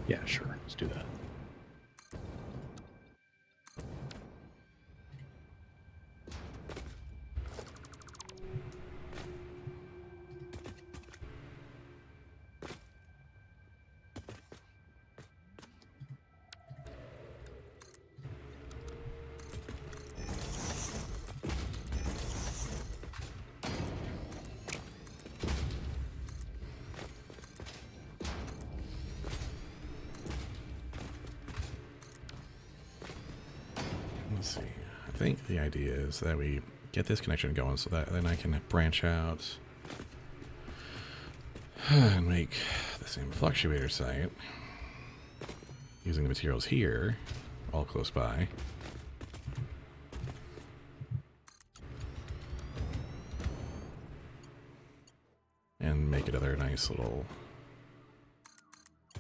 Yeah, sure. Let's do that. Let's see. I think the idea is that we get this connection going so that then I can branch out and make the same fluctuator site using the materials here, all close by. And make another nice little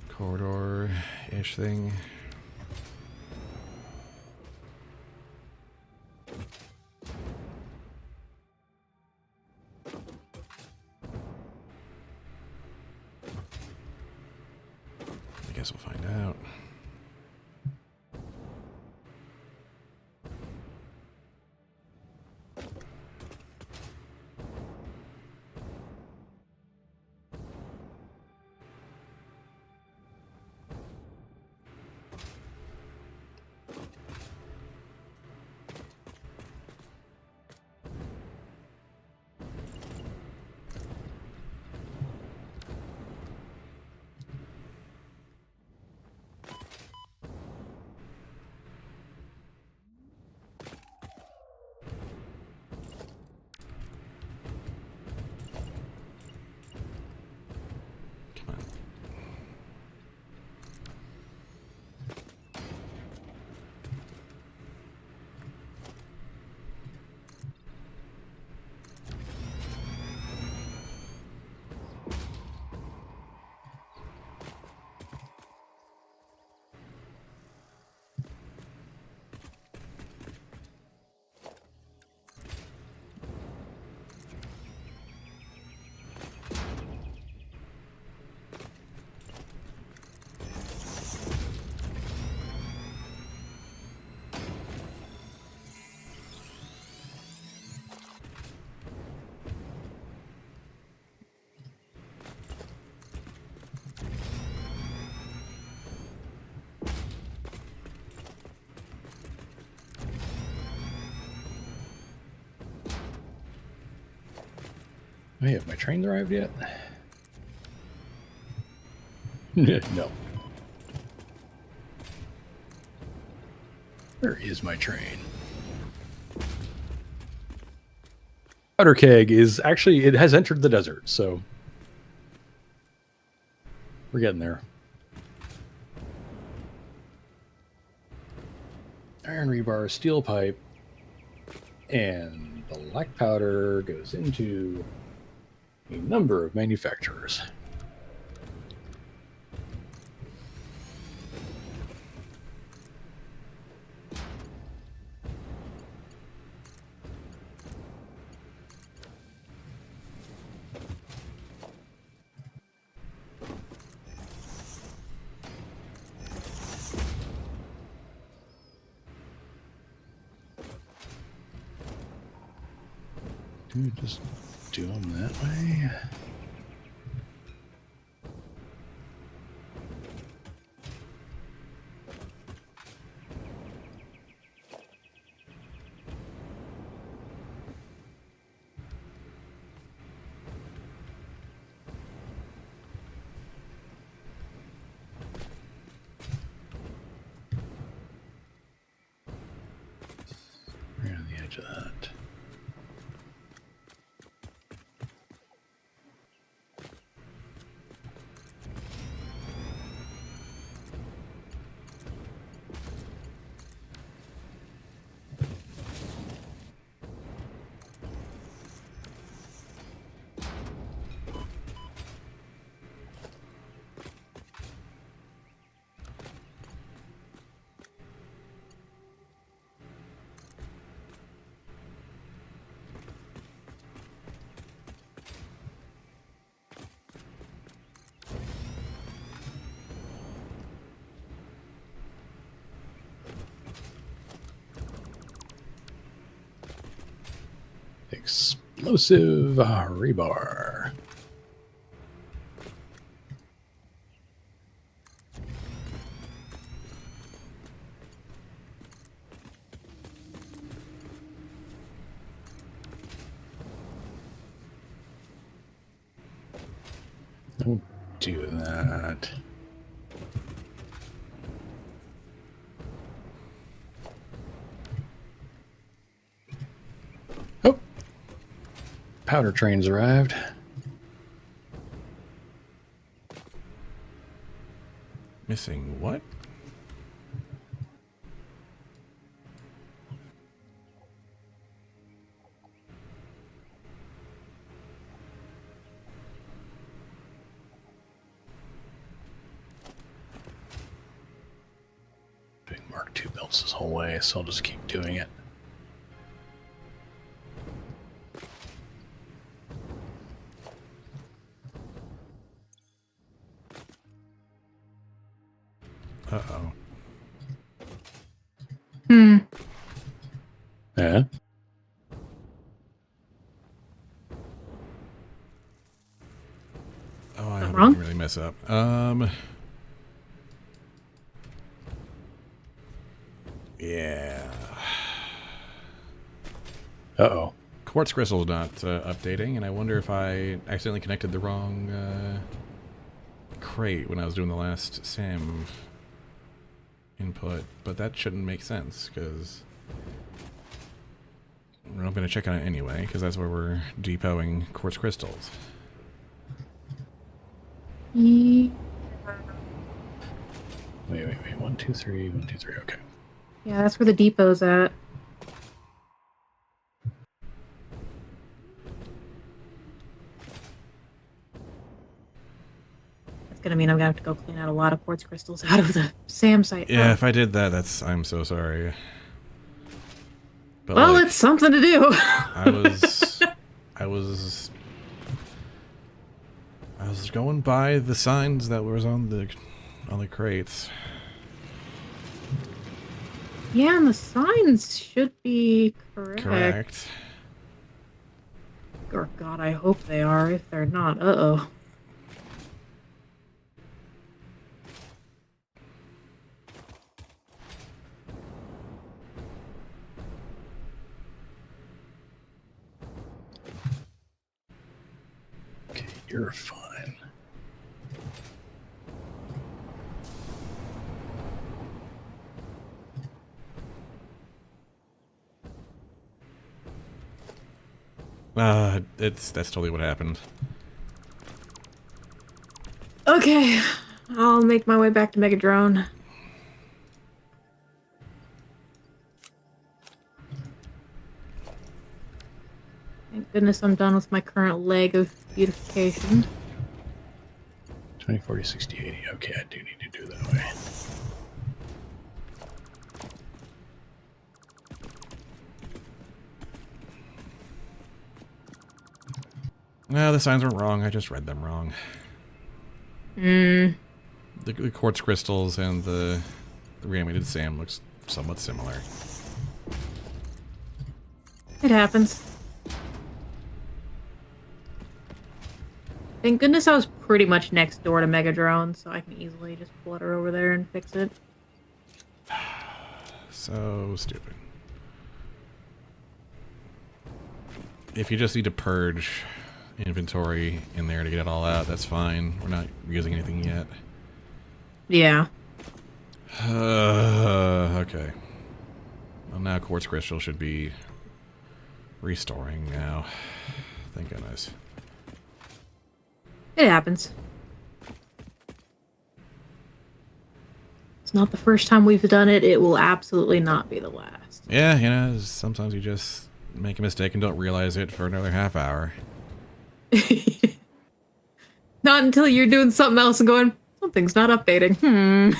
corridor-ish thing. I guess we'll find out. Hey, have my train arrived yet? No. Where is my train? Powder keg is actually, it has entered the desert, so we're getting there. Iron rebar, steel pipe, and black powder goes into a number of manufacturers. Dude, just do them that way. Right on the edge of that. Explosive rebar. Don't do that. Oh, powder train's arrived. Missing what? Doing Mark II belts this whole way, so I'll just keep doing it. Uh-oh. Hmm. Yeah. Oh, I That hope I wrong? didn't really mess up. Yeah. Uh-oh. Quartz crystal's not updating, and I wonder if I accidentally connected the wrong crate when I was doing the last SAM input, but that shouldn't make sense, because we're not going to check on it anyway, because that's where we're depoting quartz crystals. Yeah, Wait. 1, 2, 3. 1, 2, 3. Okay. that's where the depot's at. That's gonna mean I'm gonna have to go clean out a lot of quartz crystals out of the SAM site. Yeah, Oh. if I did that, I'm so sorry. But Well, like, it's something to do. I was going by the signs that was on the crates. Yeah, and the signs should be correct. Correct. Or God, I hope they are. If they're not, uh-oh. You're fine. That's totally what happened. Okay, I'll make my way back to Megadrone. Thank goodness I'm done with my current leg of beautification. 20, 40, 60, 80. Okay, I do need to do that way. No, the signs were wrong. I just read them wrong. Hmm. The quartz crystals and the reanimated Sam looks somewhat similar. It happens. Thank goodness I was pretty much next door to Megadrone, so I can easily just flutter over there and fix it. So stupid. If you just need to purge inventory in there to get it all out, that's fine. We're not using anything yet. Yeah. Okay. Well, now quartz crystal should be restoring now. Thank goodness. It happens. It's not the first time we've done it. It will absolutely not be the last. Yeah, you know, sometimes you just make a mistake and don't realize it for another half hour. Not until you're doing something else and going, something's not updating.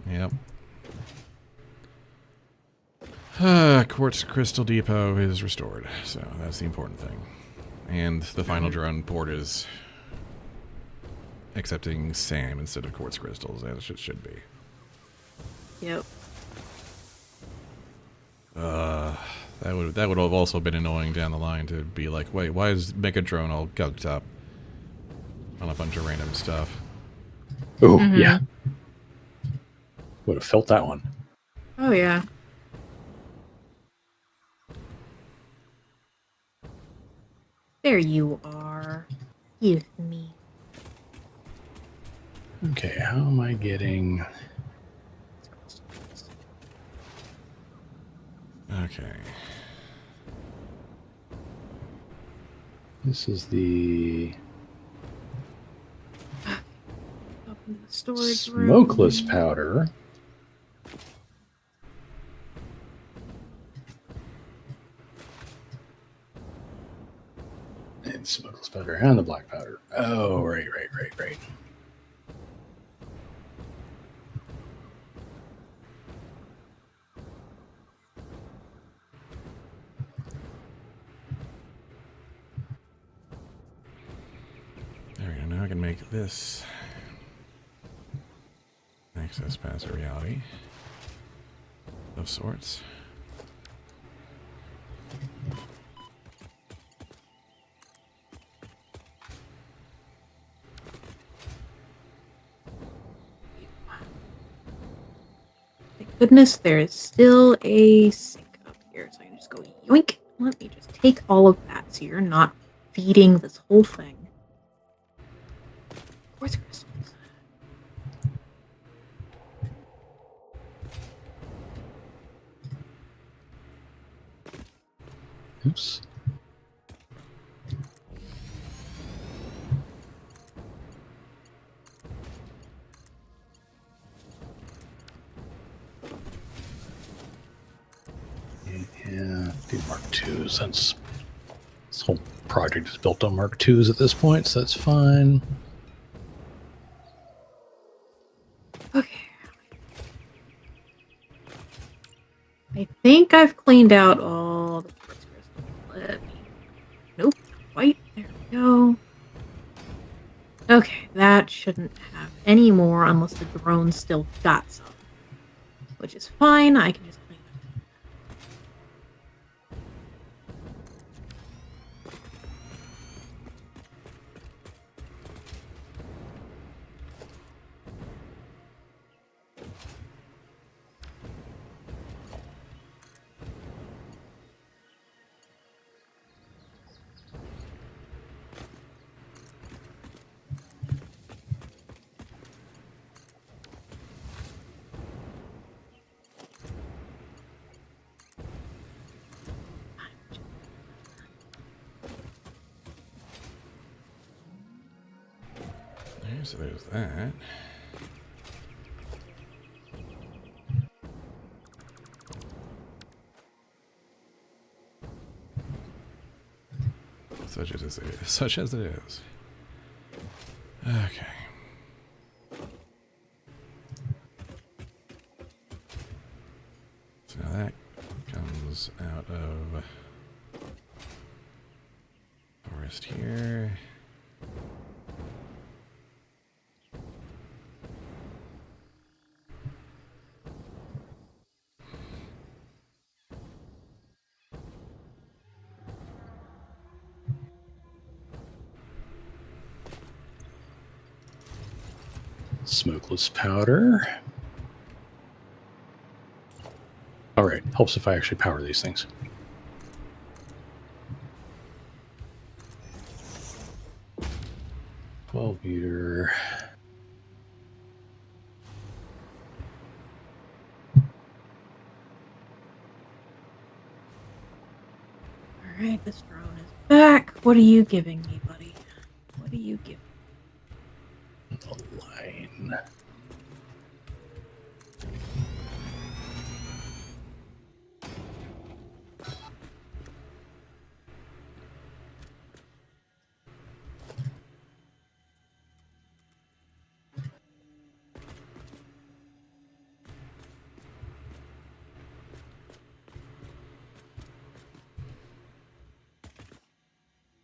Yep. Quartz Crystal Depot is restored, so that's the important thing. And the final drone port is accepting SAM instead of quartz crystals, as it should be. Yep. That would have also been annoying down the line to be like, wait, why is Megadrone all gunked up on a bunch of random stuff? Oh, yeah. Would have felt that one. Oh, yeah. There you are. Give me. Okay, how am I getting... Okay. This is the Open the storage room. smokeless powder. And smokeless powder and the black powder. Oh, right. There we go. Now I can make this access pass a reality of sorts. Thank goodness there is still a sink up here, so I can just go yoink. Let me just take all of that so you're not feeding this whole thing. Quartz crystals. Oops. Yeah, do Mark IIs. Since this whole project is built on Mark IIs at this point, so that's fine. Okay. I think I've cleaned out all the quartz crystals. Let me... Nope. Quite. There we go. Okay, that shouldn't have any more unless the drone still got some. Which is fine. I can just clean it. So there's that. Such as it is. Such as it is. Okay. So now that comes out of forest here. Smokeless powder. All right, helps if I actually power these things. $12 meter. All right, this drone is back. What are you giving me, buddy? What are you giving? The line.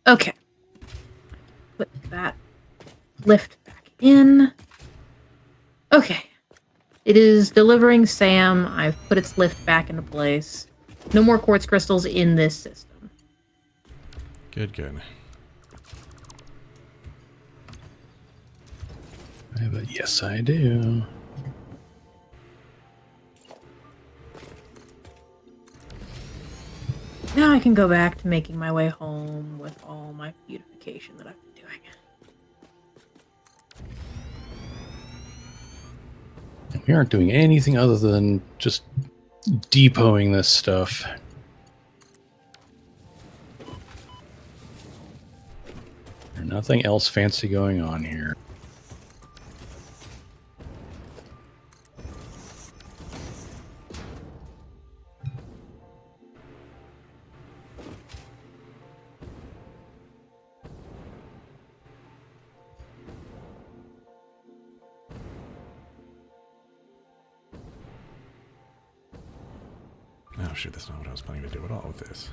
Okay. Put that lift back in. Okay. It is delivering Sam. I've put its lift back into place. No more quartz crystals in this system. Good, good. But yes, I do. Now I can go back to making my way home with all my beautification that I've been doing. We aren't doing anything other than just depoting this stuff. There's nothing else fancy going on here. Oh shit, that's not what I was planning to do at all with this.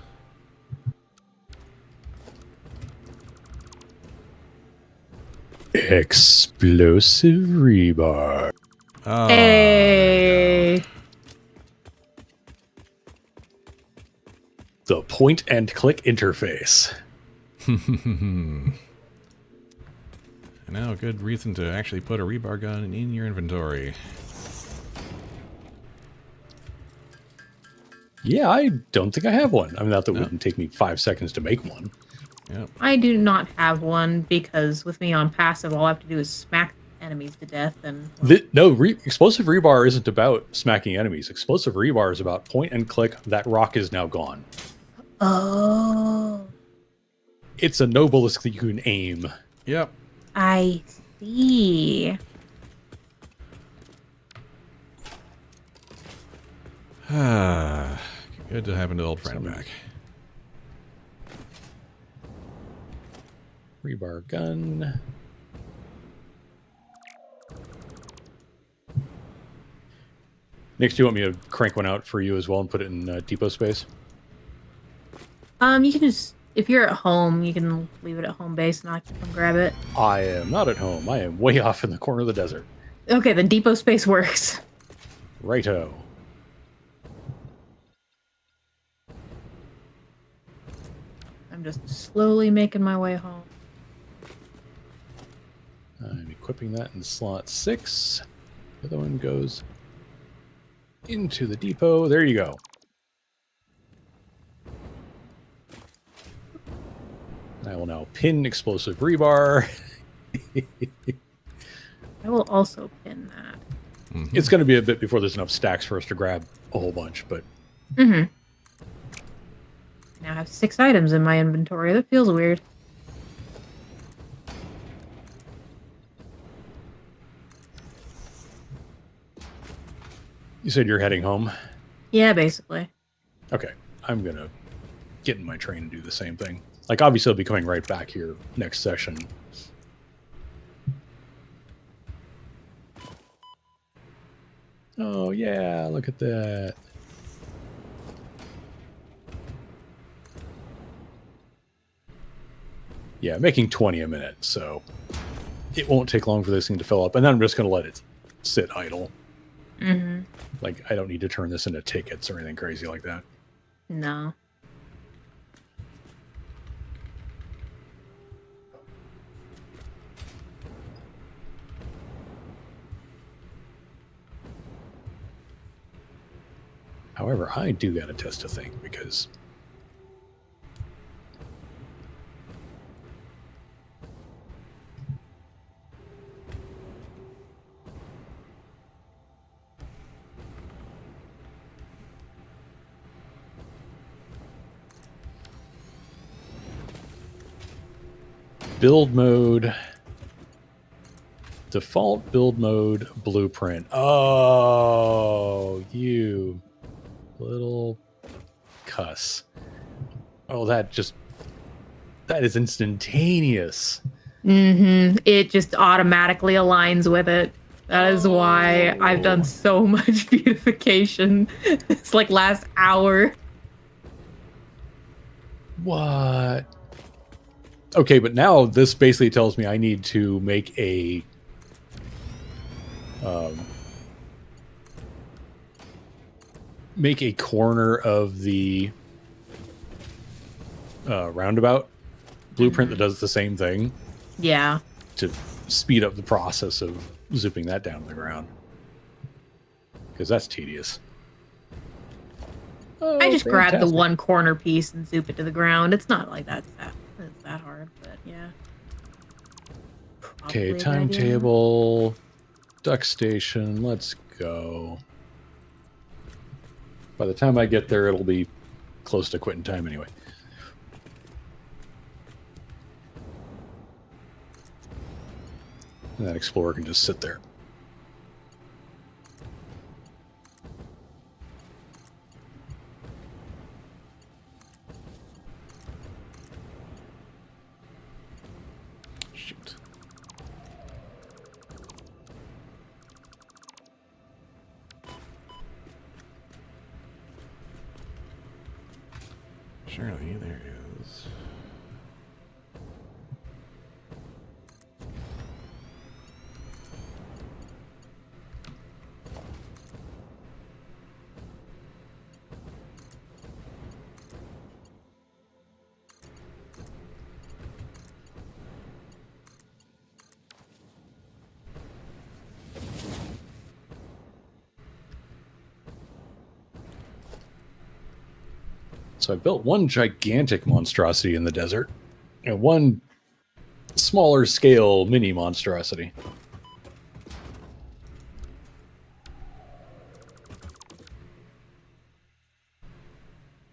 Explosive rebar. Oh, Hey! The point and click interface. And now a good reason to actually put a rebar gun in your inventory. Yeah, I don't think I have one. I mean, not that it No. wouldn't take me 5 seconds to make one. Yep. I do not have one because with me on passive, all I have to do is smack enemies to death and... Explosive rebar isn't about smacking enemies. Explosive rebar is about point and click. That rock is now gone. Oh, It's a no obelisk that you can aim. Yep. I see. Good to have an old friend back. Rebar gun. Nick, do you want me to crank one out for you as well and put it in depot space? You can just... If you're at home, you can leave it at home base and I can come grab it. I am not at home. I am way off in the corner of the desert. Okay, then depot space works. Righto. I'm just slowly making my way home. I'm equipping that in slot 6. The other one goes into the depot. There you go. I will now pin explosive rebar. I will also pin that. Mm-hmm. It's going to be a bit before there's enough stacks for us to grab a whole bunch, but Mm-hmm. Now I have 6 items in my inventory. That feels weird. You said you're heading home? Yeah, basically. Okay. I'm going to get in my train and do the same thing. Like, obviously, I'll be coming right back here next session. Oh, yeah, look at that. Yeah, making 20 a minute, so it won't take long for this thing to fill up. And then I'm just going to let it sit idle. Mm-hmm. Like, I don't need to turn this into tickets or anything crazy like that. No. However, I do got to test a thing because build mode, default build mode, blueprint. Oh, you little cuss. Oh, that is instantaneous. Mm-hmm. It just automatically aligns with it. That is why I've done so much beautification. It's like last hour. What? Okay, but now this basically tells me I need to make a corner of the roundabout blueprint that does the same thing Yeah. to speed up the process of zipping that down to the ground. Because that's tedious. Oh, I just grabbed the fantastic. one corner piece and zoop it to the ground. It's not like it's that hard, but yeah. Okay, Probably a good idea. timetable, duck station, let's go. By the time I get there, it'll be close to quitting time anyway. And that explorer can just sit there. Shoot. Surely there is. So I built one gigantic monstrosity in the desert and one smaller scale mini monstrosity.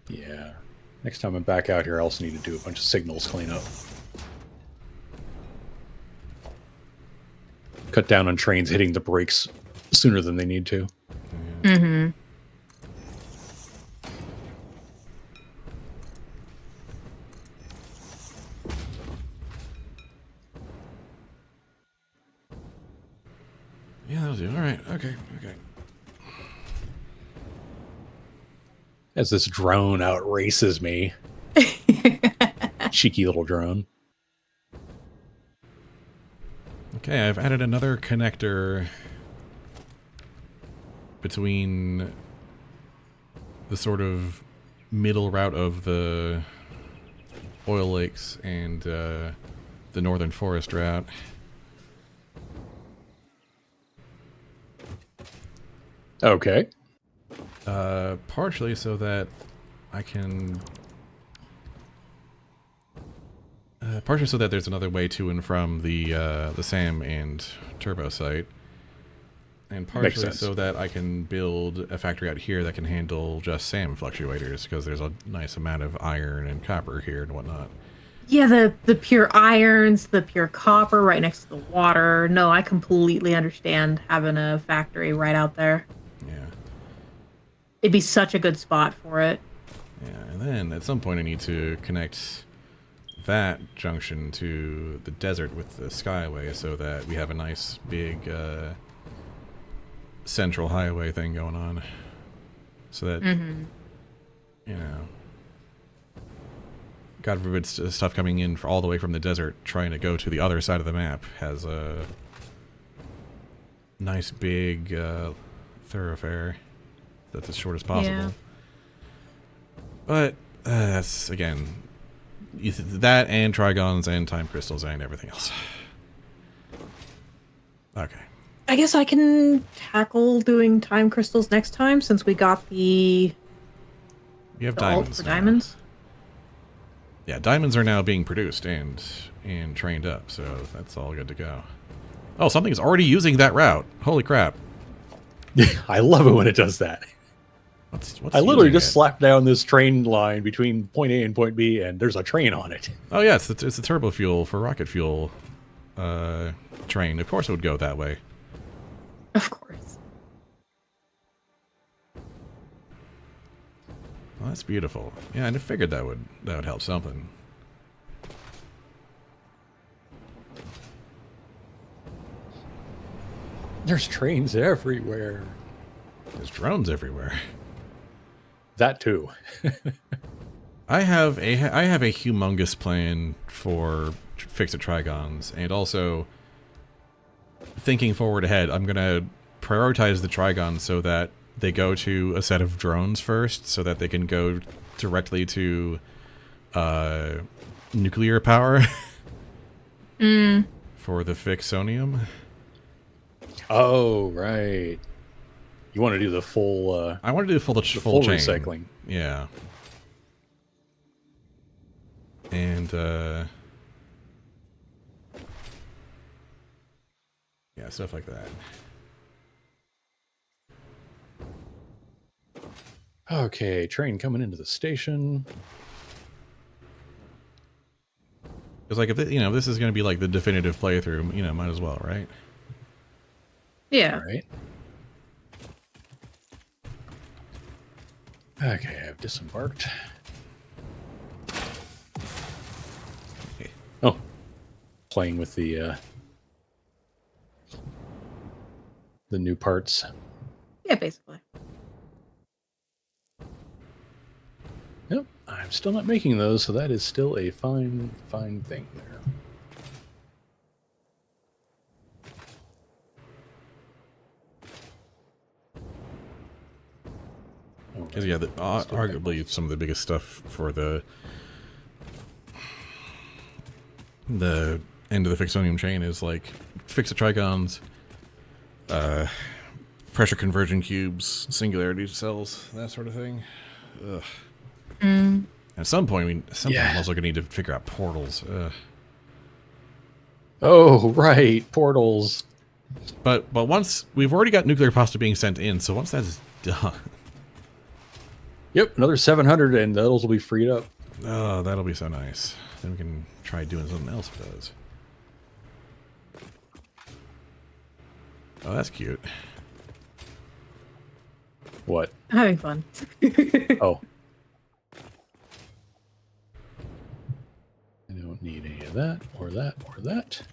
Yeah. Next time I'm back out here, I also need to do a bunch of signals cleanup. Cut down on trains hitting the brakes sooner than they need to. Mm-hmm. Yeah, that'll do. All right. Okay. Okay. As this drone outraces me. Cheeky little drone. Okay, I've added another connector between the sort of middle route of the oil lakes and the northern forest route. Okay. Partially so that I can... partially so that there's another way to and from the SAM and Turbo site. And partially so that I can build a factory out here that can handle just SAM fluctuators, because there's a nice amount of iron and copper here and whatnot. Yeah, the pure irons, the pure copper right next to the water. No, I completely understand having a factory right out there. Yeah. It'd be such a good spot for it. Yeah, and then at some point I need to connect that junction to the desert with the Skyway so that we have a nice big central highway thing going on. So that, you know, God forbid stuff coming in all the way from the desert trying to go to the other side of the map has a nice big thoroughfare that's as short as possible. Yeah. But that's, again, that and Trigons and Time Crystals and everything else. Okay. I guess I can tackle doing time crystals next time since we got You have the alt diamonds for now. diamonds. Yeah, diamonds are now being produced and trained up, so that's all good to go. Oh, something's already using that route. Holy crap. I love it when it does that. What's I literally using just it? slapped down this train line between point A and point B, and there's a train on it. Oh yeah, it's the turbo fuel for rocket fuel train. Of course it would go that way. Of course. Well, that's beautiful. Yeah, and I figured that would help something. There's trains everywhere. There's drones everywhere. That too. I have a humongous plan for Fix-It Trigons, and also thinking forward ahead, I'm gonna prioritize the Trigons so that they go to a set of drones first, so that they can go directly to nuclear power for the Fixonium. Oh, right. You want to do the full I want to do full full chain. recycling. Yeah. And yeah, stuff like that. Okay, train coming into the station. It's like if this is going to be like the definitive playthrough, might as well, right? Yeah. All right. Okay, I've disembarked. Oh, playing with the new parts. Yeah, basically. Yep, I'm still not making those, so that is still a fine thing there. Because yeah, arguably some of the biggest stuff for the end of the Fixonium chain is like Fix-It Trigons, pressure conversion cubes, singularity cells, that sort of thing. Ugh. At some point, I'm also gonna need to figure out portals. Oh, right, portals. But once we've already got nuclear pasta being sent in, so once that's done, Yep, another 700, and those will be freed up. oh, that'll be so nice. Then we can try doing something else with those. Oh, that's cute. What? Having fun. Oh. I don't need any of that, or that, or that.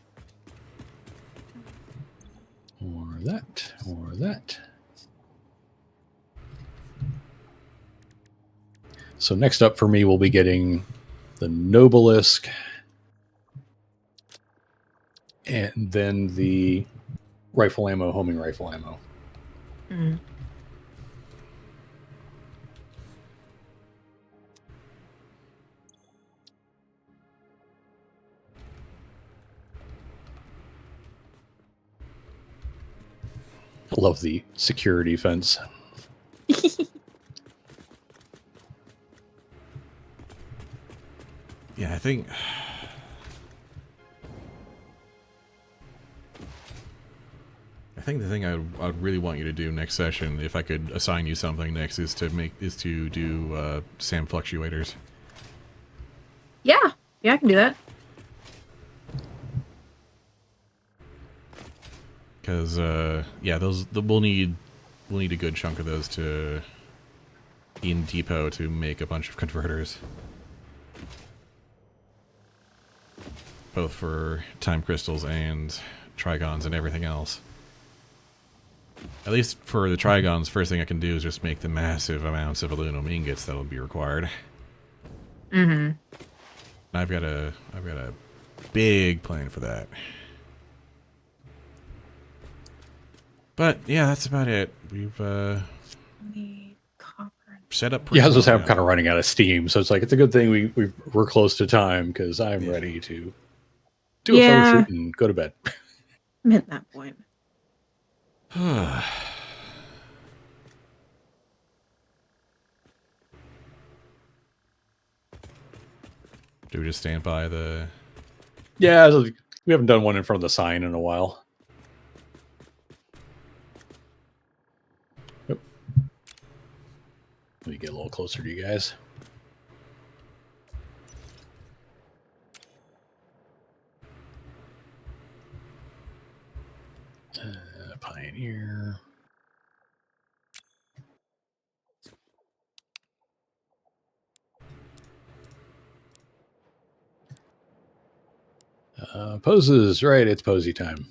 Or that, or that. So next up for me will be getting the Nobelisk, and then the rifle ammo, homing rifle ammo. I love the security fence. Yeah, I think the thing I'd really want you to do next session, if I could assign you something next, is to do SAM fluctuators. Yeah, I can do that. Because yeah, we'll need a good chunk of those to in depot to make a bunch of converters. Both for time crystals and trigons and everything else. At least for the trigons, first thing I can do is just make the massive amounts of aluminum ingots that will be required. Mm-hmm. I've got a big plan for that. But yeah, that's about it. We've Need copper. set up. Yeah, I was just well I'm kind of running out of steam, so it's like it's a good thing we're close to time because I'm ready to do a photo shoot and go to bed. I'm at that point. Do we just stand by the? Yeah, we haven't done one in front of the sign in a while. Yep. Let me get a little closer to you guys. Pioneer. Poses, right? It's posy time.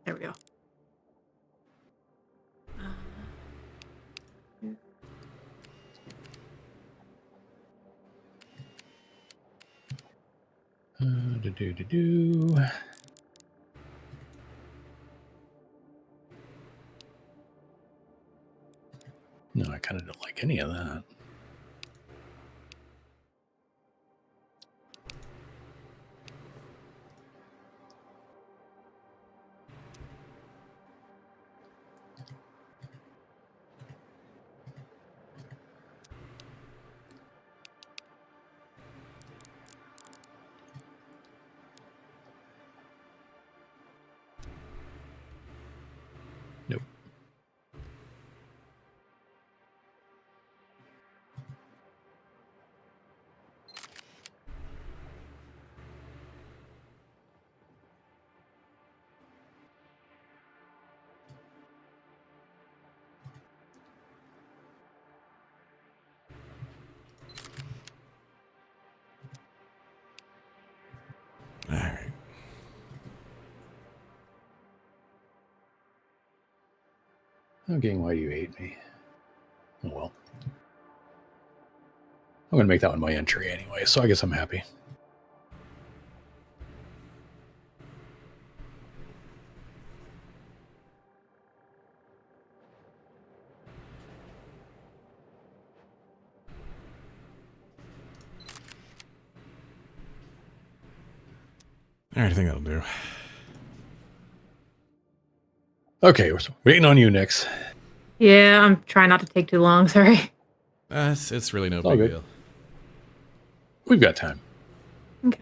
There we go. No, I kind of don't like any of that. Nope. All right. Okay, why do you hate me? Oh well. I'm going to make that one my entry anyway, so I guess I'm happy. All right, I think that'll do. Okay, we're waiting on you, Nix. Yeah, I'm trying not to take too long. Sorry. It's really no all big good. deal. We've got time. Okay.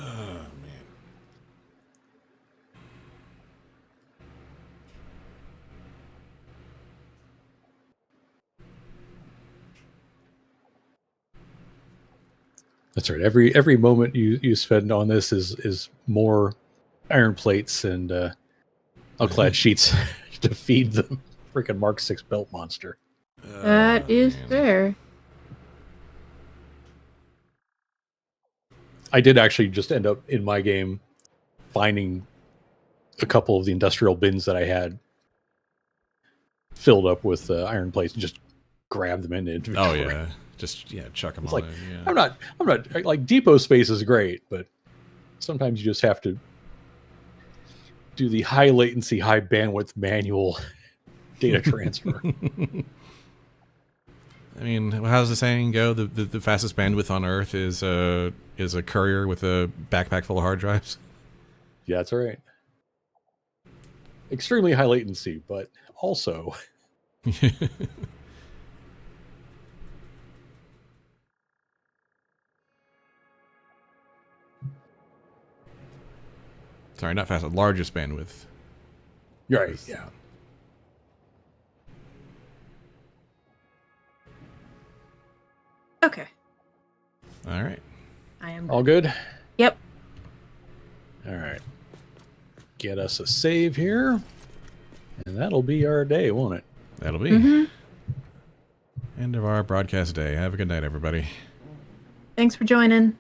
Oh man. That's right. Every moment you spend on this is more iron plates and clad sheets to feed the freaking Mark 6 belt monster. That is Man. fair. I did actually just end up in my game finding a couple of the industrial bins that I had filled up with iron plates and just grab them into inventory. Oh yeah. Just chuck them It's all like, in. Yeah. I'm not like depot space is great, but sometimes you just have to do the high latency, high bandwidth manual data transfer. I mean, how's the saying go? The fastest bandwidth on Earth is a courier with a backpack full of hard drives. Yeah, that's right. Extremely high latency, but also Sorry, not fast. Largest bandwidth. you're right. Yeah. Okay. All right. I am. All good. Yep. All right. Get us a save here, and that'll be our day, won't it? That'll be end of our broadcast day. Have a good night, everybody. Thanks for joining.